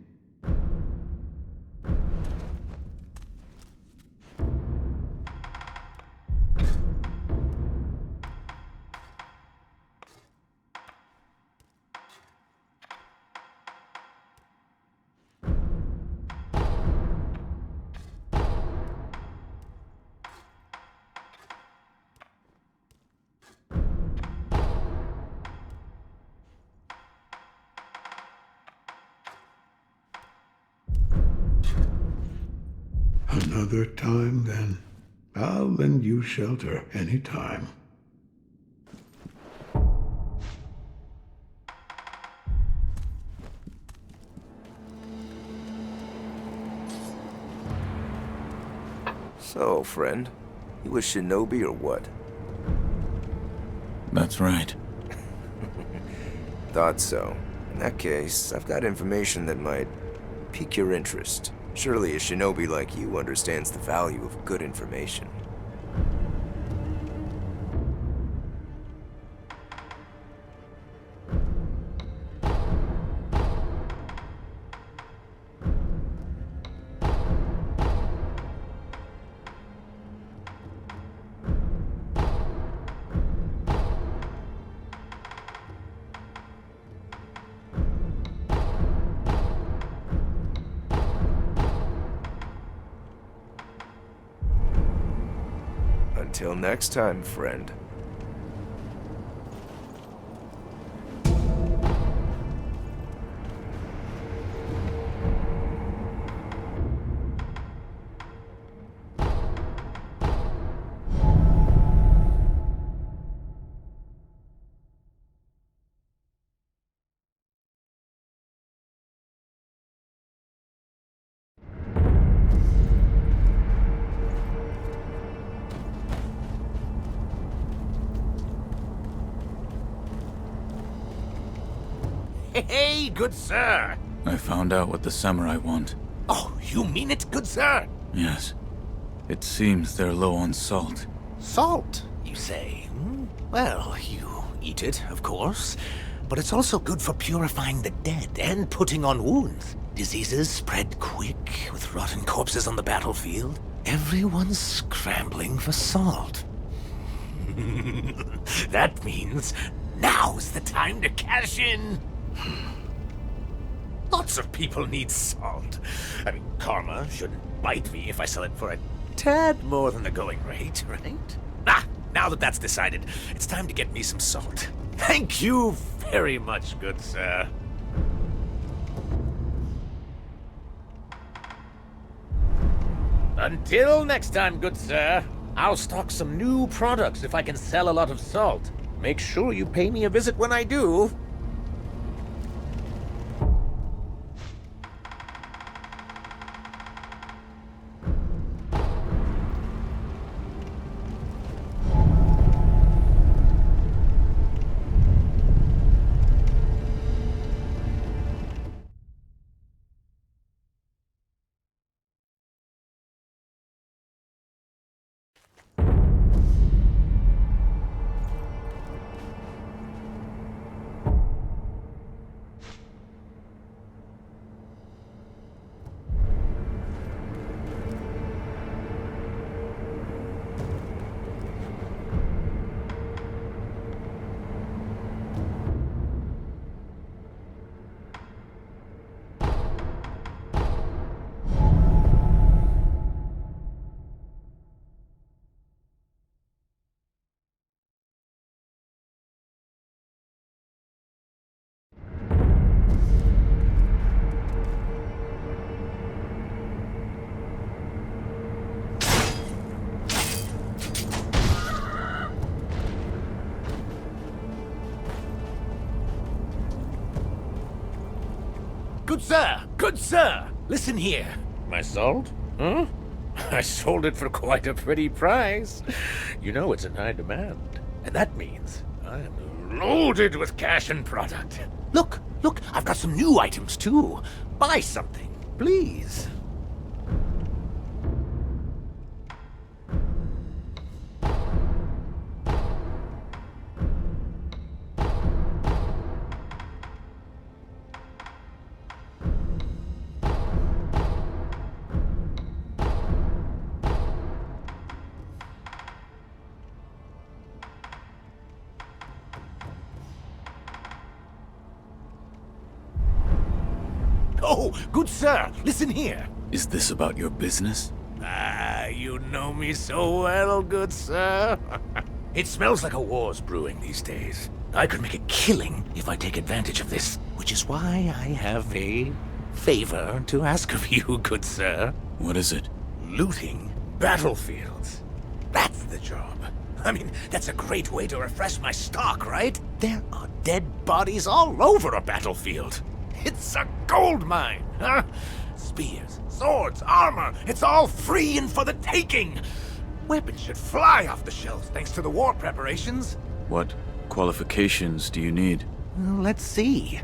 Another time, then. I'll lend you shelter any time. So, friend, you a shinobi or what? That's right. Thought so. In that case, I've got information that might pique your interest. Surely a shinobi like you understands the value of good information. Until next time, friend. Hey, good sir! I found out what the samurai want. Oh, you mean it, good sir? Yes. It seems they're low on salt. Salt, you say? Well, you eat it, of course. But it's also good for purifying the dead and putting on wounds. Diseases spread quick with rotten corpses on the battlefield. Everyone's scrambling for salt. That means now's the time to cash in. Lots of people need salt. I mean, karma shouldn't bite me if I sell it for a tad more than the going rate, right? Now that that's decided, it's time to get me some salt. Thank you very much, good sir. Until next time, good sir. I'll stock some new products if I can sell a lot of salt. Make sure you pay me a visit when I do. Good sir! Good sir! Listen here. My salt? Huh? I sold it for quite a pretty price. You know it's in high demand. And that means I'm loaded with cash and product. Look, I've got some new items too. Buy something, please. Oh, good sir, listen here. Is this about your business? Ah, you know me so well, good sir. It smells like a war's brewing these days. I could make a killing if I take advantage of this, which is why I have a favor to ask of you, good sir. What is it? Looting battlefields. That's the job. I mean, that's a great way to refresh my stock, right? There are dead bodies all over a battlefield. It's a gold mine, huh? Spears, swords, armor, it's all free and for the taking. Weapons should fly off the shelves thanks to the war preparations. What qualifications do you need? Well, let's see.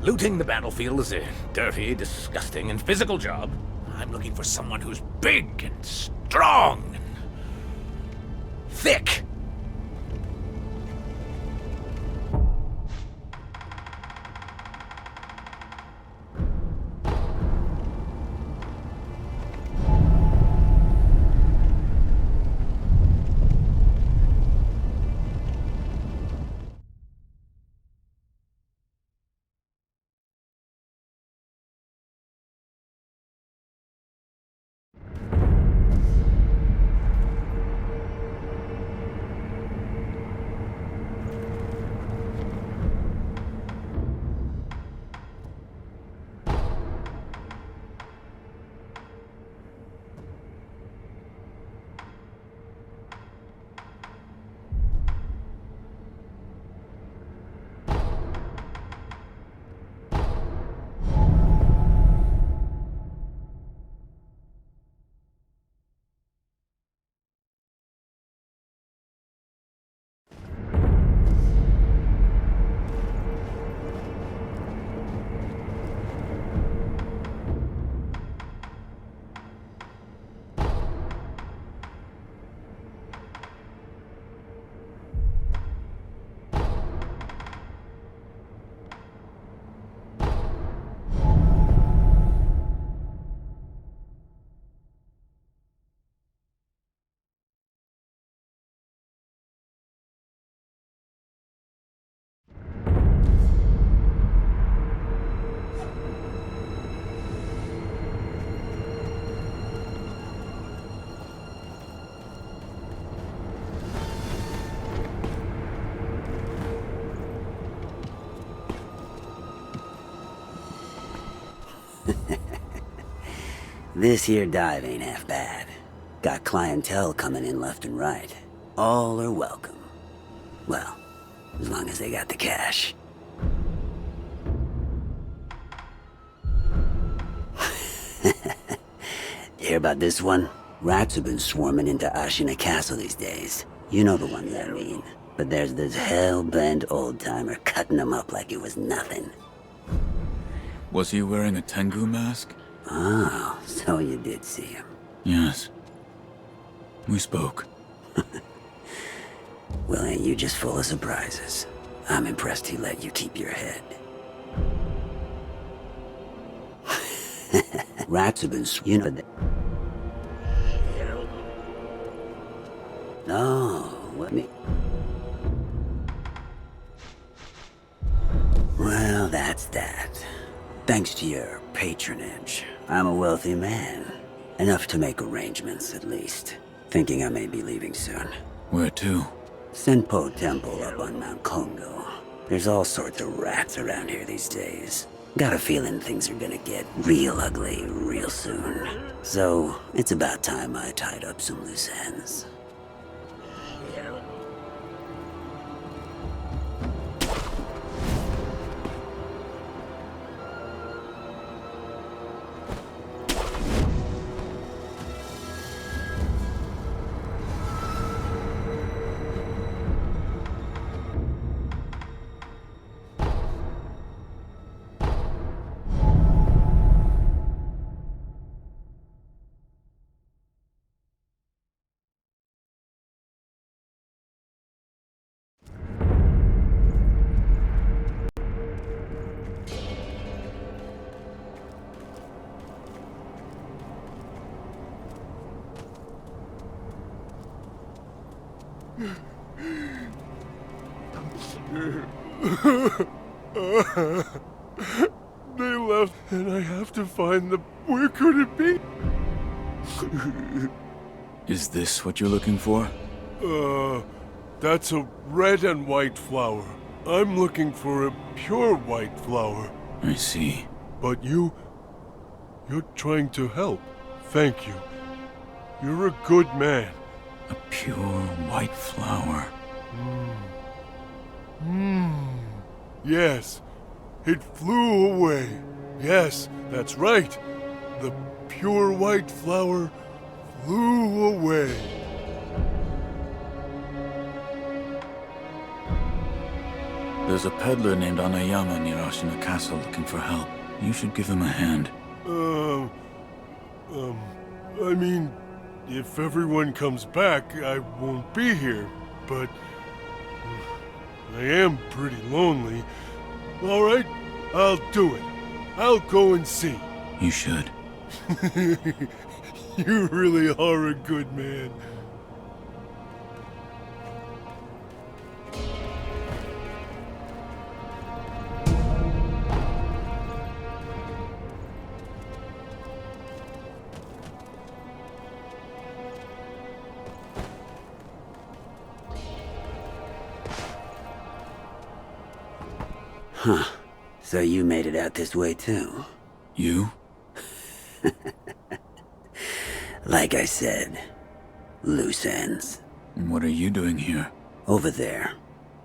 Looting the battlefield is a dirty, disgusting, and physical job. I'm looking for someone who's big and strong and thick. This here dive ain't half bad. Got clientele coming in left and right. All are welcome. Well, as long as they got the cash. You hear about this one? Rats have been swarming into Ashina Castle these days. You know the ones I mean. But there's this hell-bent old-timer cutting them up like it was nothing. Was he wearing a Tengu mask? Oh, so you did see him. Yes. We spoke. Well, ain't you just full of surprises? I'm impressed he let you keep your head. Rats have been, you know. No, what me? Well, that's that. Thanks to your patronage, I'm a wealthy man. Enough to make arrangements, at least. Thinking I may be leaving soon. Where to? Senpo Temple up on Mount Kongo. There's all sorts of rats around here these days. Got a feeling things are gonna get real ugly real soon. So, it's about time I tied up some loose ends. They left, and I have to find them. Where could it be? Is this what you're looking for? That's a red and white flower. I'm looking for a pure white flower. I see. But you're trying to help. Thank you. You're a good man. A pure white flower. Yes, it flew away. Yes, that's right. The pure white flower flew away. There's a peddler named Anayama near Ashina Castle looking for help. You should give him a hand. I mean, if everyone comes back, I won't be here, but I am pretty lonely. All right, I'll do it. I'll go and see. You should. You really are a good man. Huh. So you made it out this way too? You? Like I said, loose ends. What are you doing here? Over there.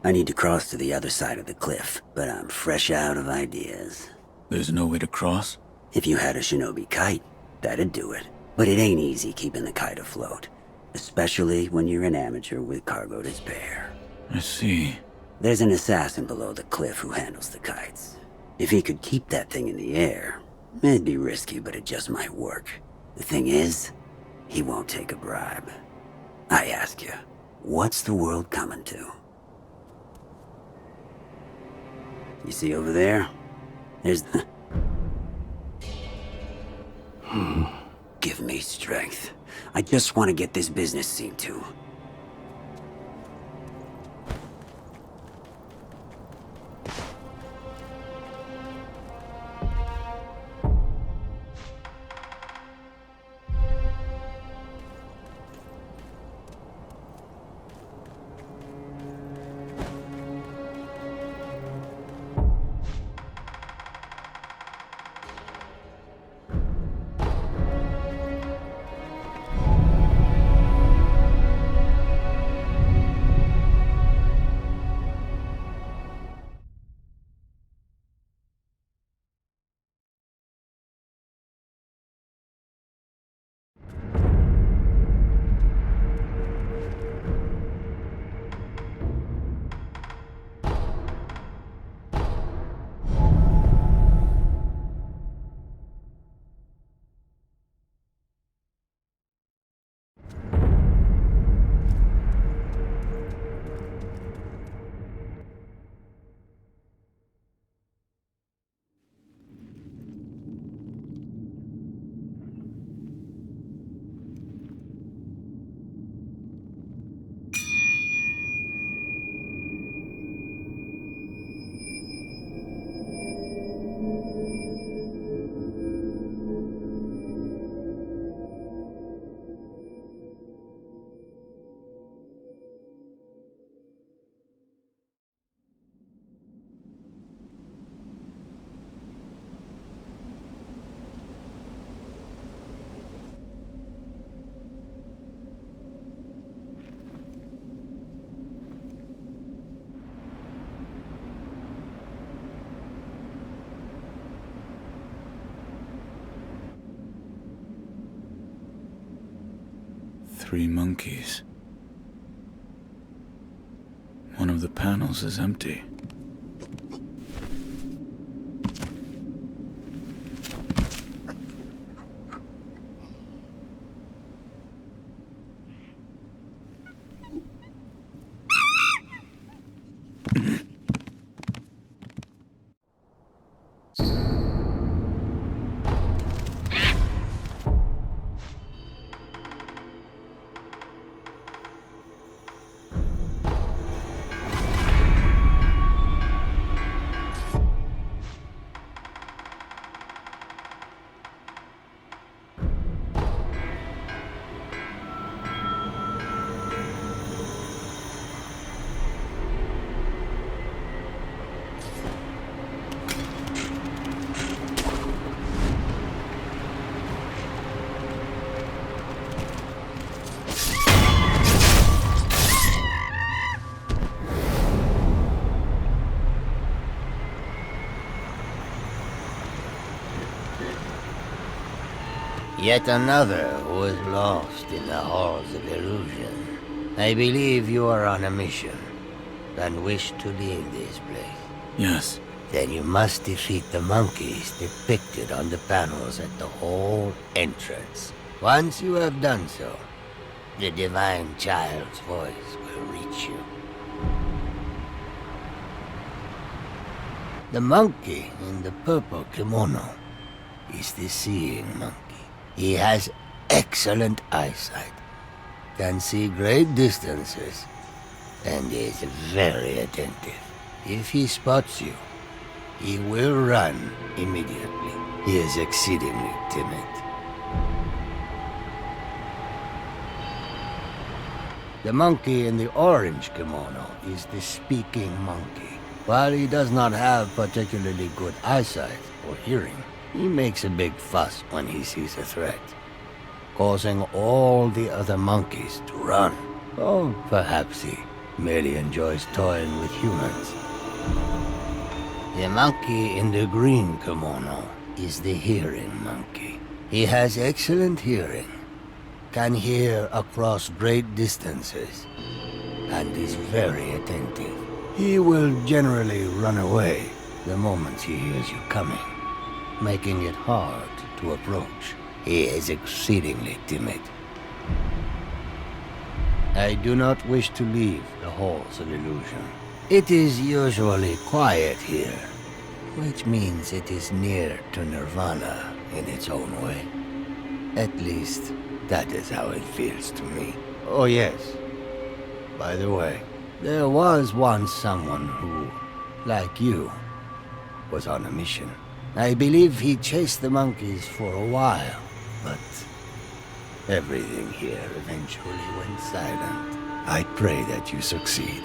I need to cross to the other side of the cliff, but I'm fresh out of ideas. There's no way to cross? If you had a shinobi kite, that'd do it. But it ain't easy keeping the kite afloat, especially when you're an amateur with cargo to spare. I see. There's an assassin below the cliff who handles the kites. If he could keep that thing in the air, it'd be risky, but it just might work. The thing is, he won't take a bribe. I ask you, what's the world coming to? You see over there? There's the... Give me strength. I just want to get this business seen to. Three monkeys. One of the panels is empty. Yet another who is lost in the halls of illusion. I believe you are on a mission, and wish to leave this place. Yes. Then you must defeat the monkeys depicted on the panels at the hall entrance. Once you have done so, the divine child's voice will reach you. The monkey in the purple kimono is the seeing monkey. He has excellent eyesight, can see great distances, and is very attentive. If he spots you, he will run immediately. He is exceedingly timid. The monkey in the orange kimono is the speaking monkey. While he does not have particularly good eyesight or hearing, he makes a big fuss when he sees a threat, causing all the other monkeys to run. Or perhaps he merely enjoys toying with humans. The monkey in the green kimono is the hearing monkey. He has excellent hearing, can hear across great distances, and is very attentive. He will generally run away the moment he hears you coming, making it hard to approach. He is exceedingly timid. I do not wish to leave the halls of illusion. It is usually quiet here, which means it is near to nirvana in its own way. At least, that is how it feels to me. Oh yes, by the way, there was once someone who, like you, was on a mission. I believe he chased the monkeys for a while, but everything here eventually went silent. I pray that you succeed.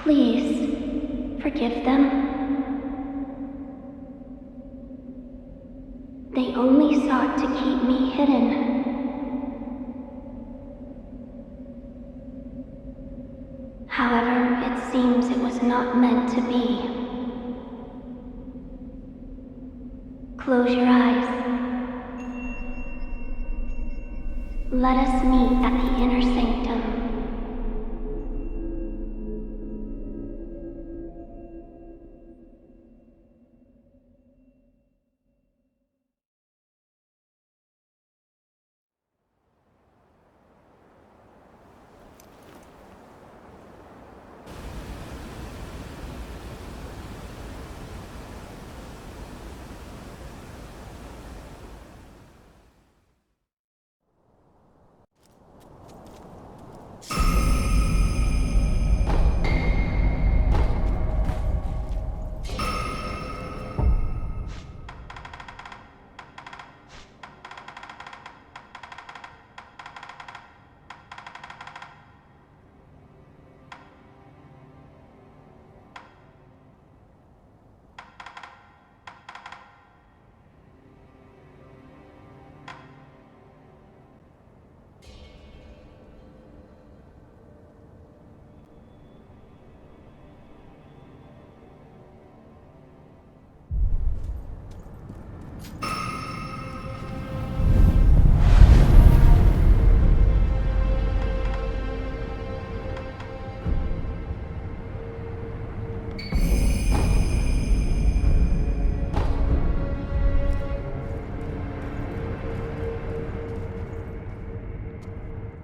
Please, forgive them. They only sought to keep me hidden. However, it seems it was not meant to be. Close your eyes. Let us meet at the inner sanctum.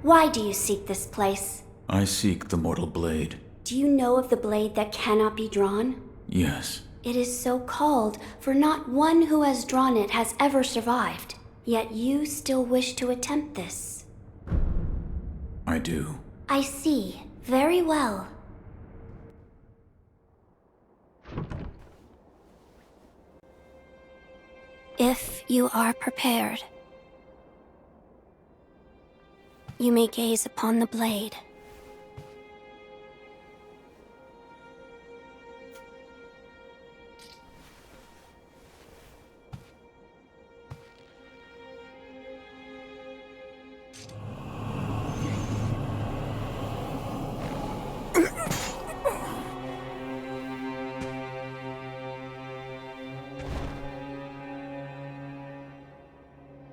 Why do you seek this place? I seek the mortal blade. Do you know of the blade that cannot be drawn? Yes. It is so called, for not one who has drawn it has ever survived. Yet you still wish to attempt this. I do. I see. Very well. If you are prepared, you may gaze upon the blade.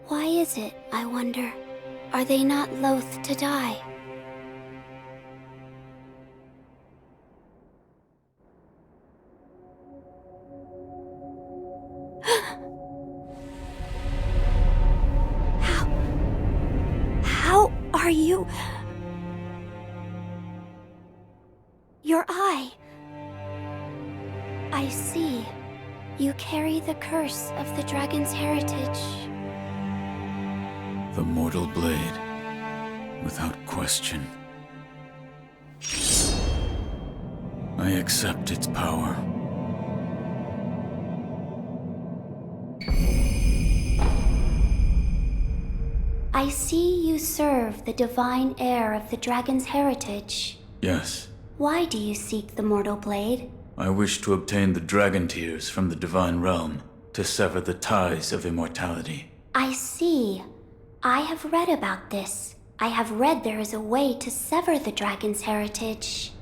Why is it, I wonder? Are they not loath to die? How are you? Your eye. I see. You carry the curse of the dragon's heritage. The mortal blade. Without question. I accept its power. I see you serve the divine heir of the dragon's heritage. Yes. Why do you seek the mortal blade? I wish to obtain the dragon tears from the divine realm to sever the ties of immortality. I see. I have read about this. I have read there is a way to sever the dragon's heritage.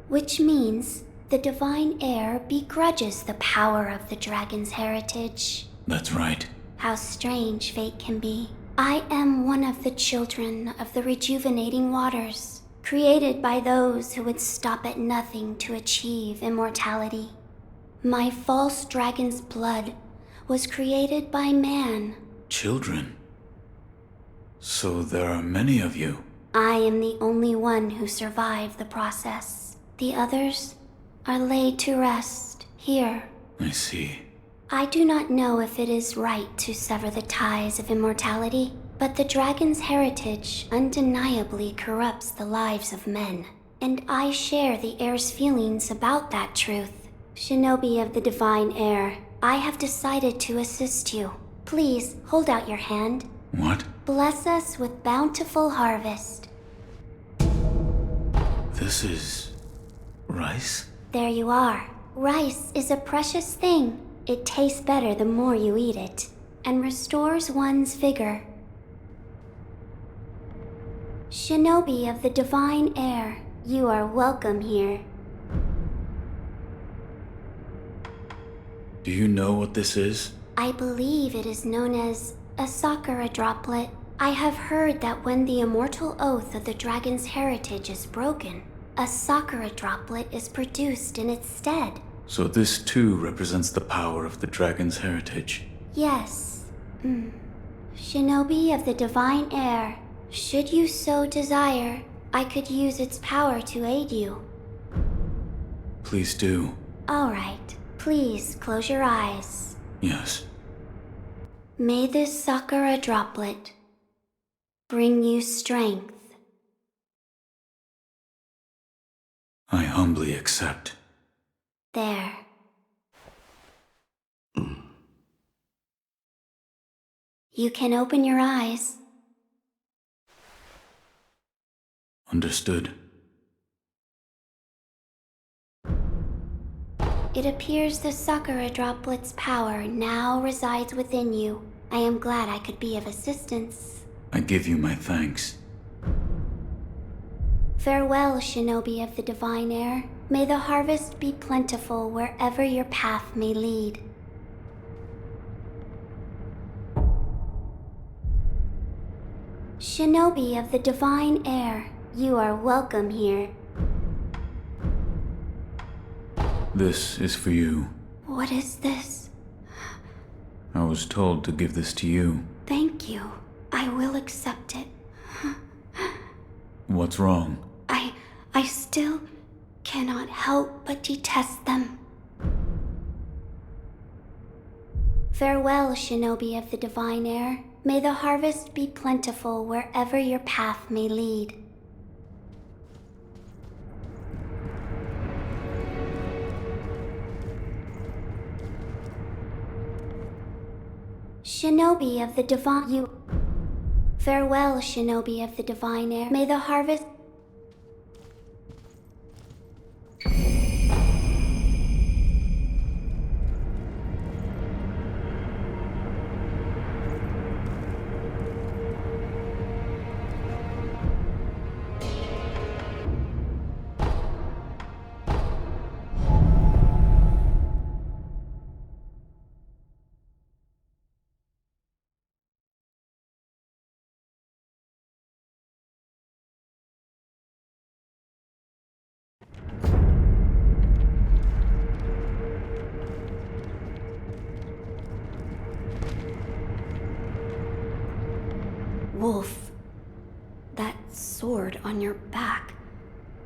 Which means the divine heir begrudges the power of the dragon's heritage. That's right. How strange fate can be. I am one of the children of the rejuvenating waters, created by those who would stop at nothing to achieve immortality. My false dragon's blood was created by man. Children? So there are many of you. I am the only one who survived the process. The others are laid to rest here. I see. I do not know if it is right to sever the ties of immortality, but the dragon's heritage undeniably corrupts the lives of men. And I share the heir's feelings about that truth. Shinobi of the divine heir, I have decided to assist you. Please, hold out your hand. What? Bless us with bountiful harvest. This is... rice? There you are. Rice is a precious thing. It tastes better the more you eat it, and restores one's vigor. Shinobi of the divine air, you are welcome here. Do you know what this is? I believe it is known as a Sakura droplet. I have heard that when the immortal oath of the dragon's heritage is broken, a Sakura droplet is produced in its stead. So this too represents the power of the dragon's heritage. Yes. Shinobi of the divine air, should you so desire, I could use its power to aid you. Please do. All right. Please close your eyes. Yes. May this Sakura droplet bring you strength. I humbly accept. There. You can open your eyes. Understood. It appears the Sakura droplet's power now resides within you. I am glad I could be of assistance. I give you my thanks. Farewell, Shinobi of the divine air. May the harvest be plentiful wherever your path may lead. Shinobi of the divine air, you are welcome here. This is for you. What is this? I was told to give this to you. Thank you. I will accept it. What's wrong? I still cannot help but detest them. Farewell, Shinobi of the divine air. May the harvest be plentiful wherever your path may lead. Shinobi of the divine... Farewell, Shinobi of the divine air. May the harvest... Wolf, that sword on your back,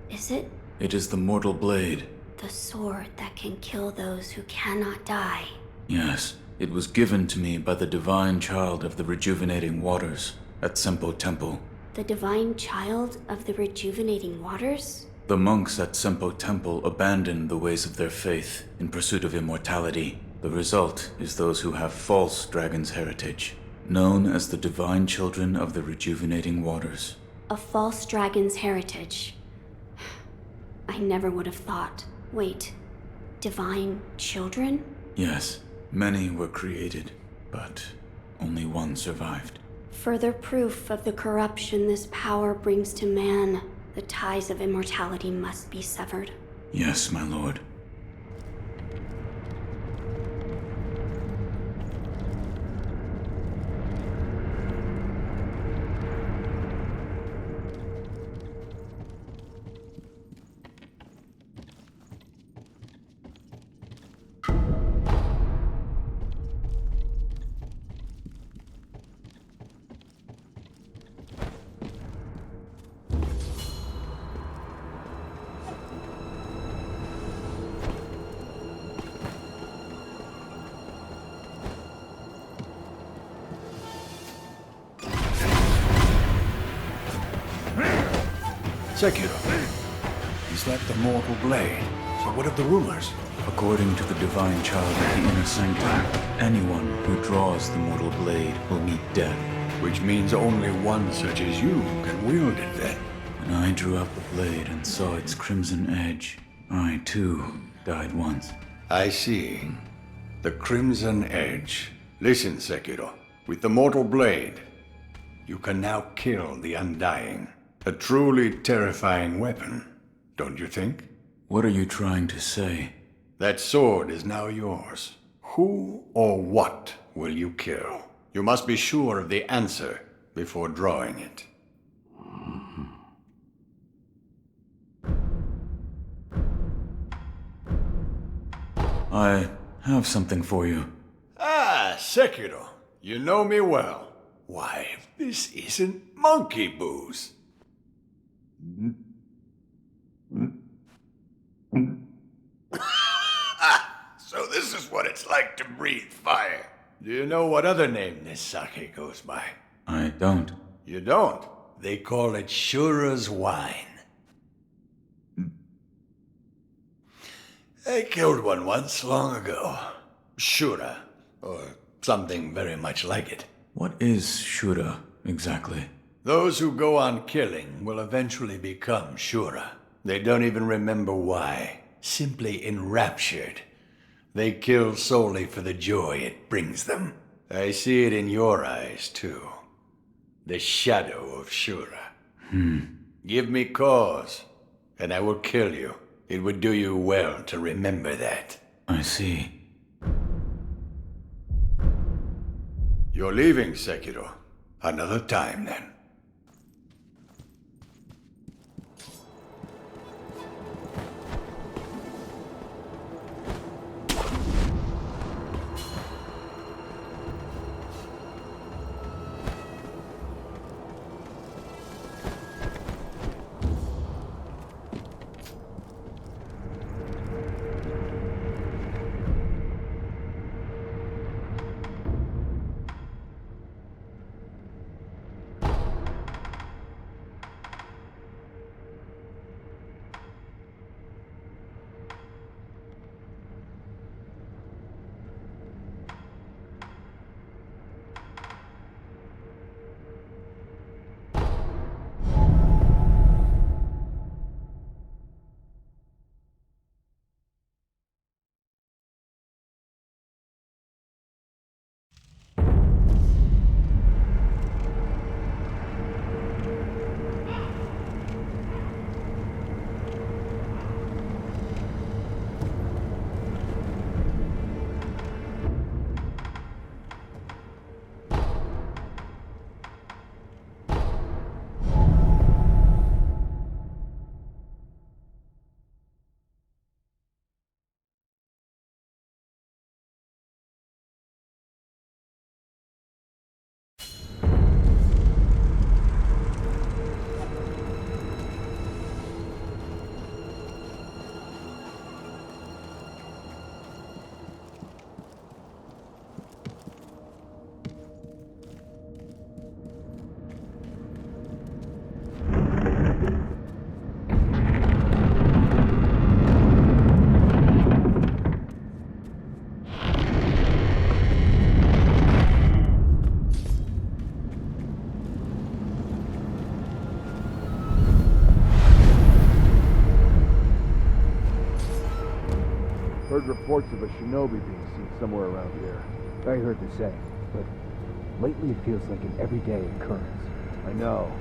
is it? It is the mortal blade. The sword that can kill those who cannot die. Yes, it was given to me by the divine child of the rejuvenating waters at Sempo Temple. The divine child of the rejuvenating waters? The monks at Sempo Temple abandoned the ways of their faith in pursuit of immortality. The result is those who have false dragon's heritage, known as the divine children of the rejuvenating waters. A false dragon's heritage. I never would have thought. Wait, divine children? Yes, many were created, but only one survived. Further proof of the corruption this power brings to man. The ties of immortality must be severed. Yes, my lord. Sekiro. Is that the mortal blade? So what of the rumors? According to the divine child of the inner sanctum, anyone who draws the mortal blade will meet death. Which means only one such as you can wield it then. When I drew out the blade and saw its crimson edge, I too died once. I see. The Crimson Edge. Listen, Sekiro. With the mortal blade, you can now kill the Undying. A truly terrifying weapon, don't you think? What are you trying to say? That sword is now yours. Who or what will you kill? You must be sure of the answer before drawing it. I have something for you. Ah, Sekiro. You know me well. Why, this isn't monkey booze. So this is what it's like to breathe fire. Do you know what other name this sake goes by? I don't. You don't? They call it Shura's wine. I killed one once, long ago. Shura, or something very much like it. What is Shura, exactly? Those who go on killing will eventually become Shura. They don't even remember why. Simply enraptured. They kill solely for the joy it brings them. I see it in your eyes, too. The shadow of Shura. Give me cause, and I will kill you. It would do you well to remember that. I see. You're leaving, Sekiro. Another time, then. Heard reports of a shinobi being seen somewhere around here. I heard the same, but lately it feels like an everyday occurrence. I know.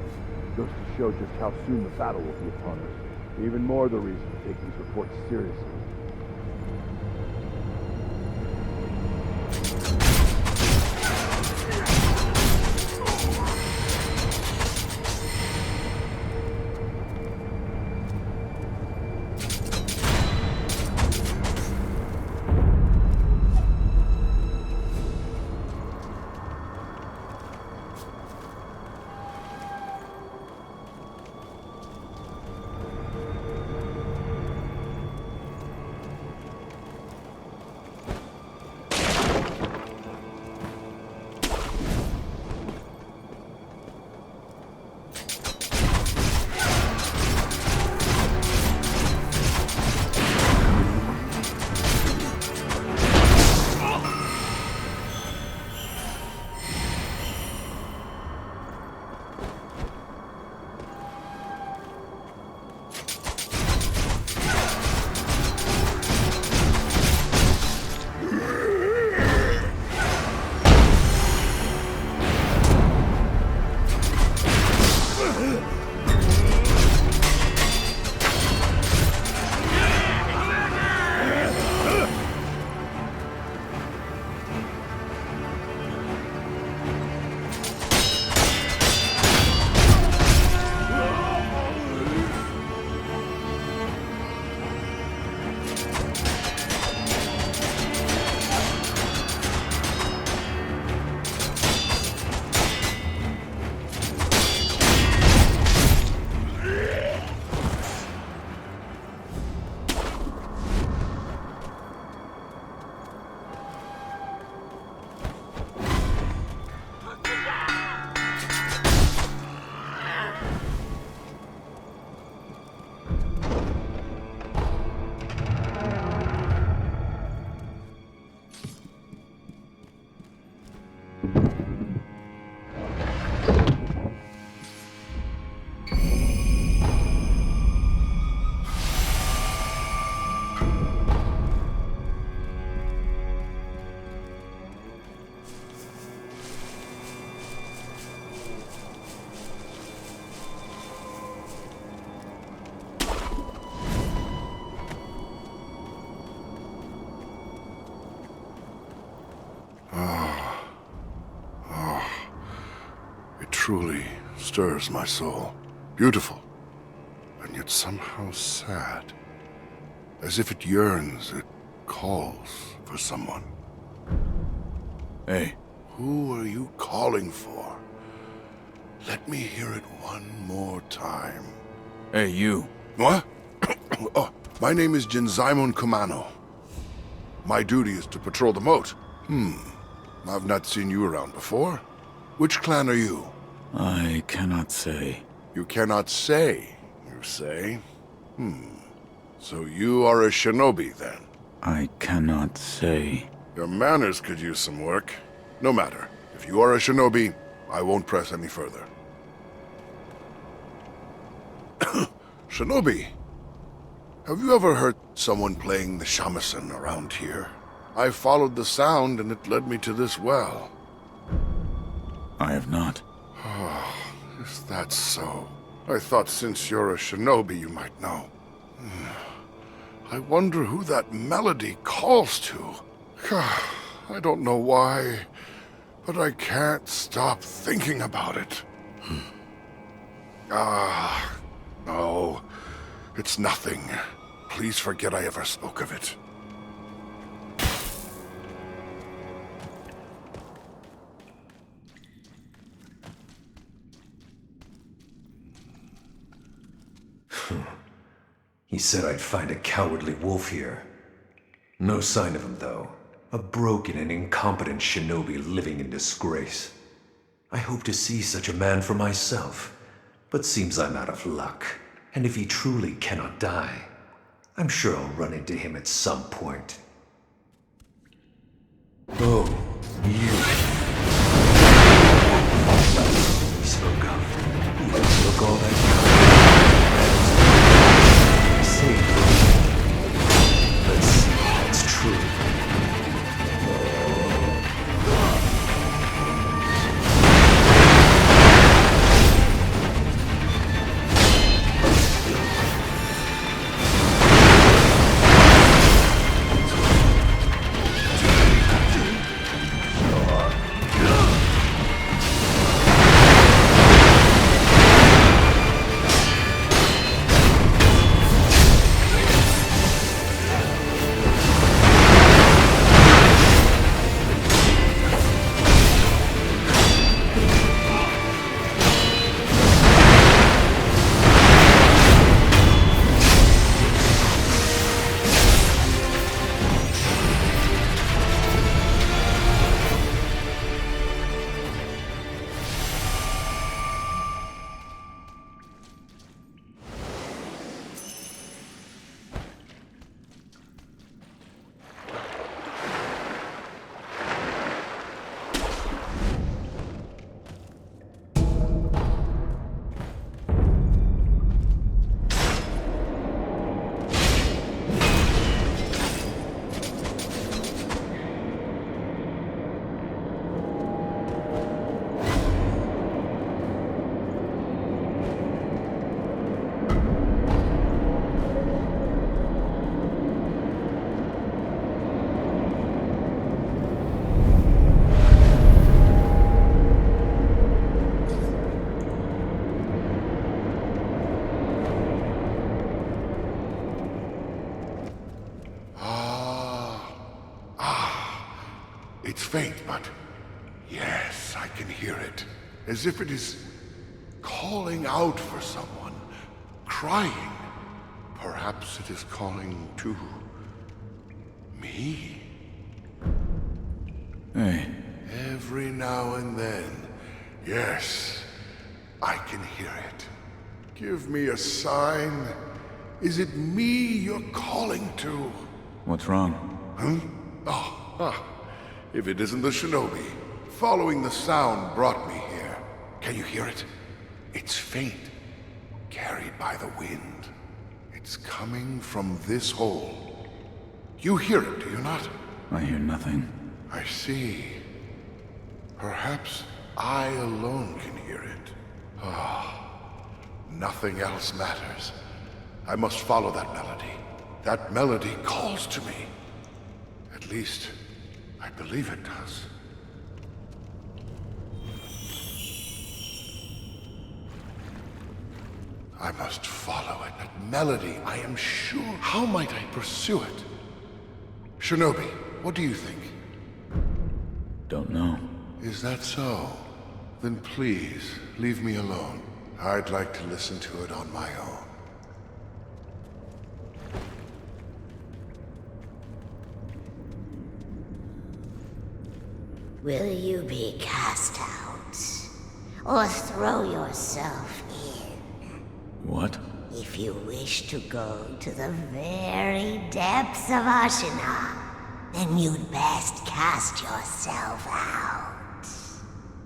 It goes to show just how soon the battle will be upon us. Even more the reason to take these reports seriously. truly stirs my soul. Beautiful, and yet somehow sad. As if it yearns, it calls for someone. Hey. Who are you calling for? Let me hear it one more time. Hey, you. What? Oh, my name is Jinzaimon Kumano. My duty is to patrol the moat. I've not seen you around before. Which clan are you? I cannot say. You cannot say, you say? So you are a shinobi, then? I cannot say. Your manners could use some work. No matter. If you are a shinobi, I won't press any further. Shinobi, have you ever heard someone playing the shamisen around here? I followed the sound and it led me to this well. I have not. Oh, is that so? I thought since you're a shinobi you might know. I wonder who that melody calls to. I don't know why, but I can't stop thinking about it. No, it's nothing. Please forget I ever spoke of it. He said I'd find a cowardly wolf here. No sign of him, though. A broken and incompetent shinobi living in disgrace. I hope to see such a man for myself, but seems I'm out of luck. And if he truly cannot die, I'm sure I'll run into him at some point. Oh, you. He spoke of. You don't look all that Let's see if that's true. It's faint, but yes, I can hear it. As if it is calling out for someone, crying. Perhaps it is calling to me? Hey. Every now and then, yes, I can hear it. Give me a sign. Is it me you're calling to? What's wrong? If it isn't the shinobi, following the sound brought me here. Can you hear it? It's faint, carried by the wind. It's coming from this hole. You hear it, do you not? I hear nothing. I see. Perhaps I alone can hear it. Nothing else matters. I must follow that melody. That melody calls to me. At least, I believe it does. I must follow it. That melody, I am sure. How might I pursue it? Shinobi, what do you think? Don't know. Is that so? Then please, leave me alone. I'd like to listen to it on my own. Will you be cast out? Or throw yourself in? What? If you wish to go to the very depths of Ashina, then you'd best cast yourself out.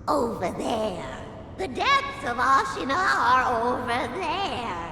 Over there. The depths of Ashina are over there.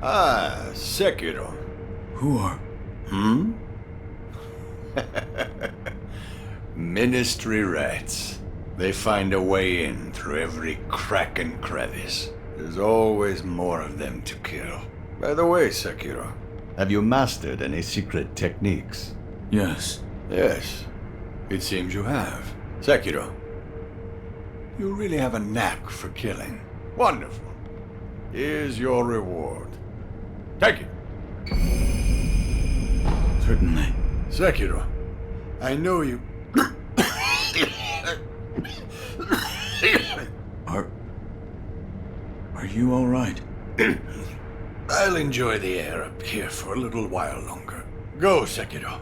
Ah, Sekiro. Who are... Ministry rats. They find a way in through every crack and crevice. There's always more of them to kill. By the way, Sekiro, have you mastered any secret techniques? Yes. Yes, it seems you have. Sekiro, you really have a knack for killing. Wonderful. Here's your reward. Take it. Certainly. Sekiro, I know you... Are you all right? I'll enjoy the air up here for a little while longer. Go, Sekiro.